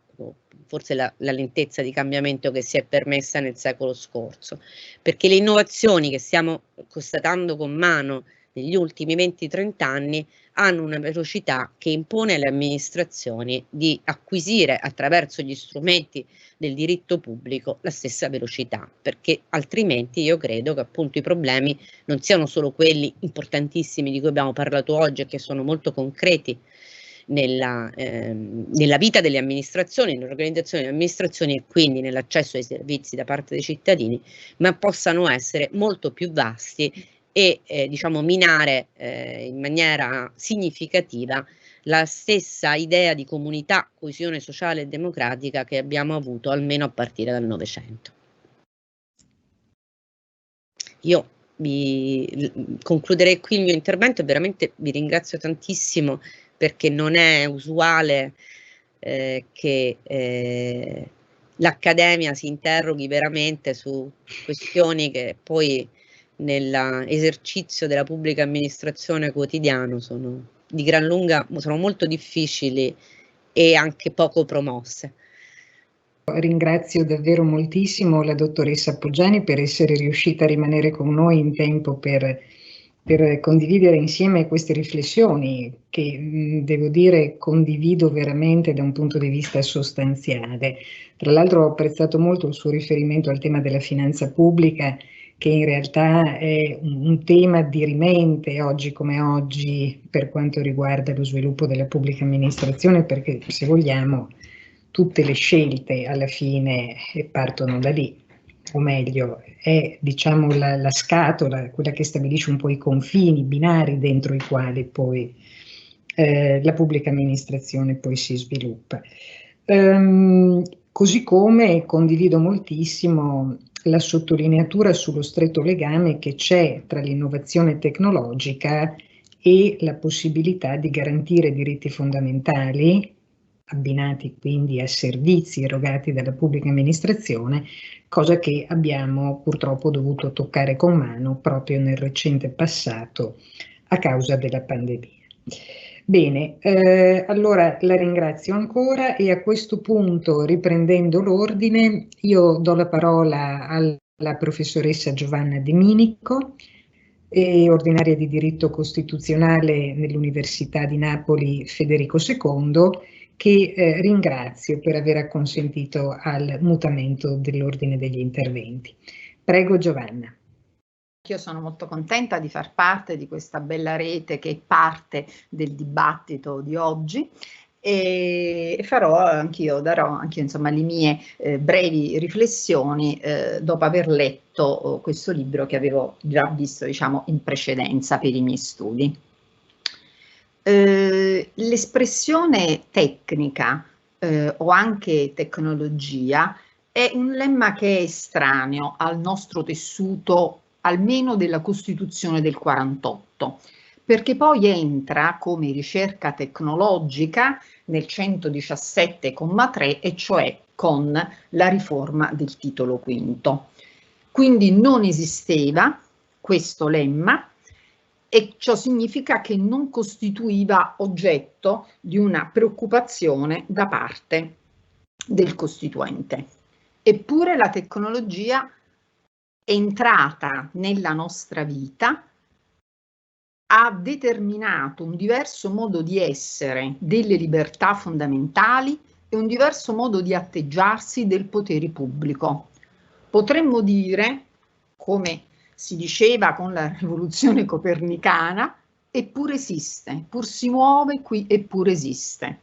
forse la lentezza di cambiamento che si è permessa nel secolo scorso, perché le innovazioni che stiamo constatando con mano negli ultimi 20-30 anni hanno una velocità che impone alle amministrazioni di acquisire attraverso gli strumenti del diritto pubblico la stessa velocità, perché altrimenti io credo che appunto i problemi non siano solo quelli importantissimi di cui abbiamo parlato oggi e che sono molto concreti nella vita delle amministrazioni, nell'organizzazione delle amministrazioni e quindi nell'accesso ai servizi da parte dei cittadini, ma possano essere molto più vasti e diciamo minare in maniera significativa la stessa idea di comunità, coesione sociale e democratica che abbiamo avuto almeno a partire dal Novecento. Io concluderei qui il mio intervento e veramente vi ringrazio tantissimo, perché non è usuale che l'accademia si interroghi veramente su questioni che poi nell'esercizio della pubblica amministrazione quotidiano sono di gran lunga, sono molto difficili e anche poco promosse. Ringrazio davvero moltissimo la dottoressa Poggiani per essere riuscita a rimanere con noi in tempo per condividere insieme queste riflessioni che devo dire condivido veramente da un punto di vista sostanziale. Tra l'altro ho apprezzato molto il suo riferimento al tema della finanza pubblica, che in realtà è un tema dirimente oggi come oggi per quanto riguarda lo sviluppo della pubblica amministrazione, perché se vogliamo tutte le scelte alla fine partono da lì. O meglio, è diciamo la scatola, quella che stabilisce un po' i confini, i binari dentro i quali poi la pubblica amministrazione poi si sviluppa. Così come condivido moltissimo la sottolineatura sullo stretto legame che c'è tra l'innovazione tecnologica e la possibilità di garantire diritti fondamentali abbinati quindi a servizi erogati dalla pubblica amministrazione, cosa che abbiamo purtroppo dovuto toccare con mano proprio nel recente passato a causa della pandemia. Bene, allora la ringrazio ancora e a questo punto, riprendendo l'ordine, io do la parola alla professoressa Giovanna De Minico, ordinaria di diritto costituzionale nell'Università di Napoli Federico II, che ringrazio per aver acconsentito al mutamento dell'ordine degli interventi. Prego Giovanna. Io sono molto contenta di far parte di questa bella rete che è parte del dibattito di oggi e darò anch'io insomma le mie brevi riflessioni dopo aver letto questo libro che avevo già visto, diciamo, in precedenza per i miei studi. L'espressione tecnica o anche tecnologia è un lemma che è estraneo al nostro tessuto, almeno della Costituzione del 48, perché poi entra come ricerca tecnologica nel 117,3, e cioè con la riforma del titolo V. Quindi non esisteva questo lemma e ciò significa che non costituiva oggetto di una preoccupazione da parte del Costituente. Eppure la tecnologia è entrata nella nostra vita, ha determinato un diverso modo di essere delle libertà fondamentali e un diverso modo di atteggiarsi del potere pubblico. Potremmo dire, come si diceva con la rivoluzione copernicana, eppure esiste, pur si muove qui eppure esiste.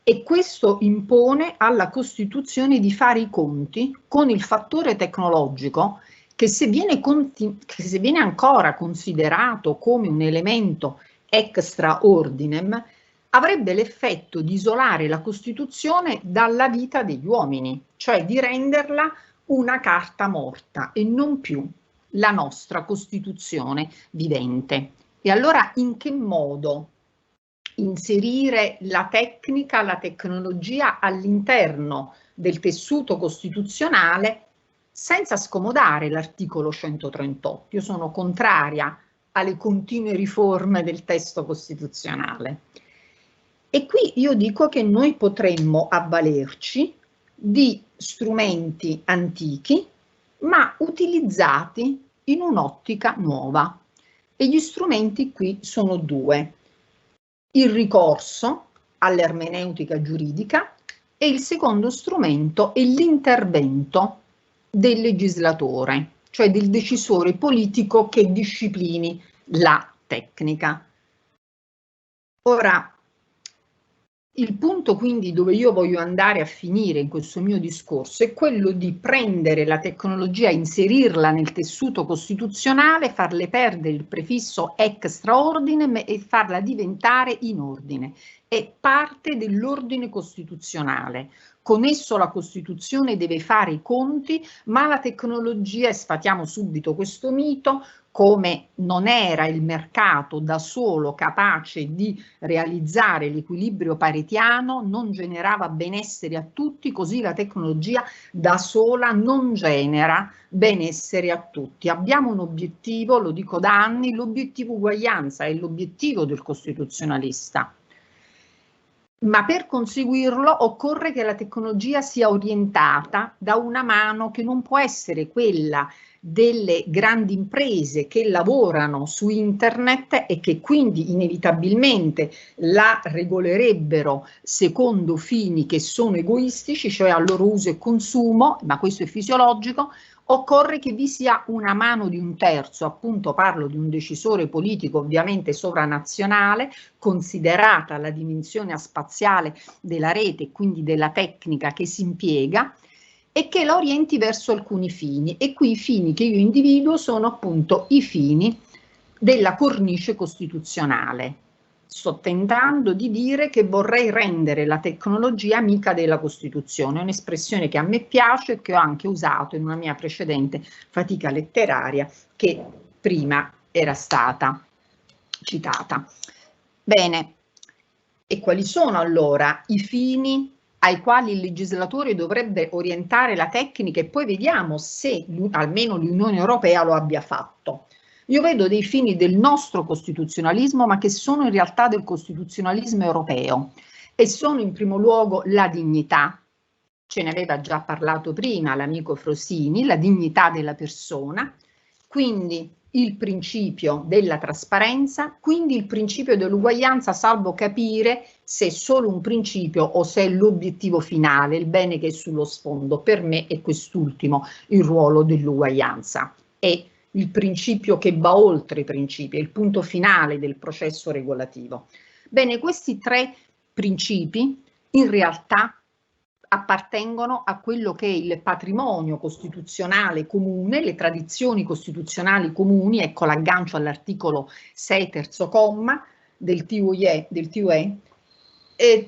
E questo impone alla Costituzione di fare i conti con il fattore tecnologico che se viene ancora considerato come un elemento extra ordinem, avrebbe l'effetto di isolare la Costituzione dalla vita degli uomini, cioè di renderla una carta morta e non più la nostra Costituzione vivente. E allora in che modo inserire la tecnica, la tecnologia all'interno del tessuto costituzionale senza scomodare l'articolo 138. Io sono contraria alle continue riforme del testo costituzionale. E qui io dico che noi potremmo avvalerci di strumenti antichi, ma utilizzati in un'ottica nuova. E gli strumenti qui sono due: il ricorso all'ermeneutica giuridica e il secondo strumento è l'intervento del legislatore, cioè del decisore politico che disciplini la tecnica. Ora, il punto quindi dove io voglio andare a finire in questo mio discorso è quello di prendere la tecnologia, inserirla nel tessuto costituzionale, farle perdere il prefisso extra ordinem e farla diventare in ordine. È parte dell'ordine costituzionale. Con esso la Costituzione deve fare i conti, ma la tecnologia, e sfatiamo subito questo mito, come non era il mercato da solo capace di realizzare l'equilibrio paretiano, non generava benessere a tutti, così la tecnologia da sola non genera benessere a tutti. Abbiamo un obiettivo, lo dico da anni, l'obiettivo uguaglianza è l'obiettivo del costituzionalista. Ma per conseguirlo occorre che la tecnologia sia orientata da una mano che non può essere quella delle grandi imprese che lavorano su internet e che quindi inevitabilmente la regolerebbero secondo fini che sono egoistici, cioè al loro uso e consumo, ma questo è fisiologico. Occorre che vi sia una mano di un terzo, appunto parlo di un decisore politico ovviamente sovranazionale, considerata la dimensione spaziale della rete e quindi della tecnica che si impiega, e che la orienti verso alcuni fini. E qui i fini che io individuo sono appunto i fini della cornice costituzionale. Sto tentando di dire che vorrei rendere la tecnologia amica della Costituzione, un'espressione che a me piace e che ho anche usato in una mia precedente fatica letteraria che prima era stata citata. Bene, E quali sono allora i fini ai quali il legislatore dovrebbe orientare la tecnica, e poi vediamo se almeno l'Unione Europea lo abbia fatto. Io vedo dei fini del nostro costituzionalismo, ma che sono in realtà del costituzionalismo europeo, e sono in primo luogo la dignità. Ce ne aveva già parlato prima l'amico Frosini, la dignità della persona, quindi il principio della trasparenza, quindi il principio dell'uguaglianza, salvo capire se è solo un principio o se è l'obiettivo finale, il bene che è sullo sfondo. Per me è quest'ultimo il ruolo dell'uguaglianza. È il principio che va oltre i principi, è il punto finale del processo regolativo. Bene, questi tre principi in realtà appartengono a quello che è il patrimonio costituzionale comune, le tradizioni costituzionali comuni, ecco l'aggancio all'articolo 6 terzo comma del TUE,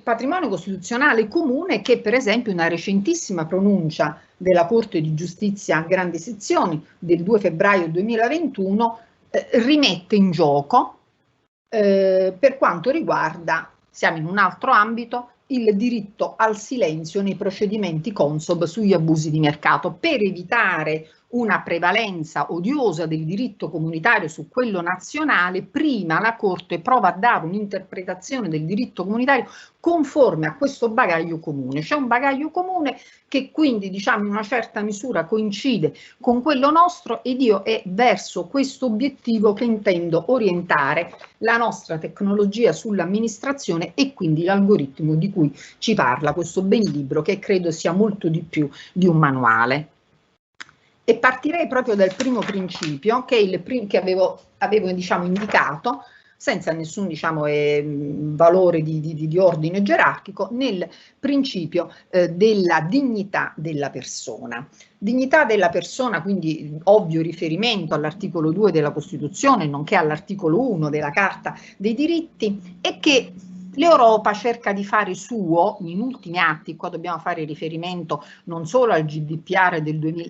patrimonio costituzionale comune che per esempio una recentissima pronuncia della Corte di Giustizia Grandi Sezioni del 2 febbraio 2021 rimette in gioco per quanto riguarda, siamo in un altro ambito, il diritto al silenzio nei procedimenti Consob sugli abusi di mercato, per evitare una prevalenza odiosa del diritto comunitario su quello nazionale. Prima la Corte prova a dare un'interpretazione del diritto comunitario conforme a questo bagaglio comune. C'è un bagaglio comune che quindi diciamo in una certa misura coincide con quello nostro, ed io è verso questo obiettivo che intendo orientare la nostra tecnologia sull'amministrazione e quindi l'algoritmo di cui ci parla questo bel libro, che credo sia molto di più di un manuale. E partirei proprio dal primo principio, che è il che avevo diciamo indicato, senza nessun diciamo valore di ordine gerarchico, nel principio della dignità della persona. Dignità della persona, quindi ovvio riferimento all'articolo 2 della Costituzione, nonché all'articolo 1 della Carta dei diritti, e che l'Europa cerca di fare suo in ultimi atti. Qua dobbiamo fare riferimento non solo al GDPR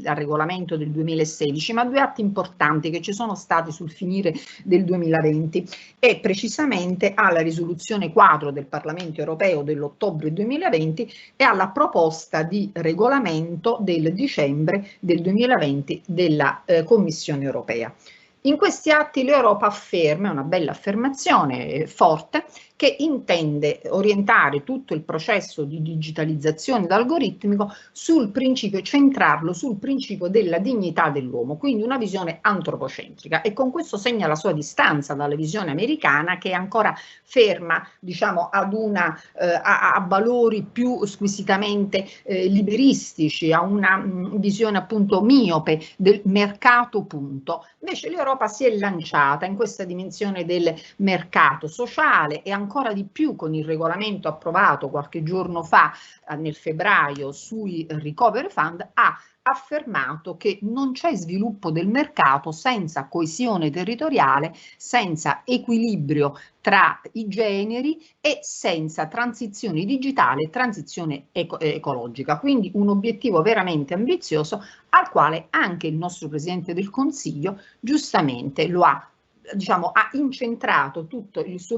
al regolamento del 2016, ma a due atti importanti che ci sono stati sul finire del 2020, e precisamente alla risoluzione quadro del Parlamento europeo dell'ottobre 2020 e alla proposta di regolamento del dicembre del 2020 della Commissione europea. In questi atti l'Europa afferma, è una bella affermazione forte, che intende orientare tutto il processo di digitalizzazione algoritmico sul principio, centrarlo sul principio della dignità dell'uomo, quindi una visione antropocentrica, e con questo segna la sua distanza dalla visione americana, che è ancora ferma, diciamo, ad a valori più squisitamente liberistici, a una visione appunto miope del mercato punto. Invece l'Europa si è lanciata in questa dimensione del mercato sociale, e ancora di più con il regolamento approvato qualche giorno fa, nel febbraio, sui Recovery Fund, ha affermato che non c'è sviluppo del mercato senza coesione territoriale, senza equilibrio tra i generi e senza transizione digitale e transizione ecologica. Quindi un obiettivo veramente ambizioso, al quale anche il nostro Presidente del Consiglio giustamente lo ha, diciamo, ha incentrato tutte le sue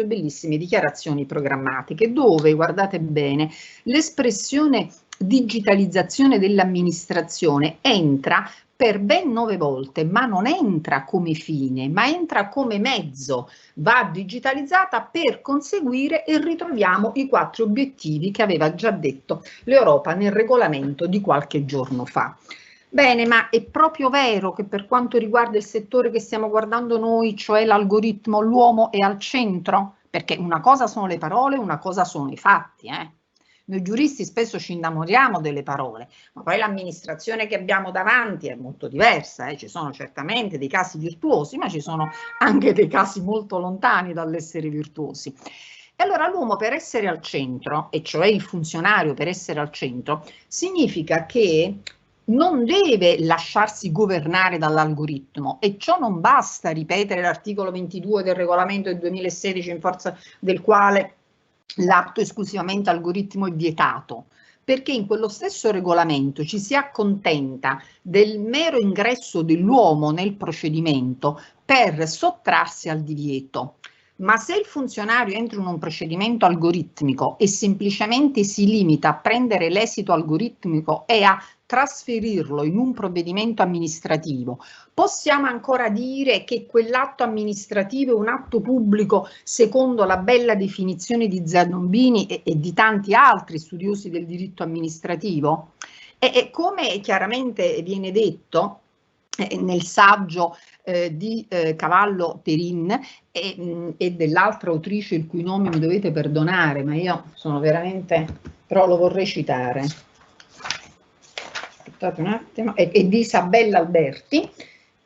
bellissime dichiarazioni programmatiche, dove, guardate bene, l'espressione digitalizzazione dell'amministrazione entra per ben 9 volte, ma non entra come fine, ma entra come mezzo. Va digitalizzata per conseguire, e ritroviamo i 4 obiettivi che aveva già detto l'Europa nel regolamento di qualche giorno fa. Bene, ma è proprio vero che per quanto riguarda il settore che stiamo guardando noi, cioè l'algoritmo, l'uomo è al centro? Perché una cosa sono le parole, una cosa sono i fatti, Noi giuristi spesso ci innamoriamo delle parole, ma poi l'amministrazione che abbiamo davanti è molto diversa, Ci sono certamente dei casi virtuosi, ma ci sono anche dei casi molto lontani dall'essere virtuosi. E allora l'uomo, per essere al centro, e cioè il funzionario per essere al centro, significa che non deve lasciarsi governare dall'algoritmo, e ciò non basta ripetere l'articolo 22 del regolamento del 2016 in forza del quale l'atto esclusivamente algoritmo è vietato, perché in quello stesso regolamento ci si accontenta del mero ingresso dell'uomo nel procedimento per sottrarsi al divieto. Ma se il funzionario entra in un procedimento algoritmico e semplicemente si limita a prendere l'esito algoritmico e a trasferirlo in un provvedimento amministrativo, possiamo ancora dire che quell'atto amministrativo è un atto pubblico secondo la bella definizione di Zanombini e di tanti altri studiosi del diritto amministrativo? E come chiaramente viene detto nel saggio di Cavallo Perin e dell'altra autrice il cui nome mi dovete perdonare, ma io sono veramente, però lo vorrei citare, aspettate un attimo, e di Isabella Alberti.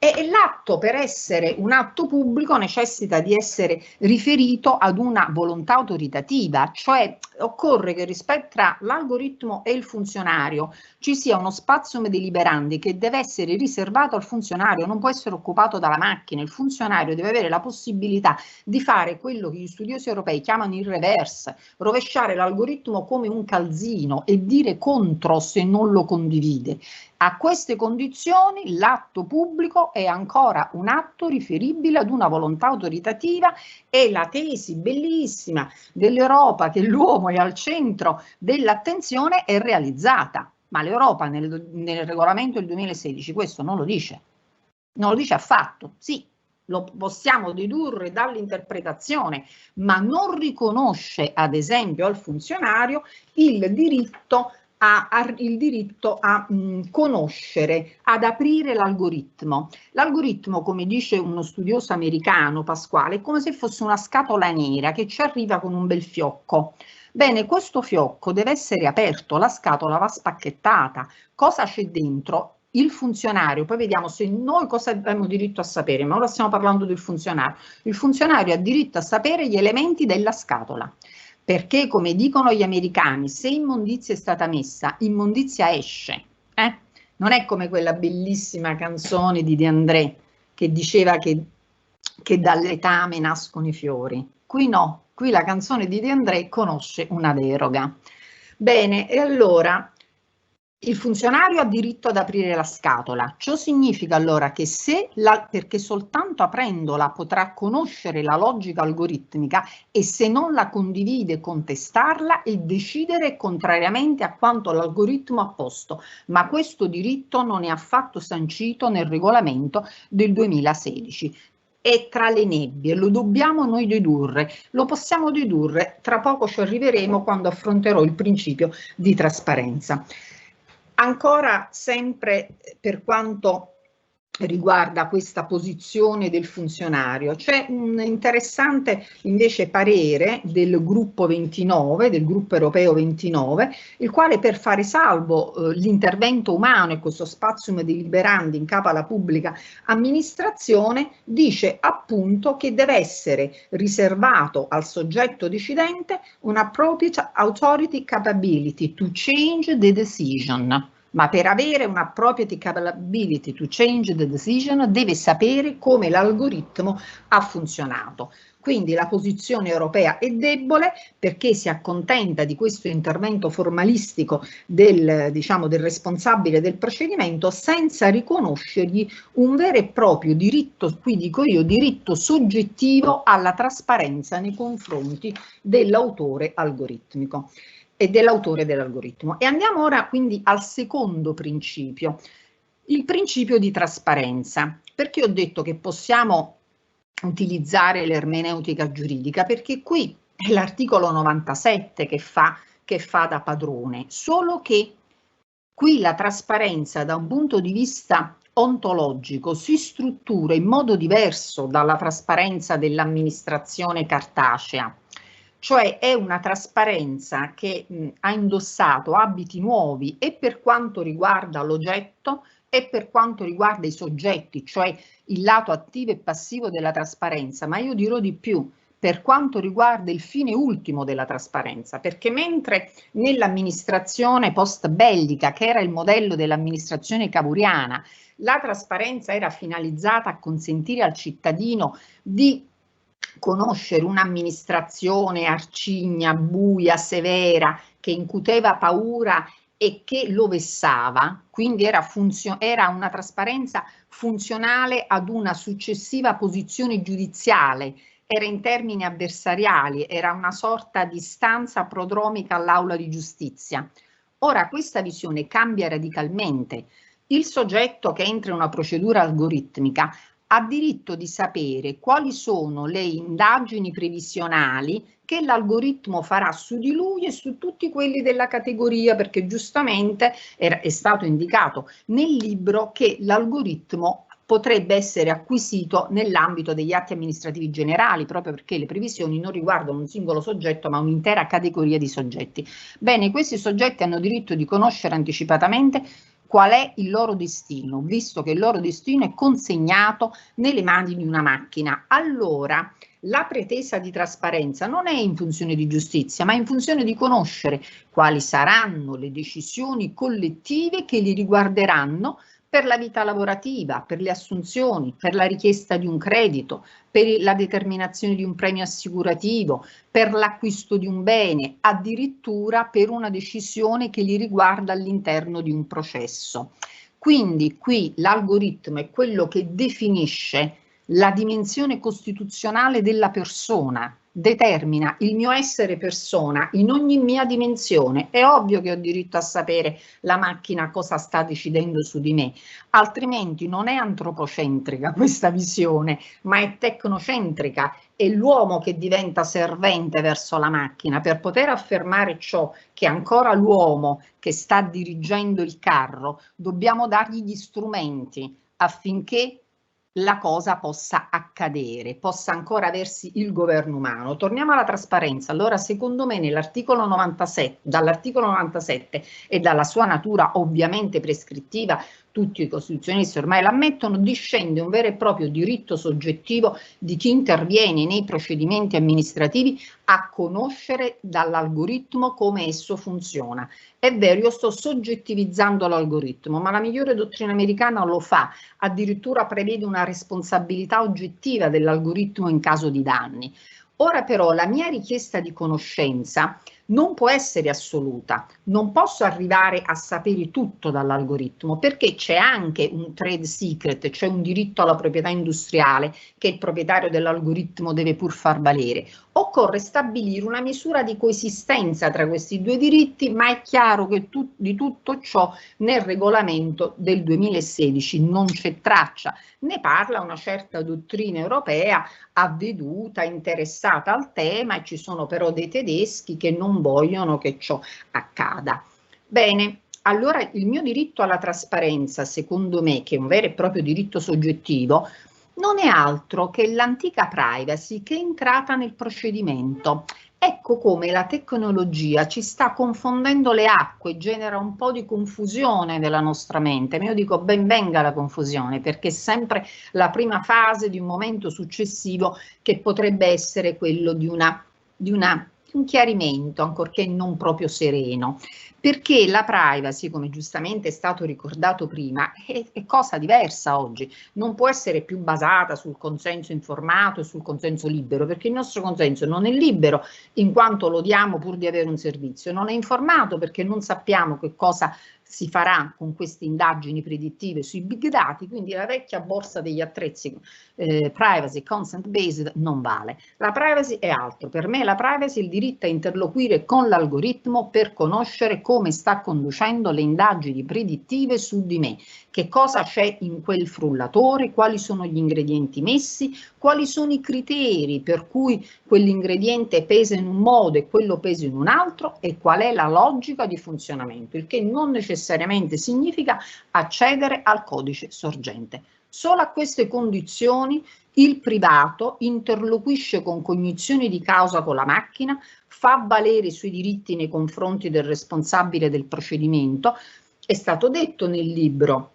E l'atto, per essere un atto pubblico, necessita di essere riferito ad una volontà autoritativa, cioè occorre che rispetto all'algoritmo e il funzionario ci sia uno spazio deliberandi che deve essere riservato al funzionario, non può essere occupato dalla macchina. Il funzionario deve avere la possibilità di fare quello che gli studiosi europei chiamano il reverse, rovesciare l'algoritmo come un calzino e dire contro se non lo condivide. A queste condizioni l'atto pubblico è ancora un atto riferibile ad una volontà autoritativa e la tesi bellissima dell'Europa che l'uomo è al centro dell'attenzione è realizzata. Ma l'Europa nel regolamento del 2016 questo non lo dice. Non lo dice affatto. Sì, lo possiamo dedurre dall'interpretazione, ma non riconosce ad esempio al funzionario il diritto a conoscere, ad aprire l'algoritmo. L'algoritmo, come dice uno studioso americano, Pasquale, è come se fosse una scatola nera che ci arriva con un bel fiocco. Bene, questo fiocco deve essere aperto, la scatola va spacchettata. Cosa c'è dentro? Il funzionario, poi vediamo se noi cosa abbiamo diritto a sapere, ma ora stiamo parlando del funzionario. Il funzionario ha diritto a sapere gli elementi della scatola. Perché, come dicono gli americani, se immondizia è stata messa, immondizia esce. Non è come quella bellissima canzone di De André che diceva che dall'etame nascono i fiori. Qui no, qui la canzone di De André conosce una deroga. Bene, e allora il funzionario ha diritto ad aprire la scatola. Ciò significa allora che perché soltanto aprendola potrà conoscere la logica algoritmica e se non la condivide contestarla e decidere contrariamente a quanto l'algoritmo ha posto. Ma questo diritto non è affatto sancito nel regolamento del 2016. È tra le nebbie, lo dobbiamo noi dedurre, lo possiamo dedurre, tra poco ci arriveremo quando affronterò il principio di trasparenza. Ancora sempre per quanto riguarda questa posizione del funzionario, c'è un interessante invece parere del gruppo 29, del gruppo europeo 29, il quale per fare salvo l'intervento umano e questo spazio deliberandi in capo alla pubblica amministrazione dice appunto che deve essere riservato al soggetto decidente un appropriate authority capability to change the decision. Ma per avere una appropriate capability to change the decision deve sapere come l'algoritmo ha funzionato. Quindi la posizione europea è debole perché si accontenta di questo intervento formalistico del responsabile del procedimento senza riconoscergli un vero e proprio diritto, qui dico io, diritto soggettivo alla trasparenza nei confronti dell'autore algoritmico e dell'autore dell'algoritmo. E andiamo ora quindi al secondo principio, il principio di trasparenza. Perché ho detto che possiamo utilizzare l'ermeneutica giuridica? Perché qui è l'articolo 97 che fa da padrone, solo che qui la trasparenza da un punto di vista ontologico si struttura in modo diverso dalla trasparenza dell'amministrazione cartacea. Cioè è una trasparenza che ha indossato abiti nuovi e per quanto riguarda l'oggetto e per quanto riguarda i soggetti, cioè il lato attivo e passivo della trasparenza, ma io dirò di più, per quanto riguarda il fine ultimo della trasparenza, perché mentre nell'amministrazione post bellica, che era il modello dell'amministrazione cavouriana, la trasparenza era finalizzata a consentire al cittadino di conoscere un'amministrazione arcigna, buia, severa, che incuteva paura e che lo vessava, quindi era una trasparenza funzionale ad una successiva posizione giudiziale era in termini avversariali, era una sorta di stanza prodromica all'aula di giustizia. Ora questa visione cambia radicalmente. Il soggetto che entra in una procedura algoritmica ha diritto di sapere quali sono le indagini previsionali che l'algoritmo farà su di lui e su tutti quelli della categoria, perché giustamente è stato indicato nel libro che l'algoritmo potrebbe essere acquisito nell'ambito degli atti amministrativi generali, proprio perché le previsioni non riguardano un singolo soggetto ma un'intera categoria di soggetti. Bene, questi soggetti hanno diritto di conoscere anticipatamente qual è il loro destino, visto che il loro destino è consegnato nelle mani di una macchina. Allora, la pretesa di trasparenza non è in funzione di giustizia, ma in funzione di conoscere quali saranno le decisioni collettive che li riguarderanno per la vita lavorativa, per le assunzioni, per la richiesta di un credito, per la determinazione di un premio assicurativo, per l'acquisto di un bene, addirittura per una decisione che li riguarda all'interno di un processo. Quindi qui l'algoritmo è quello che definisce la dimensione costituzionale della persona, determina il mio essere persona in ogni mia dimensione. È ovvio che ho diritto a sapere la macchina cosa sta decidendo su di me, altrimenti non è antropocentrica questa visione, ma è tecnocentrica. È l'uomo che diventa servente verso la macchina. Per poter affermare ciò che è ancora l'uomo che sta dirigendo il carro, dobbiamo dargli gli strumenti affinché la cosa possa accadere, possa ancora aversi il governo umano. Torniamo alla trasparenza. Allora, secondo me, nell'articolo 97, dall'articolo 97 e dalla sua natura ovviamente prescrittiva, tutti i costituzionalisti ormai l'ammettono, discende un vero e proprio diritto soggettivo di chi interviene nei procedimenti amministrativi a conoscere dall'algoritmo come esso funziona. È vero, io sto soggettivizzando l'algoritmo, ma la migliore dottrina americana lo fa, addirittura prevede una responsabilità oggettiva dell'algoritmo in caso di danni. Ora però la mia richiesta di conoscenza non può essere assoluta, non posso arrivare a sapere tutto dall'algoritmo, perché c'è anche un trade secret, c'è un diritto alla proprietà industriale che il proprietario dell'algoritmo deve pur far valere. Occorre stabilire una misura di coesistenza tra questi due diritti, ma è chiaro che di tutto ciò nel regolamento del 2016 non c'è traccia. Ne parla una certa dottrina europea avveduta, interessata al tema, e ci sono però dei tedeschi che non vogliono che ciò accada. Bene, allora il mio diritto alla trasparenza, secondo me, che è un vero e proprio diritto soggettivo, non è altro che l'antica privacy che è entrata nel procedimento. Ecco come la tecnologia ci sta confondendo le acque, genera un po' di confusione nella nostra mente. Ma io dico ben venga la confusione, perché è sempre la prima fase di un momento successivo che potrebbe essere quello di un chiarimento, ancorché non proprio sereno, perché la privacy, come giustamente è stato ricordato prima, è cosa diversa oggi, non può essere più basata sul consenso informato e sul consenso libero, perché il nostro consenso non è libero in quanto lo diamo pur di avere un servizio, non è informato perché non sappiamo che cosa si farà con queste indagini predittive sui big dati, quindi la vecchia borsa degli attrezzi privacy consent based non vale. La privacy è altro, per me la privacy è il diritto a interloquire con l'algoritmo per conoscere come sta conducendo le indagini predittive su di me, che cosa c'è in quel frullatore, quali sono gli ingredienti messi, quali sono i criteri per cui quell'ingrediente pesa in un modo e quello pesa in un altro, e qual è la logica di funzionamento, il che non necessariamente significa accedere al codice sorgente. Solo a queste condizioni il privato interloquisce con cognizione di causa con la macchina, fa valere i suoi diritti nei confronti del responsabile del procedimento. È stato detto nel libro,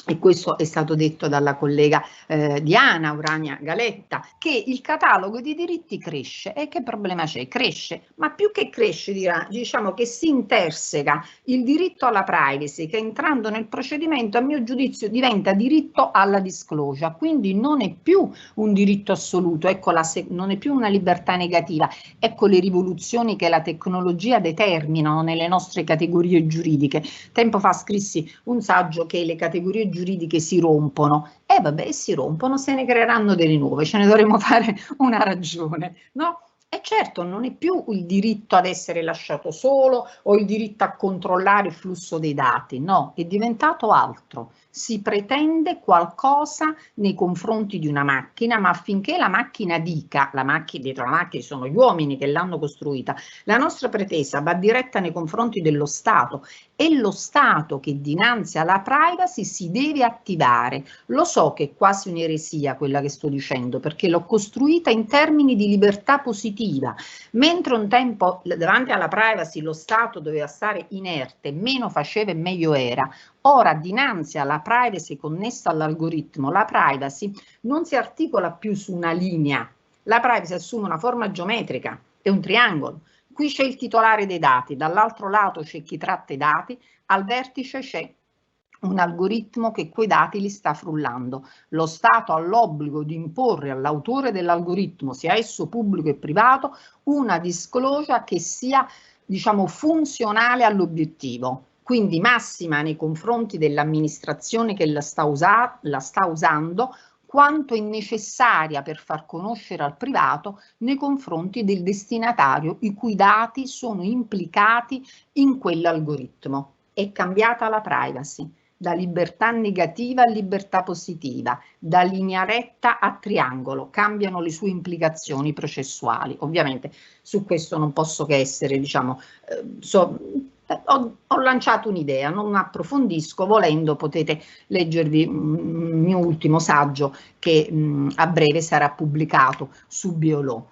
e questo è stato detto dalla collega Diana Urania Galetta, che il catalogo di diritti cresce. E che problema c'è? Cresce, ma più che cresce, diciamo che si interseca il diritto alla privacy, che entrando nel procedimento, a mio giudizio, diventa diritto alla disclosure, quindi non è più un diritto assoluto, ecco non è più una libertà negativa. Ecco le rivoluzioni che la tecnologia determinano nelle nostre categorie giuridiche. Tempo fa scrissi un saggio che le categorie giuridiche giuridiche si rompono, e vabbè, si rompono, se ne creeranno delle nuove, ce ne dovremo fare una ragione, no? E certo non è più il diritto ad essere lasciato solo o il diritto a controllare il flusso dei dati, no, è diventato altro. Si pretende qualcosa nei confronti di una macchina, ma affinché la macchina dica, dietro la macchina sono gli uomini che l'hanno costruita, la nostra pretesa va diretta nei confronti dello Stato. È lo Stato che dinanzi alla privacy si deve attivare. Lo so che è quasi un'eresia quella che sto dicendo, perché l'ho costruita in termini di libertà positiva. Mentre un tempo davanti alla privacy lo Stato doveva stare inerte, meno faceva e meglio era, ora dinanzi alla privacy connessa all'algoritmo, la privacy non si articola più su una linea, la privacy assume una forma geometrica, è un triangolo. Qui c'è il titolare dei dati, dall'altro lato c'è chi tratta i dati, al vertice c'è un algoritmo che quei dati li sta frullando. Lo Stato ha l'obbligo di imporre all'autore dell'algoritmo, sia esso pubblico e privato, una disclosure che sia, diciamo, funzionale all'obiettivo. Quindi massima nei confronti dell'amministrazione che la sta usando, quanto è necessaria per far conoscere al privato nei confronti del destinatario i cui dati sono implicati in quell'algoritmo. È cambiata la privacy, da libertà negativa a libertà positiva, da linea retta a triangolo, cambiano le sue implicazioni processuali. Ovviamente su questo non posso che essere, diciamo, ho lanciato un'idea, non approfondisco, volendo potete leggervi il mio ultimo saggio che a breve sarà pubblicato su BioLaw.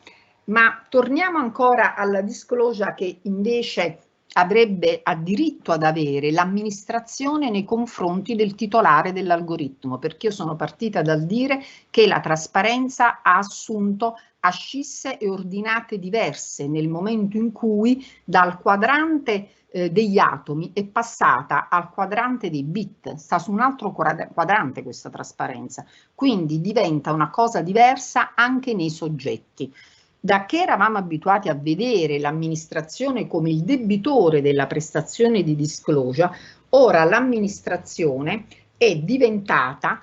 Ma torniamo ancora alla disclosure che invece avrebbe diritto ad avere l'amministrazione nei confronti del titolare dell'algoritmo, perché io sono partita dal dire che la trasparenza ha assunto ascisse e ordinate diverse nel momento in cui dal quadrante degli atomi è passata al quadrante dei bit, sta su un altro quadrante questa trasparenza, quindi diventa una cosa diversa anche nei soggetti. Da che eravamo abituati a vedere l'amministrazione come il debitore della prestazione di disclosure, ora l'amministrazione è diventata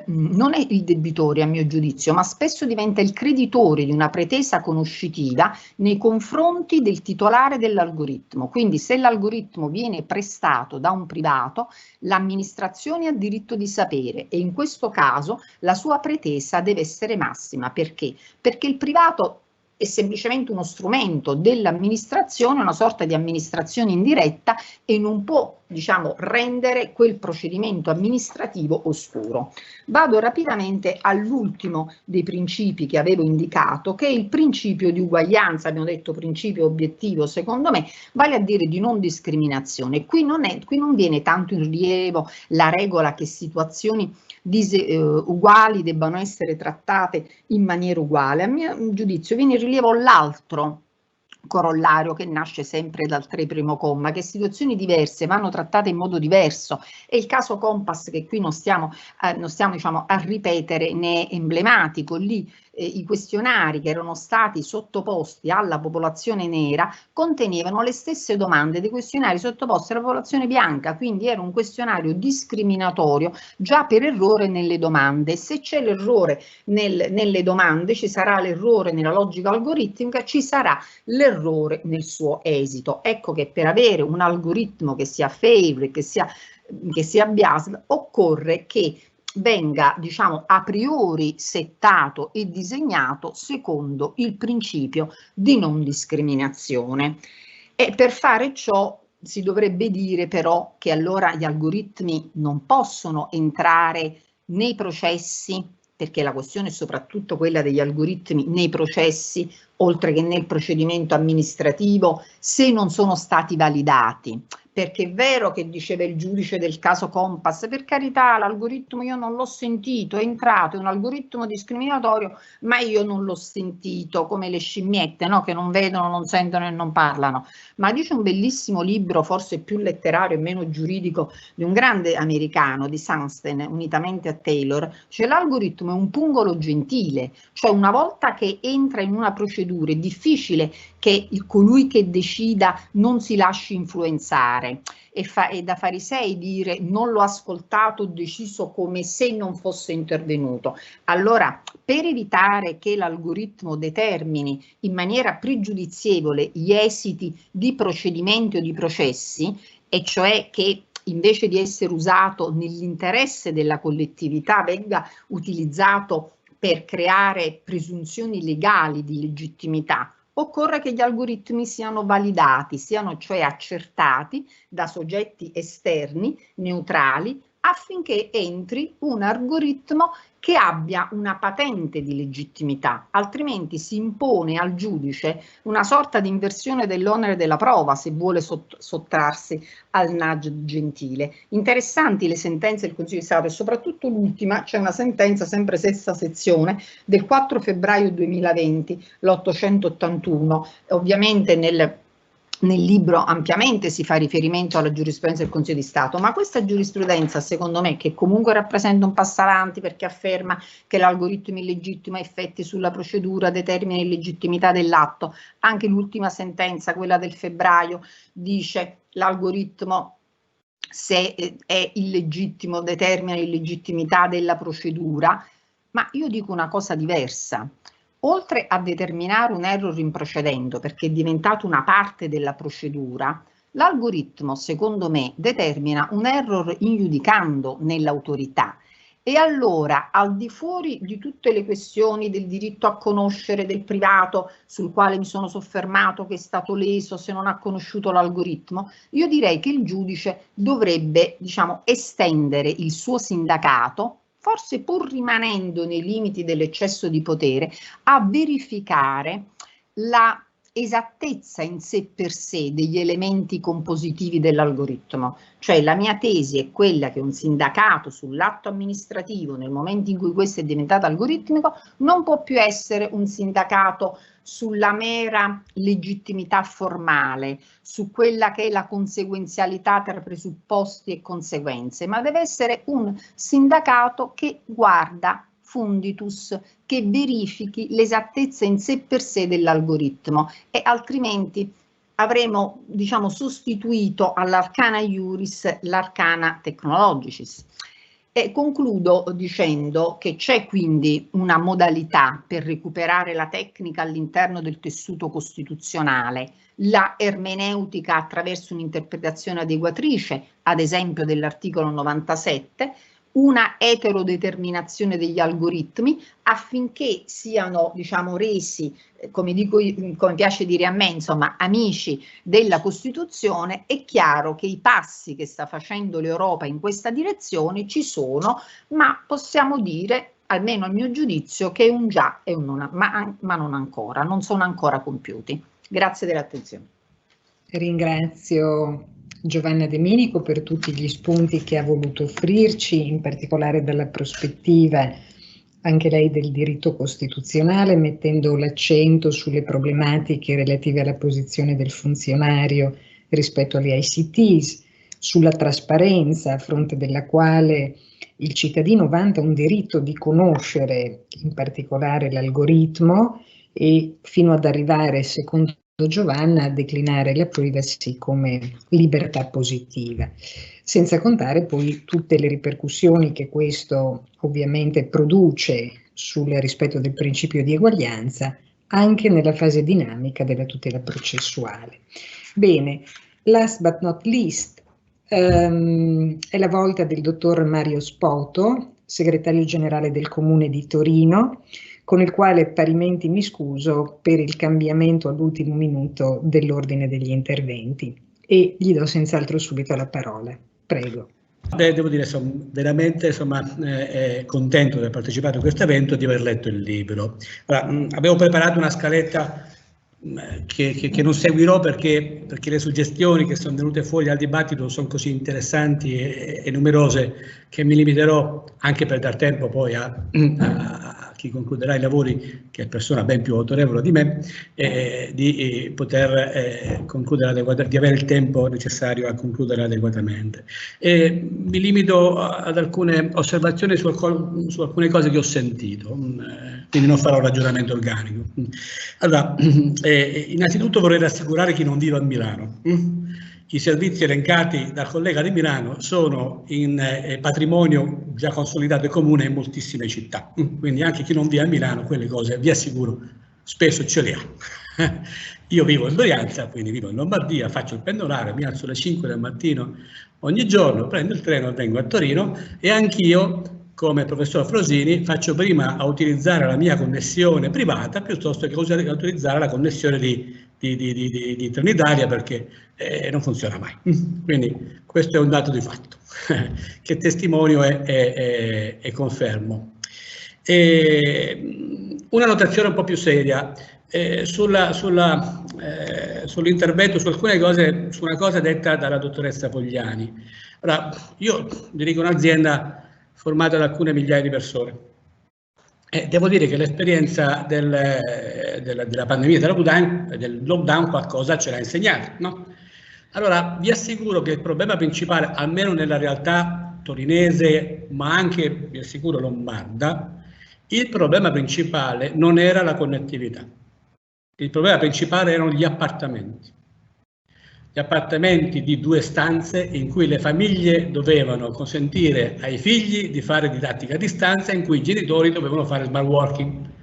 non è il debitore a mio giudizio, ma spesso diventa il creditore di una pretesa conoscitiva nei confronti del titolare dell'algoritmo. Quindi se l'algoritmo viene prestato da un privato, l'amministrazione ha diritto di sapere e in questo caso la sua pretesa deve essere massima. Perché? Perché il privato è semplicemente uno strumento dell'amministrazione, una sorta di amministrazione indiretta e non può, diciamo, rendere quel procedimento amministrativo oscuro. Vado rapidamente all'ultimo dei principi che avevo indicato, che è il principio di uguaglianza, abbiamo detto principio obiettivo, secondo me, vale a dire di non discriminazione. Qui non viene tanto in rilievo la regola che situazioni uguali debbano essere trattate in maniera uguale. A mio giudizio viene in rilievo l'altro corollario che nasce sempre dal 3 primo comma, che situazioni diverse vanno trattate in modo diverso, e il caso Compass, che qui non stiamo diciamo, a ripetere, ne è emblematico. Lì i questionari che erano stati sottoposti alla popolazione nera contenevano le stesse domande dei questionari sottoposti alla popolazione bianca, quindi era un questionario discriminatorio già per errore nelle domande. Se c'è l'errore nelle domande, ci sarà l'errore nella logica algoritmica, ci sarà l'errore nel suo esito. Ecco che per avere un algoritmo che sia favorable, che sia biased, occorre che venga, diciamo, a priori settato e disegnato secondo il principio di non discriminazione. E per fare ciò si dovrebbe dire però che allora gli algoritmi non possono entrare nei processi, perché la questione è soprattutto quella degli algoritmi nei processi, oltre che nel procedimento amministrativo, se non sono stati validati. Perché è vero che diceva il giudice del caso Compass, per carità l'algoritmo io non l'ho sentito, è entrato, è un algoritmo discriminatorio, ma io non l'ho sentito, come le scimmiette, no? Che non vedono, non sentono e non parlano. Ma dice un bellissimo libro, forse più letterario e meno giuridico, di un grande americano, di Sunstein, unitamente a Taylor, cioè l'algoritmo è un pungolo gentile, cioè una volta che entra in una procedura è difficile che colui che decida non si lasci influenzare. fare e da farisei dire non l'ho ascoltato, ho deciso come se non fosse intervenuto. Allora, per evitare che l'algoritmo determini in maniera pregiudizievole gli esiti di procedimenti o di processi, e cioè che invece di essere usato nell'interesse della collettività venga utilizzato per creare presunzioni legali di legittimità, occorre che gli algoritmi siano validati, siano cioè accertati da soggetti esterni, neutrali, affinché entri un algoritmo che abbia una patente di legittimità, altrimenti si impone al giudice una sorta di inversione dell'onere della prova se vuole sottrarsi al nudge gentile. Interessanti le sentenze del Consiglio di Stato e soprattutto l'ultima, c'è una sentenza, sempre sesta sezione, del 4 febbraio 2020, l'881, ovviamente nel libro ampiamente si fa riferimento alla giurisprudenza del Consiglio di Stato, ma questa giurisprudenza, secondo me, che comunque rappresenta un passo avanti perché afferma che l'algoritmo illegittimo ha effetti sulla procedura, determina illegittimità dell'atto, anche l'ultima sentenza, quella del febbraio, dice l'algoritmo, se è illegittimo, determina l'illegittimità della procedura, ma io dico una cosa diversa. Oltre a determinare un error in procedendo, perché è diventato una parte della procedura, l'algoritmo, secondo me, determina un error in giudicando nell'autorità. E allora, al di fuori di tutte le questioni del diritto a conoscere del privato, sul quale mi sono soffermato, che è stato leso se non ha conosciuto l'algoritmo, io direi che il giudice dovrebbe, diciamo, estendere il suo sindacato, forse pur rimanendo nei limiti dell'eccesso di potere, a verificare la esattezza in sé per sé degli elementi compositivi dell'algoritmo. Cioè la mia tesi è quella che un sindacato sull'atto amministrativo, nel momento in cui questo è diventato algoritmico, non può più essere un sindacato sulla mera legittimità formale, su quella che è la conseguenzialità tra presupposti e conseguenze, ma deve essere un sindacato che guarda funditus, che verifichi l'esattezza in sé per sé dell'algoritmo, e altrimenti avremo, diciamo, sostituito all'arcana iuris l'arcana technologicis. E concludo dicendo che c'è quindi una modalità per recuperare la tecnica all'interno del tessuto costituzionale, la ermeneutica attraverso un'interpretazione adeguatrice, ad esempio dell'articolo 97, una eterodeterminazione degli algoritmi affinché siano, diciamo, resi, come dico, come piace dire a me, insomma, amici della Costituzione. È chiaro che i passi che sta facendo l'Europa in questa direzione ci sono, ma possiamo dire, almeno a mio giudizio, che è un già e un non, ma non ancora, non sono ancora compiuti. Grazie dell'attenzione. Ringrazio Giovanna De Minico per tutti gli spunti che ha voluto offrirci, in particolare dalla prospettiva anche lei del diritto costituzionale, mettendo l'accento sulle problematiche relative alla posizione del funzionario rispetto agli ICTs, sulla trasparenza a fronte della quale il cittadino vanta un diritto di conoscere in particolare l'algoritmo, e fino ad arrivare, secondo Giovanna, a declinare la privacy come libertà positiva, senza contare poi tutte le ripercussioni che questo ovviamente produce sul rispetto del principio di eguaglianza anche nella fase dinamica della tutela processuale. Bene, last but not least, è la volta del dottor Mario Spoto, segretario generale del Comune di Torino, con il quale parimenti mi scuso per il cambiamento all'ultimo minuto dell'ordine degli interventi, e gli do senz'altro subito la parola. Prego. Devo dire, sono veramente contento di aver partecipato a questo evento e di aver letto il libro. Allora, abbiamo preparato una scaletta che non seguirò perché le suggestioni che sono venute fuori dal dibattito sono così interessanti e numerose che mi limiterò, anche per dar tempo poi a chi concluderà i lavori, che è persona ben più autorevole di me, di poter concludere adeguatamente, di avere il tempo necessario a concludere adeguatamente. Mi limito ad alcune osservazioni su alcune cose che ho sentito, quindi non farò un ragionamento organico. Allora, innanzitutto vorrei rassicurare chi non vive a Milano. i servizi elencati dal collega di Milano sono in patrimonio già consolidato e comune in moltissime città, quindi anche chi non vive a Milano quelle cose, vi assicuro, spesso ce le ha. Io vivo in Brianza, quindi vivo in Lombardia, faccio il pendolare, mi alzo alle 5 del mattino ogni giorno, prendo il treno e vengo a Torino, e anch'io, come il professor Frosini, faccio prima a utilizzare la mia connessione privata piuttosto che a utilizzare la connessione di Trenitalia, perché non funziona mai. Quindi questo è un dato di fatto che testimonio e confermo. Una notazione un po' più seria sull'intervento, su alcune cose, su una cosa detta dalla dottoressa Pogliani. Ora, io dirigo un'azienda formata da alcune migliaia di persone. Devo dire che l'esperienza della pandemia, del lockdown qualcosa ce l'ha insegnato, no? Allora, vi assicuro che il problema principale, almeno nella realtà torinese, ma anche, vi assicuro, lombarda, il problema principale non era la connettività. Il problema principale erano gli appartamenti. Gli appartamenti di 2 stanze in cui le famiglie dovevano consentire ai figli di fare didattica a distanza, in cui i genitori dovevano fare smart working.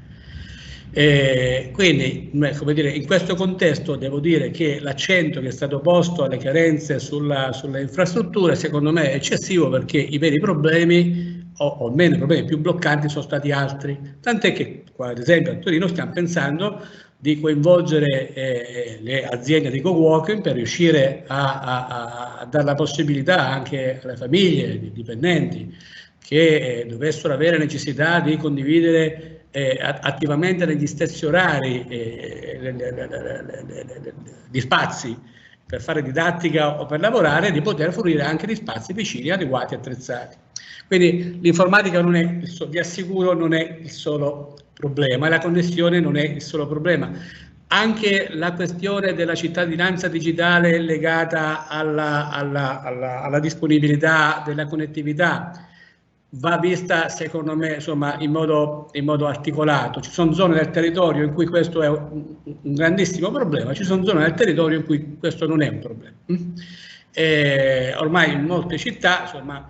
Quindi, come dire, in questo contesto devo dire che l'accento che è stato posto alle carenze sulle infrastrutture secondo me è eccessivo, perché i veri problemi, o almeno i problemi più bloccanti, sono stati altri. Tant'è che, ad esempio, a Torino stiamo pensando di coinvolgere le aziende di co-working per riuscire a dare la possibilità anche alle famiglie, ai dipendenti, che dovessero avere necessità di condividere attivamente negli stessi orari di spazi per fare didattica o per lavorare, di poter fornire anche di spazi vicini, adeguati e attrezzati. Quindi l'informatica non è, vi assicuro, non è il solo problema, e la connessione non è il solo problema. Anche la questione della cittadinanza digitale legata alla disponibilità della connettività va vista, secondo me, insomma, in modo articolato. Ci sono zone del territorio in cui questo è un grandissimo problema, ci sono zone del territorio in cui questo non è un problema. Ormai in molte città, insomma,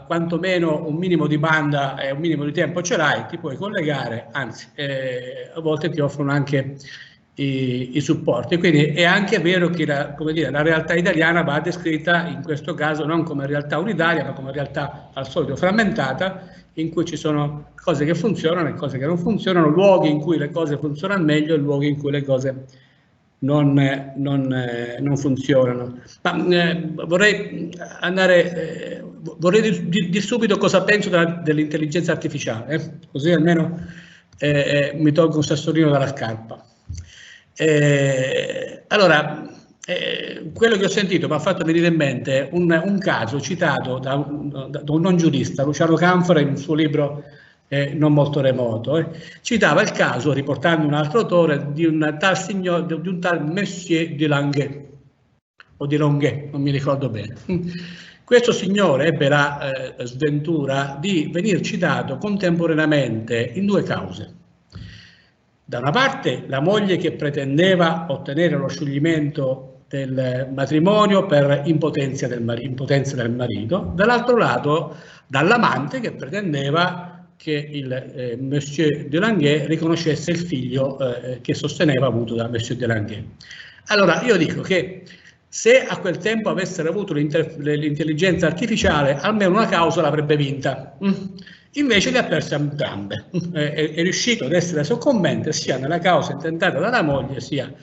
quantomeno un minimo di banda e un minimo di tempo ce l'hai, ti puoi collegare, anzi a volte ti offrono anche i supporti. Quindi è anche vero che la realtà italiana va descritta in questo caso non come realtà unitaria, ma come realtà al solito frammentata, in cui ci sono cose che funzionano e cose che non funzionano, luoghi in cui le cose funzionano meglio e luoghi in cui le cose non funzionano. Ma vorrei dire subito cosa penso dell'intelligenza artificiale, così almeno mi tolgo un sassolino dalla scarpa. Allora, quello che ho sentito mi ha fatto venire in mente un caso citato da un non giurista, Luciano Canfora, in un suo libro Non molto remoto, citava il caso, riportando un altro autore, di un tal Monsieur de Languet, o di Longuet, non mi ricordo bene. Questo signore ebbe la sventura di venir citato contemporaneamente in 2 cause. Da una parte la moglie che pretendeva ottenere lo scioglimento del matrimonio per impotenza del marito, dall'altro lato dall'amante che pretendeva che il Monsieur de Languet riconoscesse il figlio che sosteneva avuto da Monsieur de Languet. Allora io dico che se a quel tempo avessero avuto l'intelligenza artificiale, almeno una causa l'avrebbe vinta. Invece le ha perse entrambe. È riuscito ad essere soccombente sia nella causa intentata dalla moglie, sia...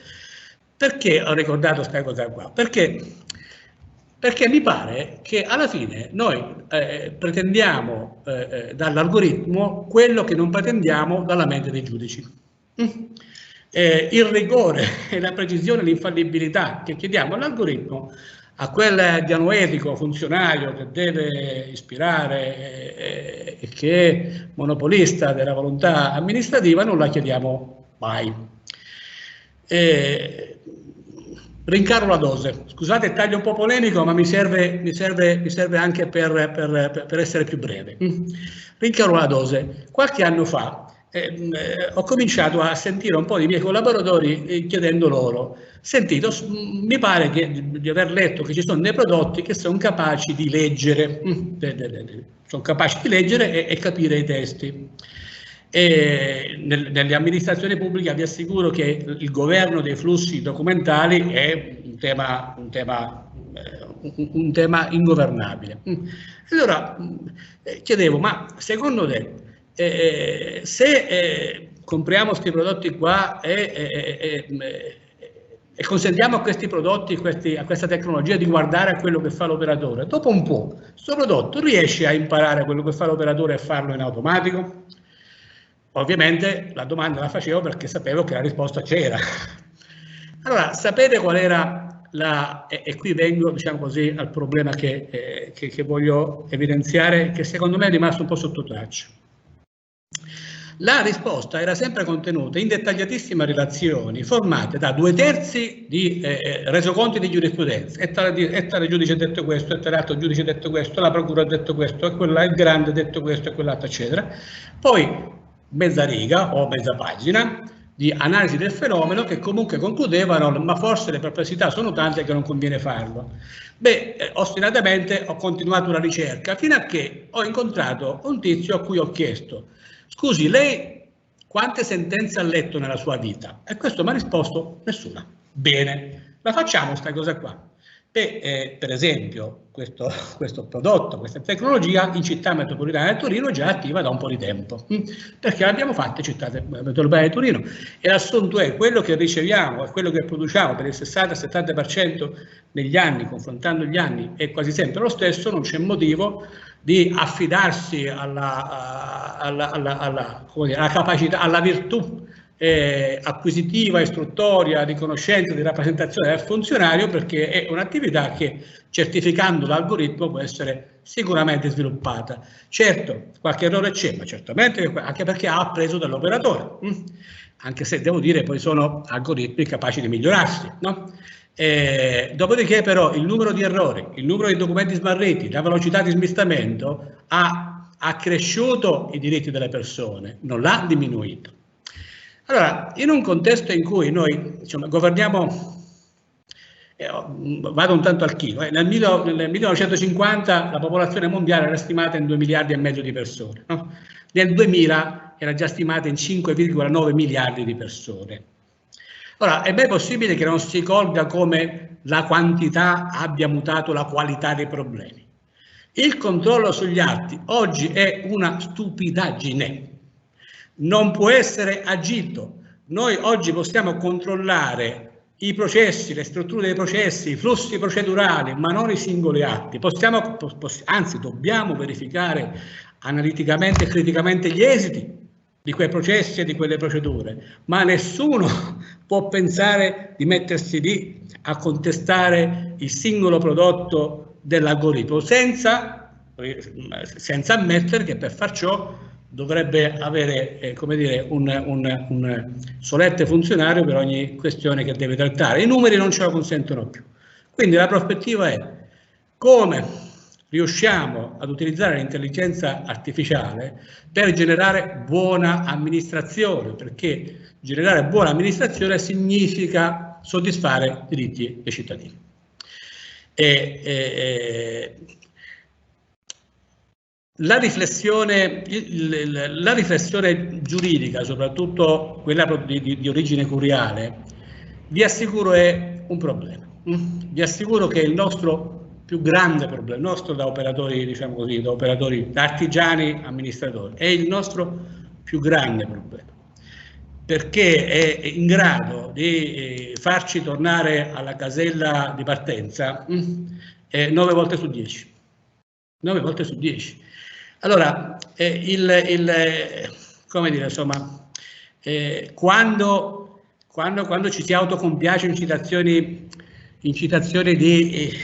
Perché ho ricordato questa cosa qua? Perché mi pare che alla fine noi pretendiamo dall'algoritmo quello che non pretendiamo dalla mente dei giudici. Il rigore, la precisione, l'infallibilità che chiediamo all'algoritmo, a quel dianoetico funzionario che deve ispirare e che è monopolista della volontà amministrativa, non la chiediamo mai. Rincarro la dose. Scusate, taglio un po' polemico, ma mi serve anche per essere più breve. Rincarro la dose. Qualche anno fa ho cominciato a sentire un po' di miei collaboratori chiedendo loro: sentite, mi pare di aver letto che ci sono dei prodotti che sono capaci di leggere, e capire i testi. E nelle amministrazioni pubbliche vi assicuro che il governo dei flussi documentali è un tema ingovernabile. Allora chiedevo: ma secondo te, se compriamo questi prodotti qua e consentiamo a questi prodotti, a questa tecnologia di guardare a quello che fa l'operatore, dopo un po' questo prodotto riesce a imparare quello che fa l'operatore e farlo in automatico? Ovviamente la domanda la facevo perché sapevo che la risposta c'era. Allora, sapete qual era e qui vengo, diciamo così, al problema che voglio evidenziare, che secondo me è rimasto un po' sotto traccia. La risposta era sempre contenuta in dettagliatissime relazioni formate da 2/3 di resoconti di giurisprudenza. E tale giudice ha detto questo, e l'altro giudice ha detto questo, la procura ha detto questo, e quella il grande ha detto questo, e quell'altro, eccetera. Poi mezza riga o mezza pagina di analisi del fenomeno che comunque concludevano: ma forse le perplessità sono tante che non conviene farlo. Beh, ostinatamente ho continuato la ricerca fino a che ho incontrato un tizio a cui ho chiesto: scusi, lei quante sentenze ha letto nella sua vita? E questo mi ha risposto: nessuna. Bene, la facciamo sta cosa qua. Per esempio, questo prodotto, questa tecnologia in città metropolitana di Torino è già attiva da un po' di tempo, perché l'abbiamo fatta in città metropolitana di Torino, e l'assunto è: quello che riceviamo e quello che produciamo per il 60-70% negli anni, confrontando gli anni, è quasi sempre lo stesso. Non c'è motivo di affidarsi alla capacità, alla virtù acquisitiva, istruttoria, di conoscenza, di rappresentazione del funzionario, perché è un'attività che, certificando l'algoritmo, può essere sicuramente sviluppata. Certo, qualche errore c'è, ma certamente anche perché ha appreso dall'operatore, anche se devo dire poi sono algoritmi capaci di migliorarsi, no? Dopodiché però il numero di errori, il numero di documenti smarriti, la velocità di smistamento ha accresciuto i diritti delle persone, non l'ha diminuito. Allora, in un contesto in cui noi, insomma, governiamo, vado un tanto al chilo, nel 1950 la popolazione mondiale era stimata in 2,5 miliardi di persone, no? Nel 2000 era già stimata in 5,9 miliardi di persone. Ora, è ben possibile che non si colga come la quantità abbia mutato la qualità dei problemi. Il controllo sugli atti oggi è una stupidaggine. Non può essere agito. Noi oggi possiamo controllare i processi, le strutture dei processi, i flussi procedurali, ma non i singoli atti. Anzi, dobbiamo verificare analiticamente e criticamente gli esiti di quei processi e di quelle procedure, ma nessuno può pensare di mettersi lì a contestare il singolo prodotto dell'algoritmo senza ammettere che per far ciò dovrebbe avere come dire, un solerte funzionario per ogni questione che deve trattare. I numeri non ce lo consentono più. Quindi la prospettiva è: come riusciamo ad utilizzare l'intelligenza artificiale per generare buona amministrazione, perché generare buona amministrazione significa soddisfare i diritti dei cittadini. La riflessione giuridica, soprattutto quella di origine curiale, vi assicuro è un problema. Vi assicuro che è il nostro più grande problema, nostro da operatori, diciamo così, da artigiani amministratori, è il nostro più grande problema, perché è in grado di farci tornare alla casella di partenza 9 volte su 10. 9 volte su 10. Allora, come dire, insomma, quando ci si autocompiace in citazioni di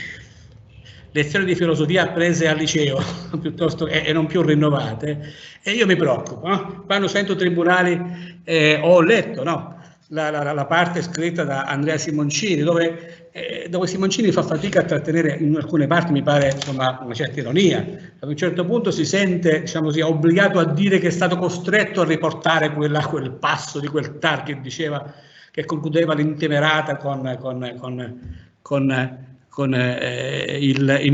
lezioni di filosofia apprese al liceo piuttosto e non più rinnovate, e io mi preoccupo, no? Quando sento tribunali, ho letto, no? la parte scritta da Andrea Simoncini, dove Simoncini fa fatica a trattenere in alcune parti, mi pare, insomma, una certa ironia. Ad un certo punto si sente, diciamo così, obbligato a dire che è stato costretto a riportare quel passo di quel TAR che diceva, che concludeva l'intemerata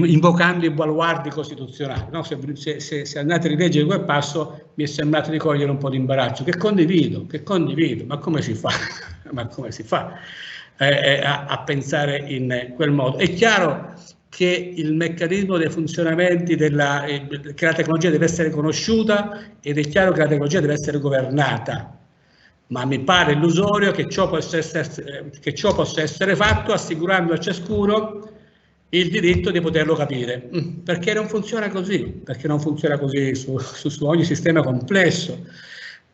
invocando i baluardi costituzionali. No? Se andate a rileggere quel passo, mi è sembrato di cogliere un po' di imbarazzo, che condivido, ma come si fa? Ma come si fa a pensare in quel modo? È chiaro che il meccanismo dei funzionamenti che la tecnologia deve essere conosciuta, ed è chiaro che la tecnologia deve essere governata, ma mi pare illusorio che ciò possa essere fatto assicurando a ciascuno il diritto di poterlo capire, perché non funziona così, su ogni sistema complesso,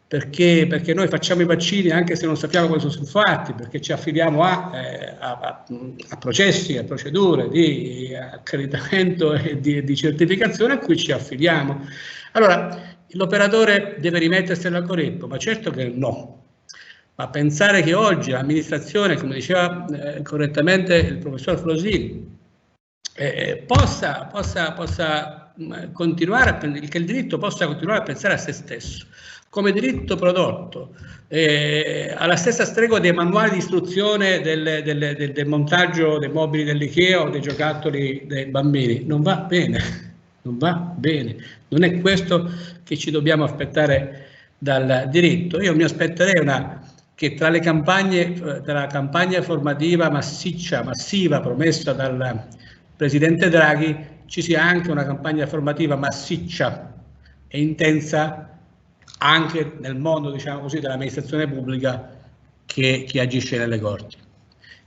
perché noi facciamo i vaccini anche se non sappiamo come sono fatti, perché ci affidiamo a processi, a procedure di accreditamento e di certificazione a cui ci affidiamo. Allora, l'operatore deve rimettersi all'algoritmo, ma certo che no. Ma pensare che oggi l'amministrazione, come diceva correttamente il professor Flosini, possa continuare che il diritto possa continuare a pensare a se stesso come diritto prodotto, alla stessa stregua dei manuali di istruzione del montaggio dei mobili dell'IKEA o dei giocattoli dei bambini, non va bene, non è questo che ci dobbiamo aspettare dal diritto. Io mi aspetterei che tra la campagna formativa massiva promessa dal Presidente Draghi ci sia anche una campagna formativa massiccia e intensa anche nel mondo, diciamo così, dell'amministrazione pubblica che agisce nelle corti.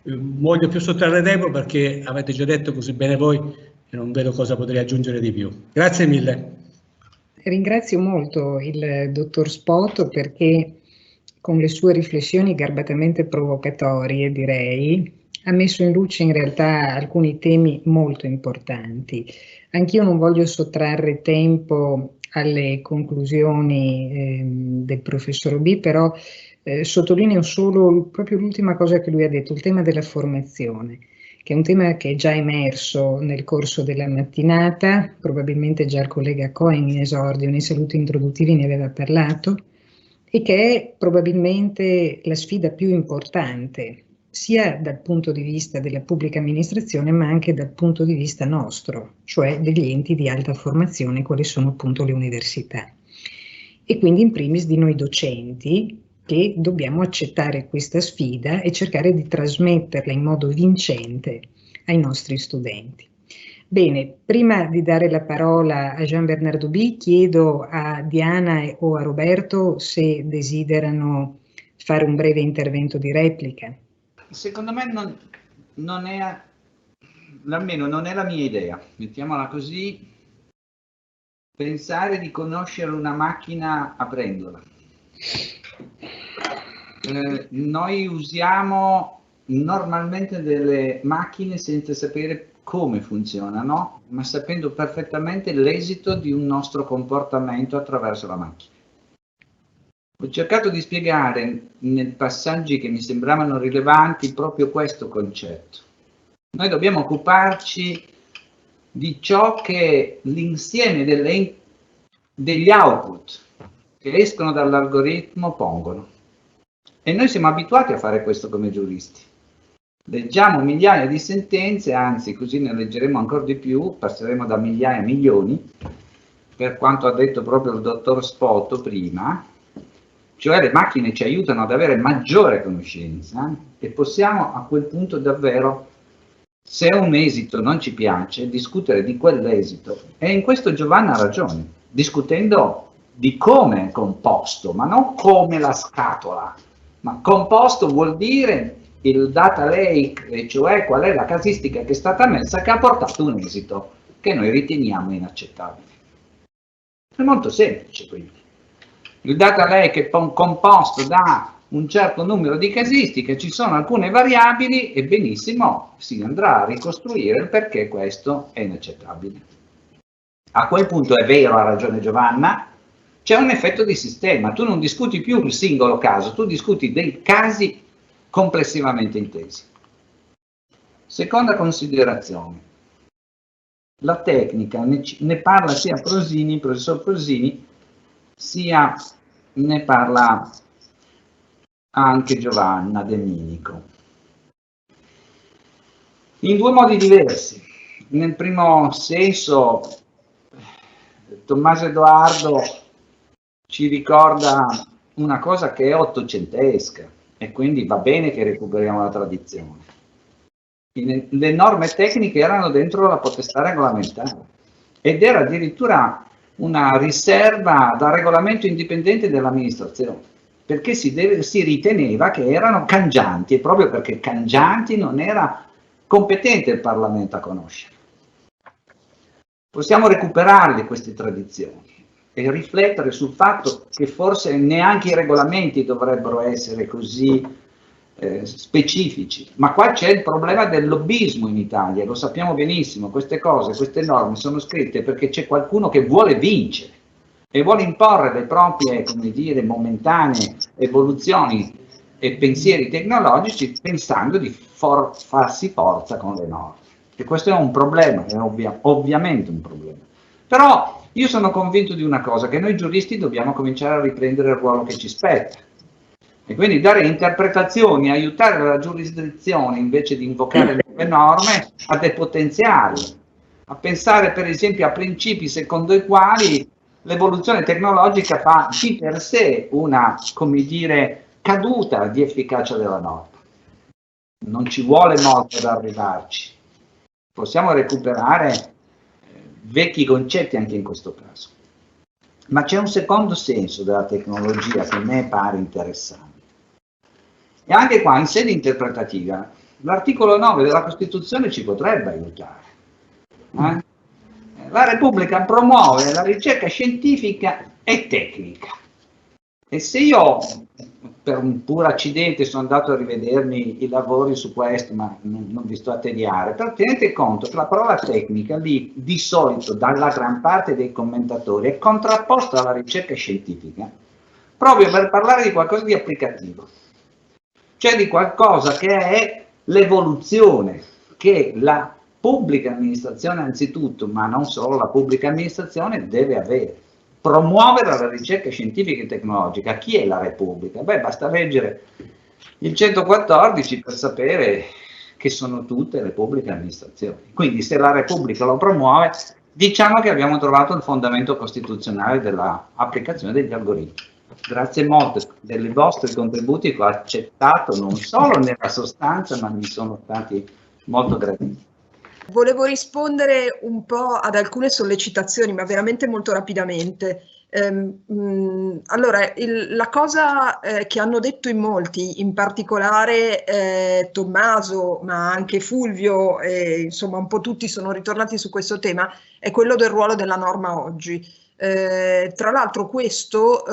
Voglio più sottrarre tempo perché avete già detto così bene voi e non vedo cosa potrei aggiungere di più. Grazie mille. Ringrazio molto il dottor Spoto perché con le sue riflessioni garbatamente provocatorie, direi, ha messo in luce in realtà alcuni temi molto importanti. Anch'io non voglio sottrarre tempo alle conclusioni del professor B, però sottolineo solo proprio l'ultima cosa che lui ha detto, il tema della formazione, che è un tema che è già emerso nel corso della mattinata, probabilmente già il collega Cohen in esordio, nei saluti introduttivi ne aveva parlato, e che è probabilmente la sfida più importante, sia dal punto di vista della pubblica amministrazione, ma anche dal punto di vista nostro, cioè degli enti di alta formazione, quali sono appunto le università. E quindi in primis di noi docenti, che dobbiamo accettare questa sfida e cercare di trasmetterla in modo vincente ai nostri studenti. Bene, prima di dare la parola a Jean Bernardo B, chiedo a Diana o a Roberto se desiderano fare un breve intervento di replica. Secondo me almeno non è la mia idea, mettiamola così, pensare di conoscere una macchina aprendola. Noi usiamo normalmente delle macchine senza sapere come funzionano, ma sapendo perfettamente l'esito di un nostro comportamento attraverso la macchina. Ho cercato di spiegare nei passaggi che mi sembravano rilevanti proprio questo concetto. Noi dobbiamo occuparci di ciò che l'insieme degli output che escono dall'algoritmo pongono. E noi siamo abituati a fare questo come giuristi. Leggiamo migliaia di sentenze, anzi così ne leggeremo ancora di più, passeremo da migliaia a milioni, per quanto ha detto proprio il dottor Spoto prima, cioè le macchine ci aiutano ad avere maggiore conoscenza e possiamo a quel punto davvero, se un esito non ci piace, discutere di quell'esito. E in questo Giovanna ha ragione, discutendo di come è composto, ma non come la scatola, ma composto vuol dire il data lake, e cioè qual è la casistica che è stata messa che ha portato un esito che noi riteniamo inaccettabile. È molto semplice quindi. Il data lake è composto da un certo numero di casistiche, ci sono alcune variabili e benissimo si andrà a ricostruire perché questo è inaccettabile. A quel punto è vero, ha ragione Giovanna, c'è un effetto di sistema, tu non discuti più il singolo caso, tu discuti dei casi complessivamente intesi. Seconda considerazione, la tecnica, ne parla sia Prosini, il professor Prosini, sia ne parla anche Giovanna De Minico, in due modi diversi. Nel primo senso, Tommaso Edoardo ci ricorda una cosa che è ottocentesca e quindi va bene che recuperiamo la tradizione. Le norme tecniche erano dentro la potestà regolamentare ed era addirittura una riserva da regolamento indipendente dell'amministrazione, perché si riteneva che erano cangianti, e proprio perché cangianti non era competente il Parlamento a conoscere. Possiamo recuperarle queste tradizioni e riflettere sul fatto che forse neanche i regolamenti dovrebbero essere così specifici, ma qua c'è il problema del lobbismo in Italia, lo sappiamo benissimo. Queste cose, queste norme sono scritte perché c'è qualcuno che vuole vincere e vuole imporre le proprie, come dire, momentanee evoluzioni e pensieri tecnologici, pensando di farsi forza con le norme. E questo è un problema, è ovviamente un problema. Però io sono convinto di una cosa, che noi giuristi dobbiamo cominciare a riprendere il ruolo che ci spetta. E quindi dare interpretazioni, aiutare la giurisdizione invece di invocare le norme a depotenziarle, a pensare per esempio a principi secondo i quali l'evoluzione tecnologica fa di per sé una, come dire, caduta di efficacia della norma. Non ci vuole molto ad arrivarci. Possiamo recuperare vecchi concetti anche in questo caso. Ma c'è un secondo senso della tecnologia che a me pare interessante. E anche qua, in sede interpretativa, l'articolo 9 della Costituzione ci potrebbe aiutare. La Repubblica promuove la ricerca scientifica e tecnica. E se io, per un puro accidente, sono andato a rivedermi i lavori su questo, ma non vi sto a tediare, però tenete conto che la parola tecnica lì, di solito, dalla gran parte dei commentatori, è contrapposta alla ricerca scientifica, proprio per parlare di qualcosa di applicativo. Cioè di qualcosa che è l'evoluzione che la pubblica amministrazione anzitutto, ma non solo la pubblica amministrazione, deve avere. Promuovere la ricerca scientifica e tecnologica. Chi è la Repubblica? Beh, basta leggere il 114 per sapere che sono tutte le pubbliche amministrazioni. Quindi se la Repubblica lo promuove, diciamo che abbiamo trovato il fondamento costituzionale dell'applicazione degli algoritmi. Grazie molto dei vostri contributi che ho accettato non solo nella sostanza, ma mi sono stati molto graditi. Volevo rispondere un po' ad alcune sollecitazioni, ma veramente molto rapidamente. Allora, la cosa che hanno detto in molti, in particolare Tommaso, ma anche Fulvio, insomma un po' tutti sono ritornati su questo tema, è quello del ruolo della norma oggi. Tra l'altro questo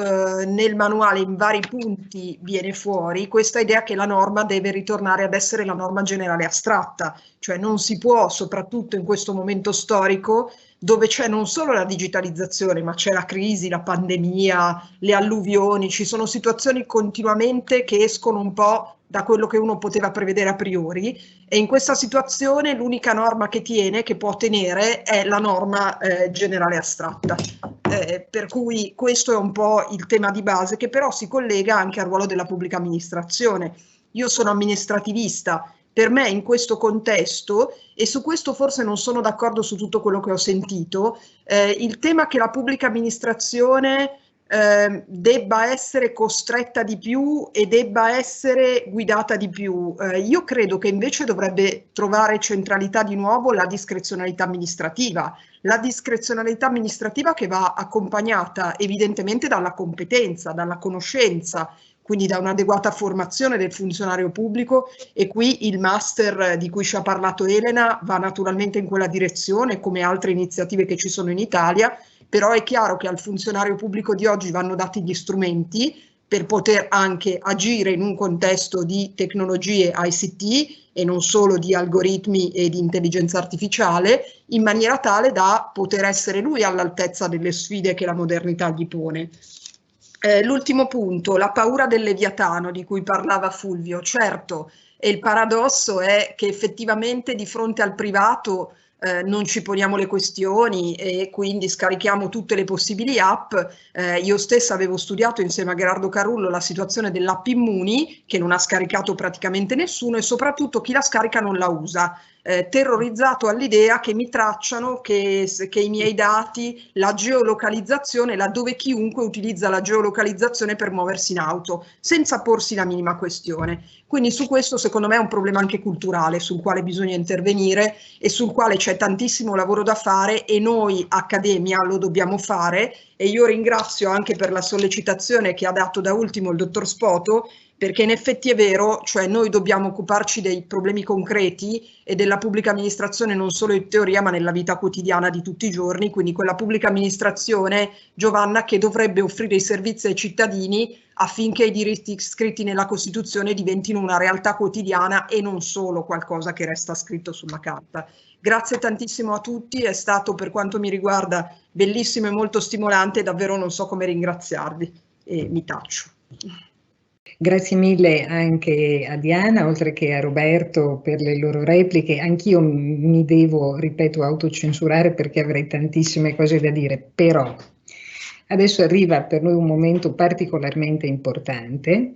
nel manuale in vari punti viene fuori questa idea che la norma deve ritornare ad essere la norma generale astratta, cioè non si può, soprattutto in questo momento storico dove c'è non solo la digitalizzazione, ma c'è la crisi, la pandemia, le alluvioni, ci sono situazioni continuamente che escono un po' da quello che uno poteva prevedere a priori, e in questa situazione l'unica norma che tiene, che può tenere, è la norma generale astratta. Per cui questo è un po' il tema di base, che però si collega anche al ruolo della pubblica amministrazione. Io sono amministrativista, per me in questo contesto, e su questo forse non sono d'accordo su tutto quello che ho sentito, il tema che la pubblica amministrazione debba essere costretta di più e debba essere guidata di più. Io credo che invece dovrebbe trovare centralità di nuovo la discrezionalità amministrativa che va accompagnata evidentemente dalla competenza, dalla conoscenza, quindi da un'adeguata formazione del funzionario pubblico, e qui il master di cui ci ha parlato Elena va naturalmente in quella direzione, come altre iniziative che ci sono in Italia. Però è chiaro che al funzionario pubblico di oggi vanno dati gli strumenti per poter anche agire in un contesto di tecnologie ICT e non solo di algoritmi e di intelligenza artificiale, in maniera tale da poter essere lui all'altezza delle sfide che la modernità gli pone. L'ultimo punto, la paura del Leviatano di cui parlava Fulvio. Certo, e il paradosso è che effettivamente di fronte al privato non ci poniamo le questioni e quindi scarichiamo tutte le possibili app. Io stessa avevo studiato insieme a Gerardo Carullo la situazione dell'app Immuni, che non ha scaricato praticamente nessuno, e soprattutto chi la scarica non la usa. Terrorizzato all'idea che mi tracciano, che i miei dati, la geolocalizzazione, laddove chiunque utilizza la geolocalizzazione per muoversi in auto, senza porsi la minima questione. Quindi su questo secondo me è un problema anche culturale, sul quale bisogna intervenire e sul quale c'è tantissimo lavoro da fare, e noi Accademia lo dobbiamo fare. E io ringrazio anche per la sollecitazione che ha dato da ultimo il dottor Spoto, perché in effetti è vero, cioè noi dobbiamo occuparci dei problemi concreti e della pubblica amministrazione non solo in teoria ma nella vita quotidiana di tutti i giorni, quindi quella pubblica amministrazione, Giovanna, che dovrebbe offrire i servizi ai cittadini affinché i diritti scritti nella Costituzione diventino una realtà quotidiana e non solo qualcosa che resta scritto sulla carta. Grazie tantissimo a tutti, è stato per quanto mi riguarda bellissimo e molto stimolante, davvero non so come ringraziarvi e mi taccio. Grazie mille anche a Diana, oltre che a Roberto, per le loro repliche. Anch'io mi devo, ripeto, autocensurare perché avrei tantissime cose da dire, però adesso arriva per noi un momento particolarmente importante,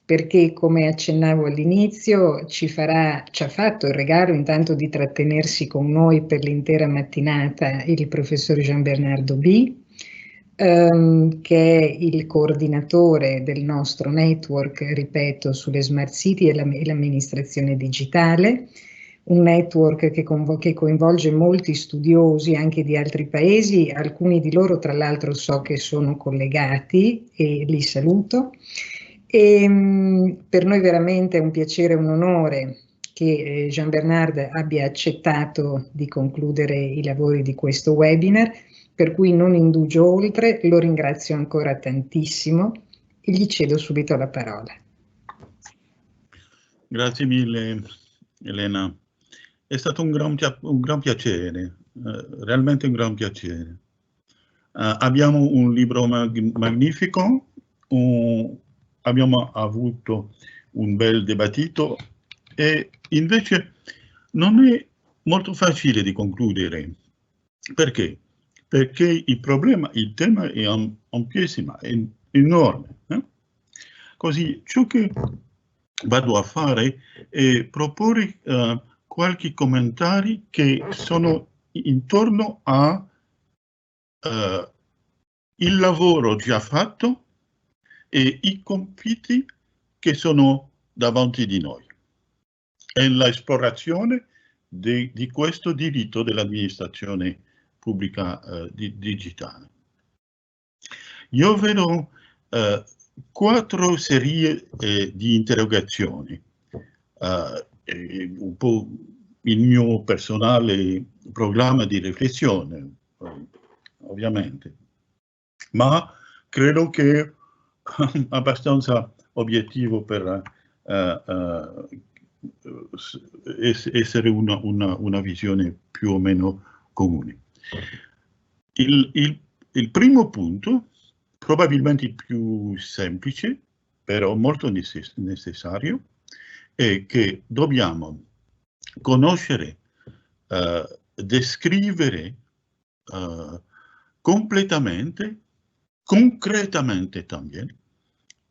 perché come accennavo all'inizio ci ha fatto il regalo intanto di trattenersi con noi per l'intera mattinata il professor Jean Bernardo B., che è il coordinatore del nostro network, ripeto, sulle smart city e l'amministrazione digitale, un network che coinvolge molti studiosi anche di altri paesi, alcuni di loro tra l'altro so che sono collegati e li saluto. E, per noi veramente è un piacere e un onore che Jean Bernard abbia accettato di concludere i lavori di questo webinar, per cui non indugio oltre, lo ringrazio ancora tantissimo e gli cedo subito la parola. Grazie mille Elena, è stato un gran piacere, realmente un gran piacere. Abbiamo un libro magnifico, abbiamo avuto un bel dibattito e invece non è molto facile di concludere. Perché? Perché il tema è amplissimo, è enorme. Così ciò che vado a fare è proporre qualche commentario che sono intorno a il lavoro già fatto e i compiti che sono davanti di noi e l'esplorazione di questo diritto dell'amministrazione pubblica digitale. Io vedo 4 serie di interrogazioni, un po' il mio personale programma di riflessione, ovviamente, ma credo che abbastanza obiettivo per essere una visione più o meno comune. Il primo punto, probabilmente il più semplice, però molto necessario, è che dobbiamo conoscere, descrivere completamente, concretamente también,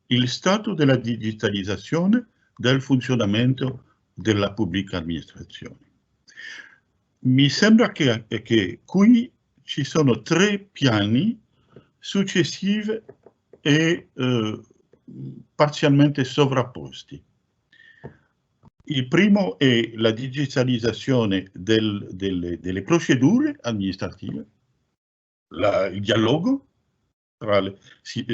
il stato della digitalizzazione del funzionamento della pubblica amministrazione. Mi sembra che qui ci sono 3 piani successivi e parzialmente sovrapposti. Il primo è la digitalizzazione delle procedure amministrative, il dialogo tra i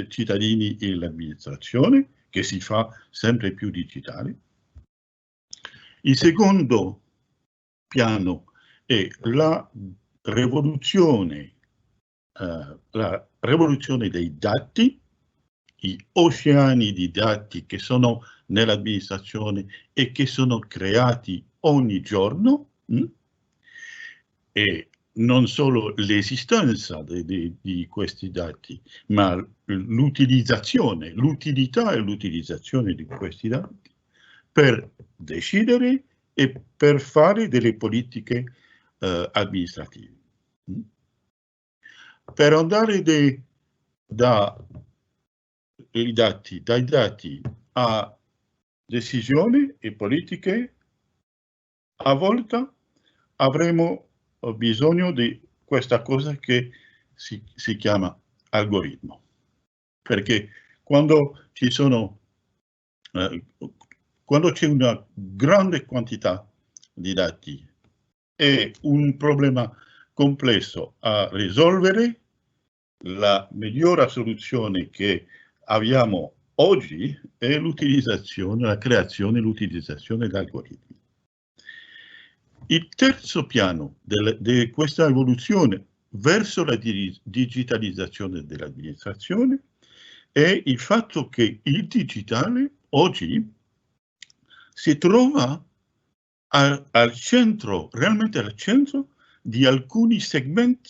cittadini e l'amministrazione, che si fa sempre più digitale. Il secondo piano è la rivoluzione dei dati, gli oceani di dati che sono nell'amministrazione e che sono creati ogni giorno. E non solo l'esistenza di questi dati, ma l'utilizzazione, l'utilità e l'utilizzazione di questi dati per decidere e per fare delle politiche amministrative. Per andare dai dati a decisioni e politiche, a volte avremo bisogno di questa cosa che si chiama algoritmo, perché quando c'è una grande quantità di dati e un problema complesso a risolvere, la migliore soluzione che abbiamo oggi è l'utilizzazione, la creazione e l'utilizzazione di algoritmi. Il terzo piano di questa evoluzione verso la digitalizzazione dell'amministrazione è il fatto che il digitale oggi si trova al centro, realmente al centro di alcuni segmenti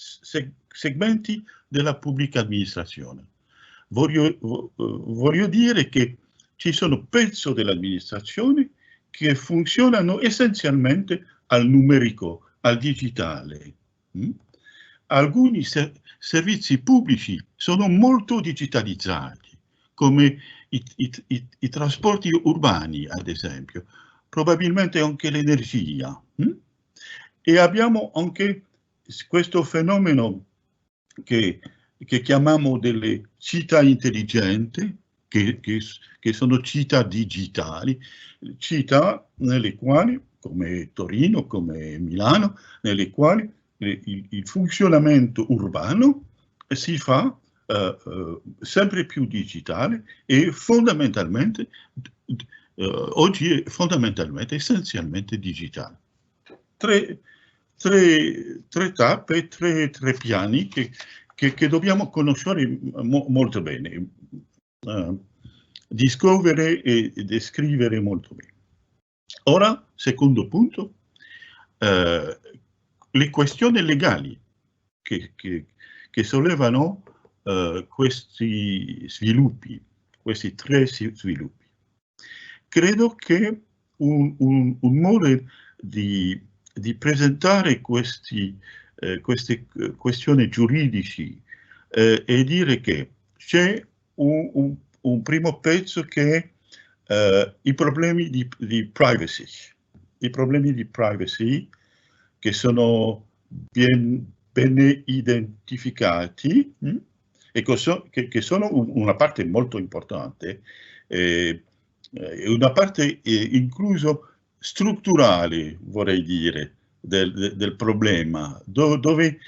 della pubblica amministrazione. Voglio dire che ci sono pezzi dell'amministrazione che funzionano essenzialmente al numerico, al digitale. Alcuni servizi pubblici sono molto digitalizzati, come i trasporti urbani, ad esempio, probabilmente anche l'energia. E abbiamo anche questo fenomeno che chiamiamo delle città intelligenti, che sono città digitali, città nelle quali, come Torino, come Milano, nelle quali il funzionamento urbano si fa sempre più digitale e fondamentalmente, oggi è fondamentalmente, essenzialmente digitale. Tre tappe, tre piani che dobbiamo conoscere molto bene, discover e descrivere molto bene. Ora, secondo punto, le questioni legali che sollevano questi sviluppi, questi tre sviluppi. Credo che un modo di presentare queste questioni giuridiche e dire che c'è un primo pezzo che è i problemi di privacy. I problemi di privacy che sono ben identificati e che sono una parte molto importante, una parte incluso strutturale, vorrei dire, del problema, dove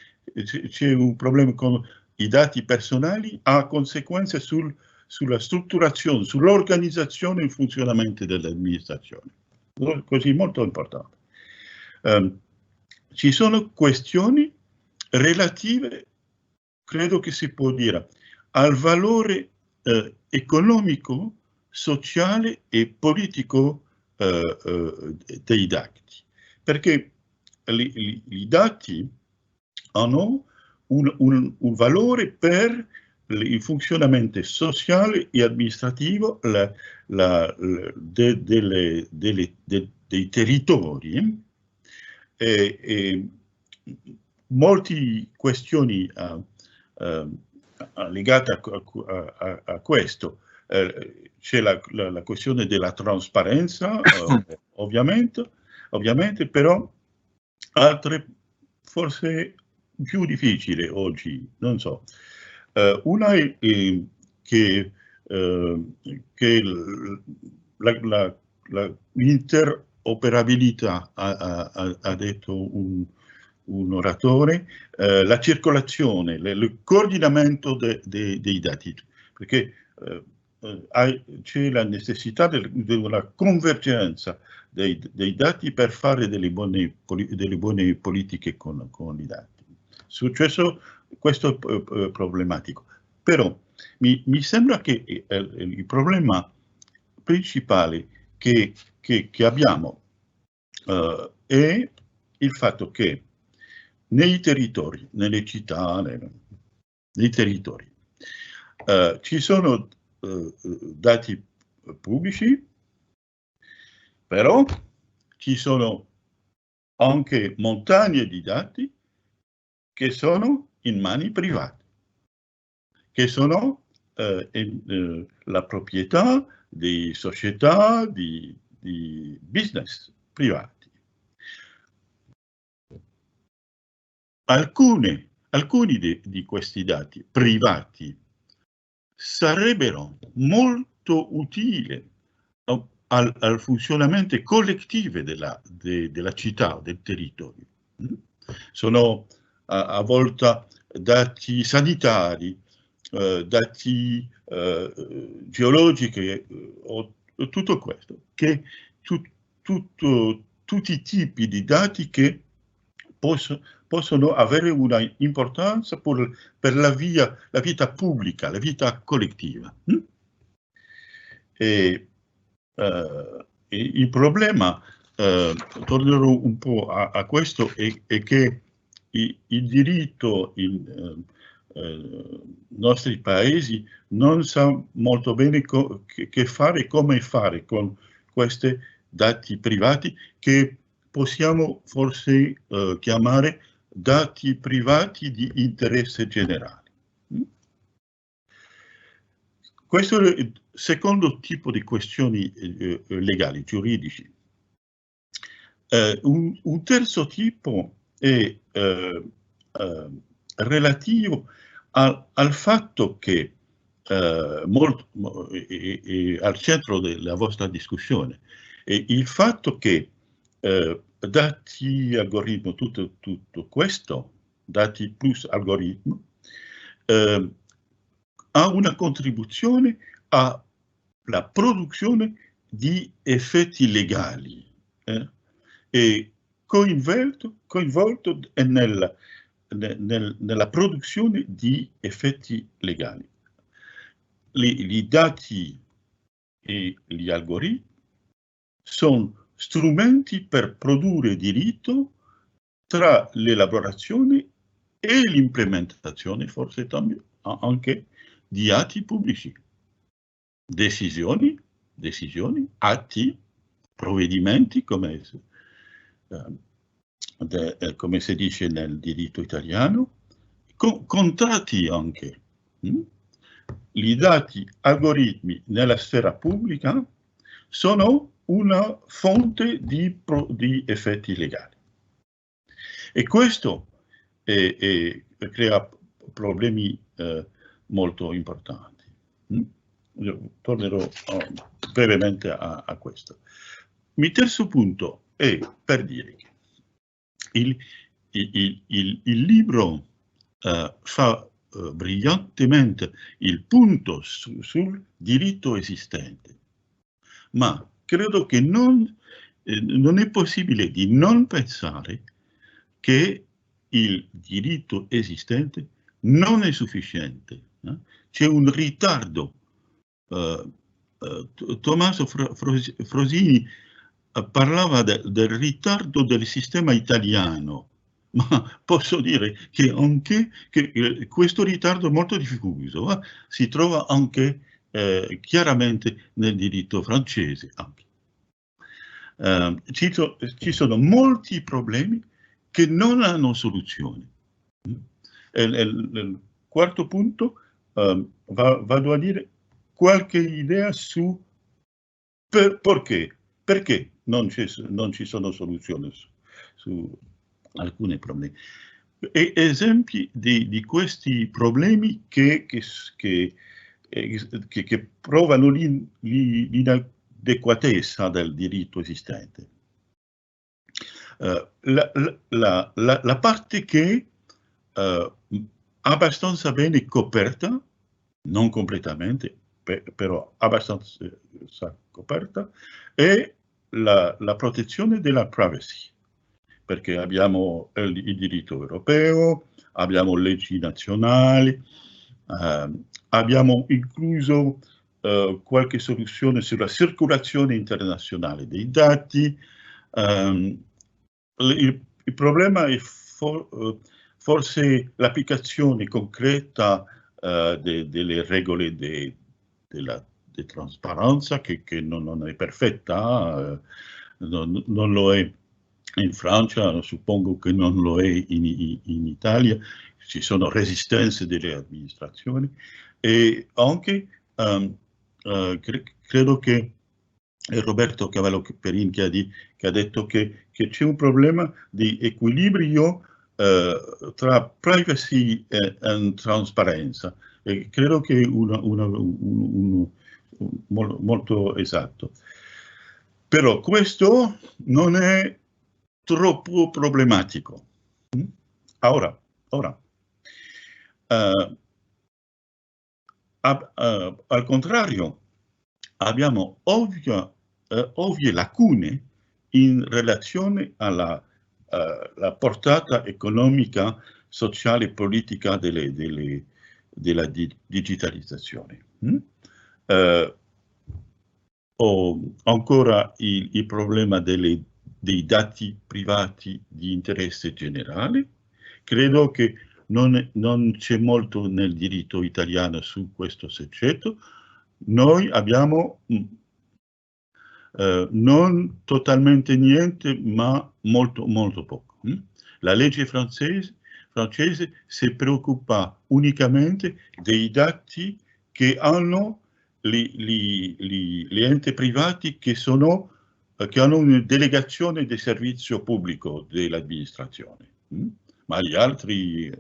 c'è un problema con i dati personali, ha conseguenze sulla strutturazione, sull'organizzazione e il funzionamento dell'amministrazione. Così molto importante. Ci sono questioni relative, credo che si può dire, al valore economico, sociale e politico dei dati, perché i dati hanno un valore per il funzionamento sociale e amministrativo dei territori. Molte questioni legate a questo. C'è la questione della trasparenza, ovviamente, però altre forse più difficili oggi, non so. Una è che l'interoperabilità, ha detto un oratore, la circolazione, il coordinamento dei dati, perché c'è la necessità della convergenza dei dati per fare delle buone politiche con i dati. Successo questo è problematico, però mi sembra che il problema principale che abbiamo è il fatto che nei territori, nelle città, nei territori. Ci sono dati pubblici, però ci sono anche montagne di dati che sono in mani private, che sono la proprietà di società, di business privati. Alcuni di questi dati privati sarebbero molto utili al funzionamento collettivo della città, del territorio. Sono a volte dati sanitari, dati geologici, o tutto questo, che tutti i tipi di dati che possono avere una importanza per la vita pubblica, la vita collettiva. E il problema, tornerò un po' a questo, è che il diritto in nostri paesi non sa molto bene che fare, come fare con questi dati privati che possiamo forse chiamare dati privati di interesse generale. Questo è il secondo tipo di questioni legali, giuridici. Un terzo tipo è relativo al fatto che, al centro della vostra discussione, è il fatto che dati, algoritmo, tutto questo, dati plus algoritmo, ha una contribuzione alla produzione di effetti legali e coinvolto nella produzione di effetti legali. I dati e gli algoritmi sono strumenti per produrre diritto tra l'elaborazione e l'implementazione, forse anche di atti pubblici, decisioni, atti, provvedimenti, come si dice nel diritto italiano, contratti anche. I dati algoritmi nella sfera pubblica sono una fonte di effetti legali. E questo crea problemi molto importanti. Io tornerò brevemente a questo. Il terzo punto è per dire che il libro fa brillantemente il punto sul diritto esistente, ma credo che non è possibile di non pensare che il diritto esistente non è sufficiente. C'è un ritardo. Tommaso Frosini parlava del ritardo del sistema italiano, ma posso dire che anche questo ritardo molto diffuso si trova anche chiaramente nel diritto francese. Ci sono molti problemi che non hanno soluzione. Il quarto punto, vado a dire qualche idea su perché non ci sono soluzioni su alcuni problemi. Esempi di questi problemi che provano l'inadeguatezza del diritto esistente. La parte che è abbastanza bene coperta, non completamente, però abbastanza coperta, è la protezione della privacy, perché abbiamo il diritto europeo, abbiamo leggi nazionali, abbiamo incluso qualche soluzione sulla circolazione internazionale dei dati. Il problema è forse l'applicazione concreta delle regole della trasparenza, che non è perfetta, non lo è in Francia, suppongo che non lo è in Italia, ci sono resistenze delle amministrazioni, e anche credo che è Roberto Cavallo Perin che ha detto che c'è un problema di equilibrio tra privacy e trasparenza, e credo che è molto esatto. Però questo non è troppo problematico. Ora al contrario, abbiamo ovvie lacune in relazione alla portata economica, sociale e politica della digitalizzazione. Ho ancora il problema dei dati privati di interesse generale. Credo che non c'è molto nel diritto italiano su questo soggetto. Noi abbiamo non totalmente niente, ma molto poco. La legge francese si preoccupa unicamente dei dati che hanno gli enti privati che hanno una delegazione di servizio pubblico dell'amministrazione, ma gli altri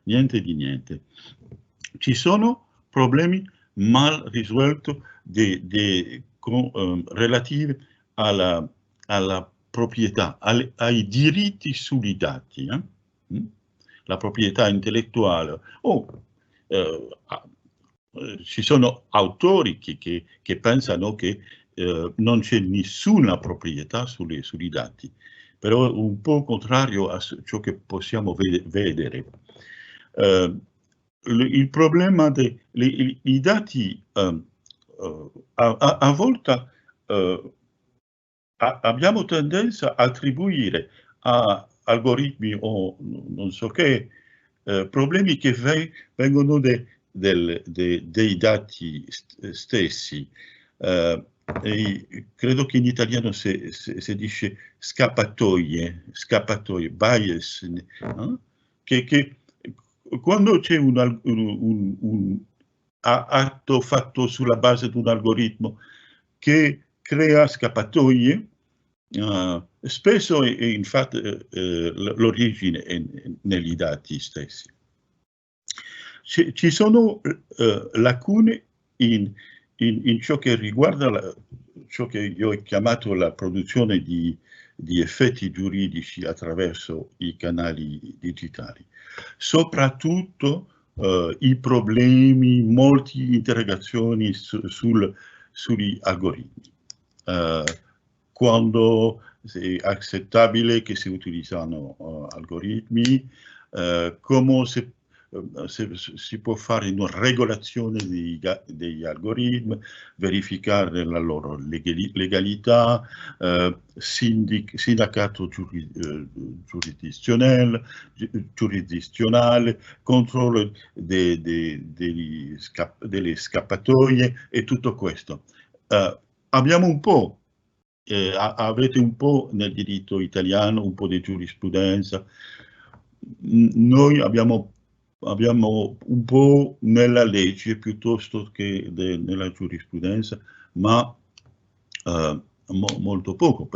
niente di niente. Ci sono problemi mal risolti relativi alla proprietà, ai diritti sui dati, la proprietà intellettuale. Ci sono autori che pensano che non c'è nessuna proprietà sui dati, però un po' contrario a ciò che possiamo vedere. Il problema dei dati a volte abbiamo tendenza a attribuire a algoritmi o non so che problemi che vengono dei dati stessi. E credo che in italiano si dice scappatoie, bias, che quando c'è un atto fatto sulla base di un algoritmo che crea scappatoie, spesso è infatti l'origine è negli dati stessi. Ci sono lacune in ciò che riguarda ciò che io ho chiamato la produzione di effetti giuridici attraverso i canali digitali. Soprattutto i problemi, molte interrogazioni sugli algoritmi. Quando è accettabile che si utilizzano algoritmi, come si può fare una regolazione degli algoritmi, verificare la loro legalità, sindacato giurisdizionale, controllo delle scappatoie e tutto questo. Abbiamo un po', avete un po' nel diritto italiano, un po' di giurisprudenza. Noi abbiamo un po' nella legge piuttosto che nella giurisprudenza, ma molto poco.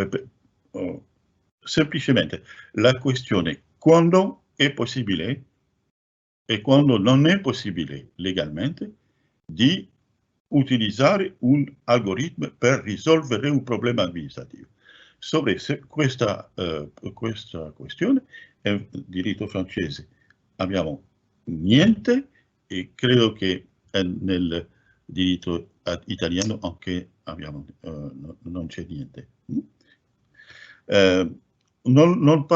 Semplicemente la questione quando è possibile e quando non è possibile legalmente di utilizzare un algoritmo per risolvere un problema amministrativo. Sobre questa questione, nel diritto francese abbiamo niente e credo che nel diritto italiano anche non c'è niente. Non ho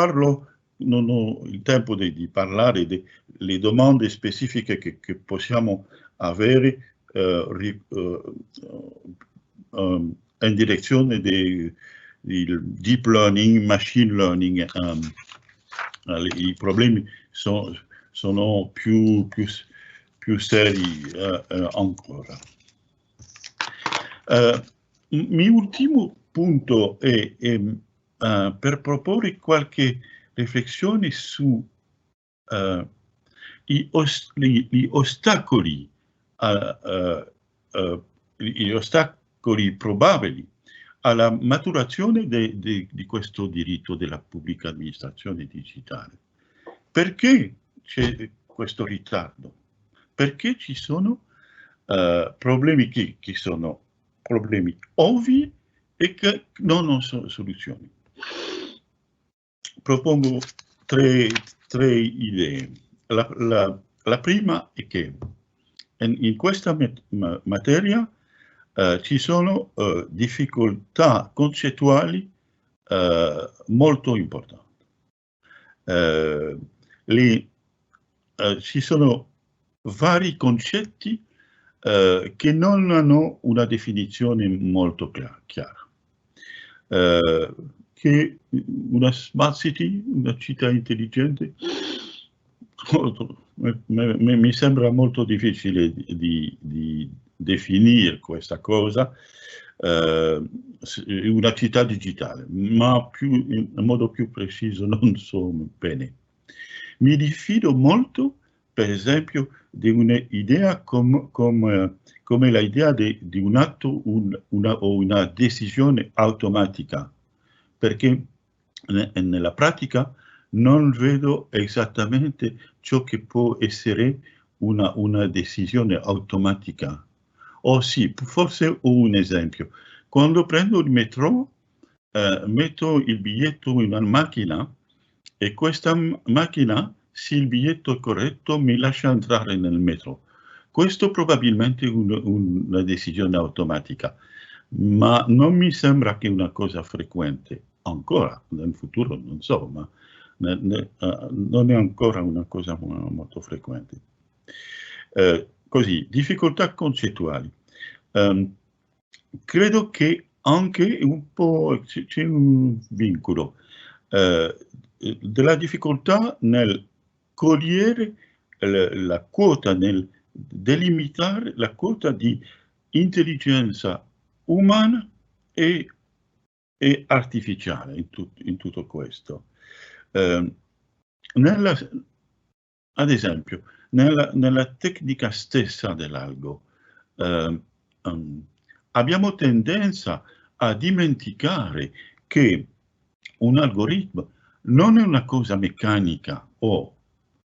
il tempo di parlare delle domande specifiche che possiamo avere in direzione del deep learning, machine learning i problemi sono più seri ancora. Mio ultimo punto è per proporre qualche riflessione su gli ostacoli probabili alla maturazione di questo diritto della pubblica amministrazione digitale. Perché c'è questo ritardo? Perché ci sono problemi che sono problemi ovvi e che non hanno soluzioni. Propongo tre idee. La prima è che in questa materia ci sono difficoltà concettuali molto importanti. Ci sono vari concetti che non hanno una definizione molto chiara. Che una smart city, una città intelligente, mi sembra molto difficile di definire questa cosa, una città digitale, ma in modo più preciso non so bene. Mi diffido molto, per esempio, di un'idea come l'idea di un atto o una decisione automatica, perché nella pratica non vedo esattamente ciò che può essere una decisione automatica. O sì, forse ho un esempio. Quando prendo il metro, metto il biglietto in una macchina e questa macchina, se il biglietto è corretto, mi lascia entrare nel metro. Questo probabilmente è una decisione automatica, ma non mi sembra che è una cosa frequente. Ancora, nel futuro non so, ma non è ancora una cosa molto frequente. Così, difficoltà concettuali. Credo che anche un po' c'è un vincolo della difficoltà nel cogliere la quota, nel delimitare la quota di intelligenza umana e artificiale in tutto questo. Ad esempio, nella tecnica stessa dell'algo, abbiamo tendenza a dimenticare che un algoritmo non è una cosa meccanica o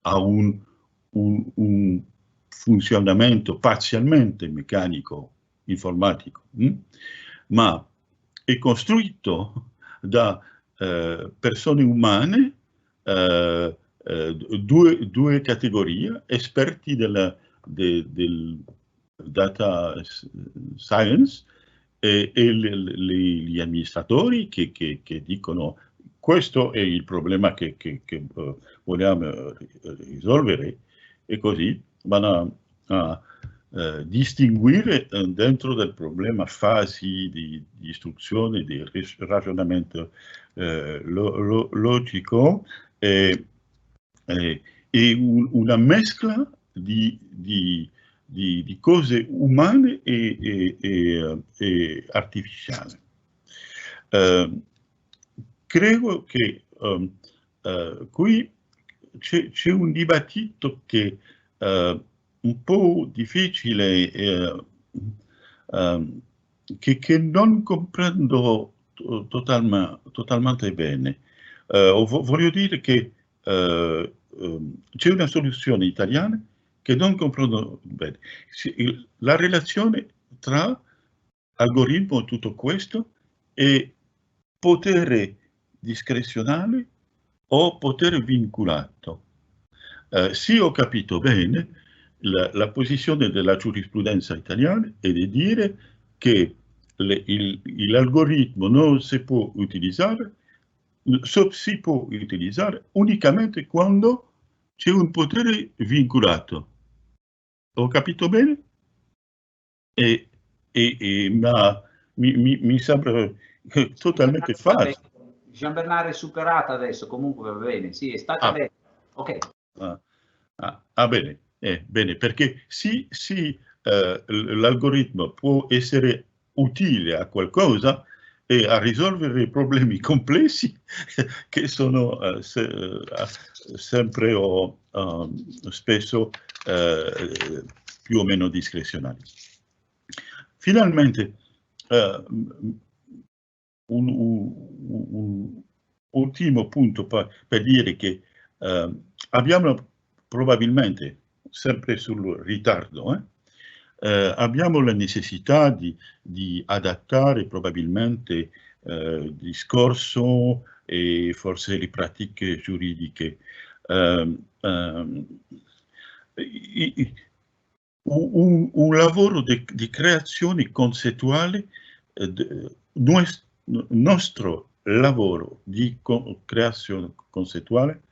ha un funzionamento parzialmente meccanico, informatico, ma è costruito da persone umane, due categorie, esperti del data science e gli amministratori che dicono questo è il problema che vogliamo risolvere, e così vanno a distinguere dentro del problema fasi di istruzione, di ragionamento logico e una mescla di cose umane e artificiali. Credo che qui c'è un dibattito che un po' difficile, che non comprendo totalmente bene. Voglio dire che c'è una soluzione italiana che non comprendo bene. La relazione tra algoritmo e tutto questo e potere discrezionale o potere vincolato. Se ho capito bene, la posizione della giurisprudenza italiana è di dire che l'algoritmo non si può utilizzare, si può utilizzare unicamente quando c'è un potere vincolato. Ho capito bene? Ma mi sembra totalmente falso. Jean Bernard è superata adesso, comunque va bene, sì, è stata detta. Ok. Bene, bene, perché sì, l'algoritmo può essere utile a qualcosa e a risolvere problemi complessi che sono sempre o spesso più o meno discrezionali. Finalmente, un ultimo punto per dire che abbiamo probabilmente, sempre sul ritardo, abbiamo la necessità di adattare probabilmente il discorso e forse le pratiche giuridiche. Un lavoro di creazione concettuale, nostro lavoro di creazione concettuale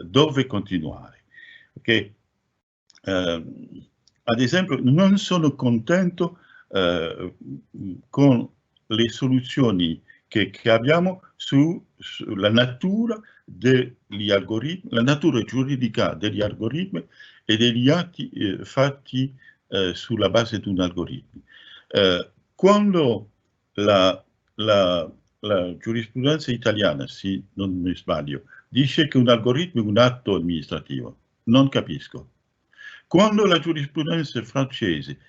dove continuare. Perché, ad esempio, non sono contento con le soluzioni che abbiamo sulla natura degli algoritmi, la natura giuridica degli algoritmi e degli atti fatti sulla base di un algoritmo. Quando la giurisprudenza italiana, se non mi sbaglio, dice che un algoritmo è un atto amministrativo, non capisco. Quando la giurisprudenza francese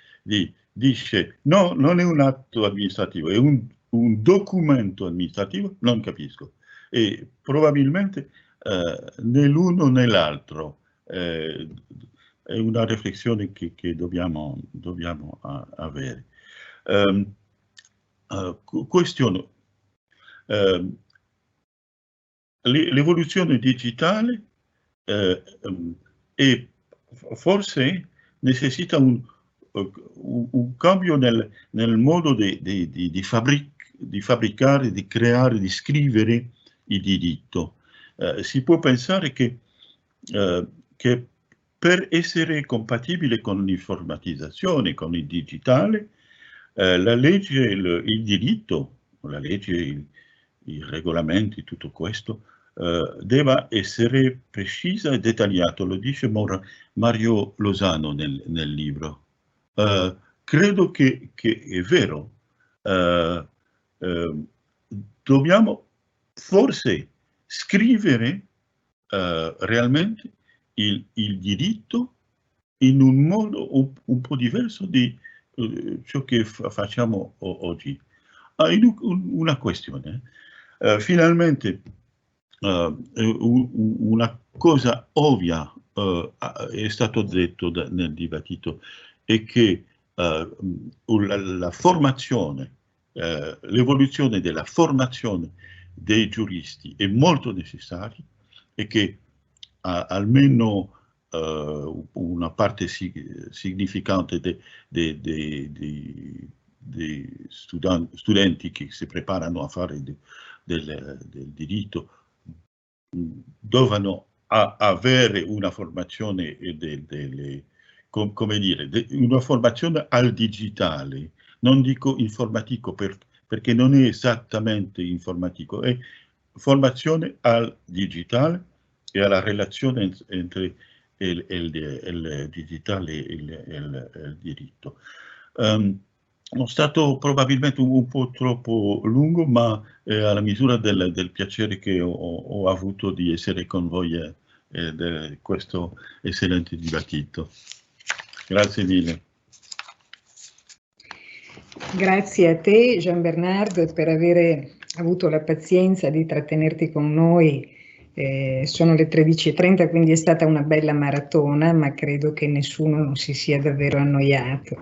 dice no, non è un atto amministrativo, è un documento amministrativo, non capisco. E probabilmente né l'uno né l'altro è una riflessione che dobbiamo avere. Questione. L'evoluzione digitale e forse necessita un cambio nel modo di fabbricare, di creare, di scrivere il diritto. Si può pensare che per essere compatibile con l'informatizzazione, con il digitale, la legge, il diritto, la legge, i regolamenti, tutto questo, deve essere precisa e dettagliato, lo dice Mario Lozano nel libro. Credo che è vero. Dobbiamo forse scrivere realmente il diritto in un modo un po' diverso di ciò che facciamo oggi. Una questione. Finalmente, una cosa ovvia è stato detto nel dibattito, è che la formazione, l'evoluzione della formazione dei giuristi è molto necessaria e che almeno una parte significante dei studenti che si preparano a fare del diritto devono avere una formazione come dire, una formazione al digitale. Non dico informatico perché non è esattamente informatico, è formazione al digitale e alla relazione entre il digitale e il diritto. È stato probabilmente un po' troppo lungo, ma alla misura del piacere che ho avuto di essere con voi in questo eccellente dibattito. Grazie mille. Grazie a te, Jean Bernard, per avere avuto la pazienza di trattenerti con noi. Sono le 13:30, quindi è stata una bella maratona, ma credo che nessuno non si sia davvero annoiato.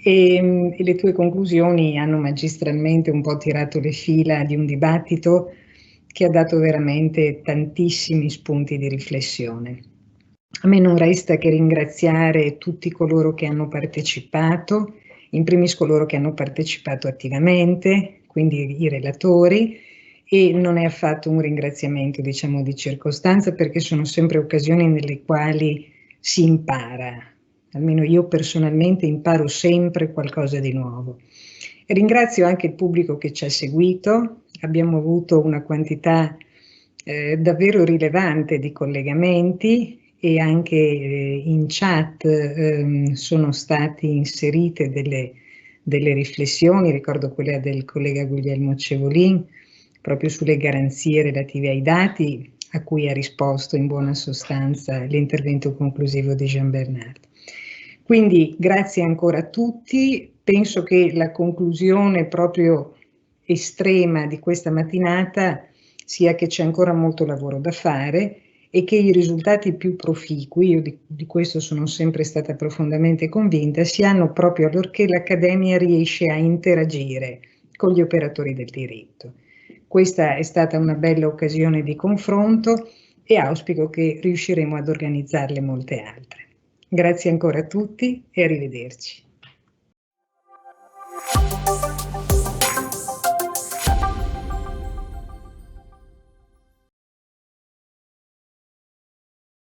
E le tue conclusioni hanno magistralmente un po' tirato le fila di un dibattito che ha dato veramente tantissimi spunti di riflessione. A me non resta che ringraziare tutti coloro che hanno partecipato, in primis coloro che hanno partecipato attivamente, quindi i relatori, e non è affatto un ringraziamento, diciamo, di circostanza, perché sono sempre occasioni nelle quali si impara. Almeno io personalmente imparo sempre qualcosa di nuovo. E ringrazio anche il pubblico che ci ha seguito, abbiamo avuto una quantità davvero rilevante di collegamenti e anche in chat sono state inserite delle riflessioni, ricordo quella del collega Guglielmo Cevolin, proprio sulle garanzie relative ai dati, a cui ha risposto in buona sostanza l'intervento conclusivo di Jean Bernard. Quindi grazie ancora a tutti, penso che la conclusione proprio estrema di questa mattinata sia che c'è ancora molto lavoro da fare e che i risultati più proficui, io di questo sono sempre stata profondamente convinta, si hanno proprio allorché l'Accademia riesce a interagire con gli operatori del diritto. Questa è stata una bella occasione di confronto e auspico che riusciremo ad organizzarle molte altre. Grazie ancora a tutti e arrivederci.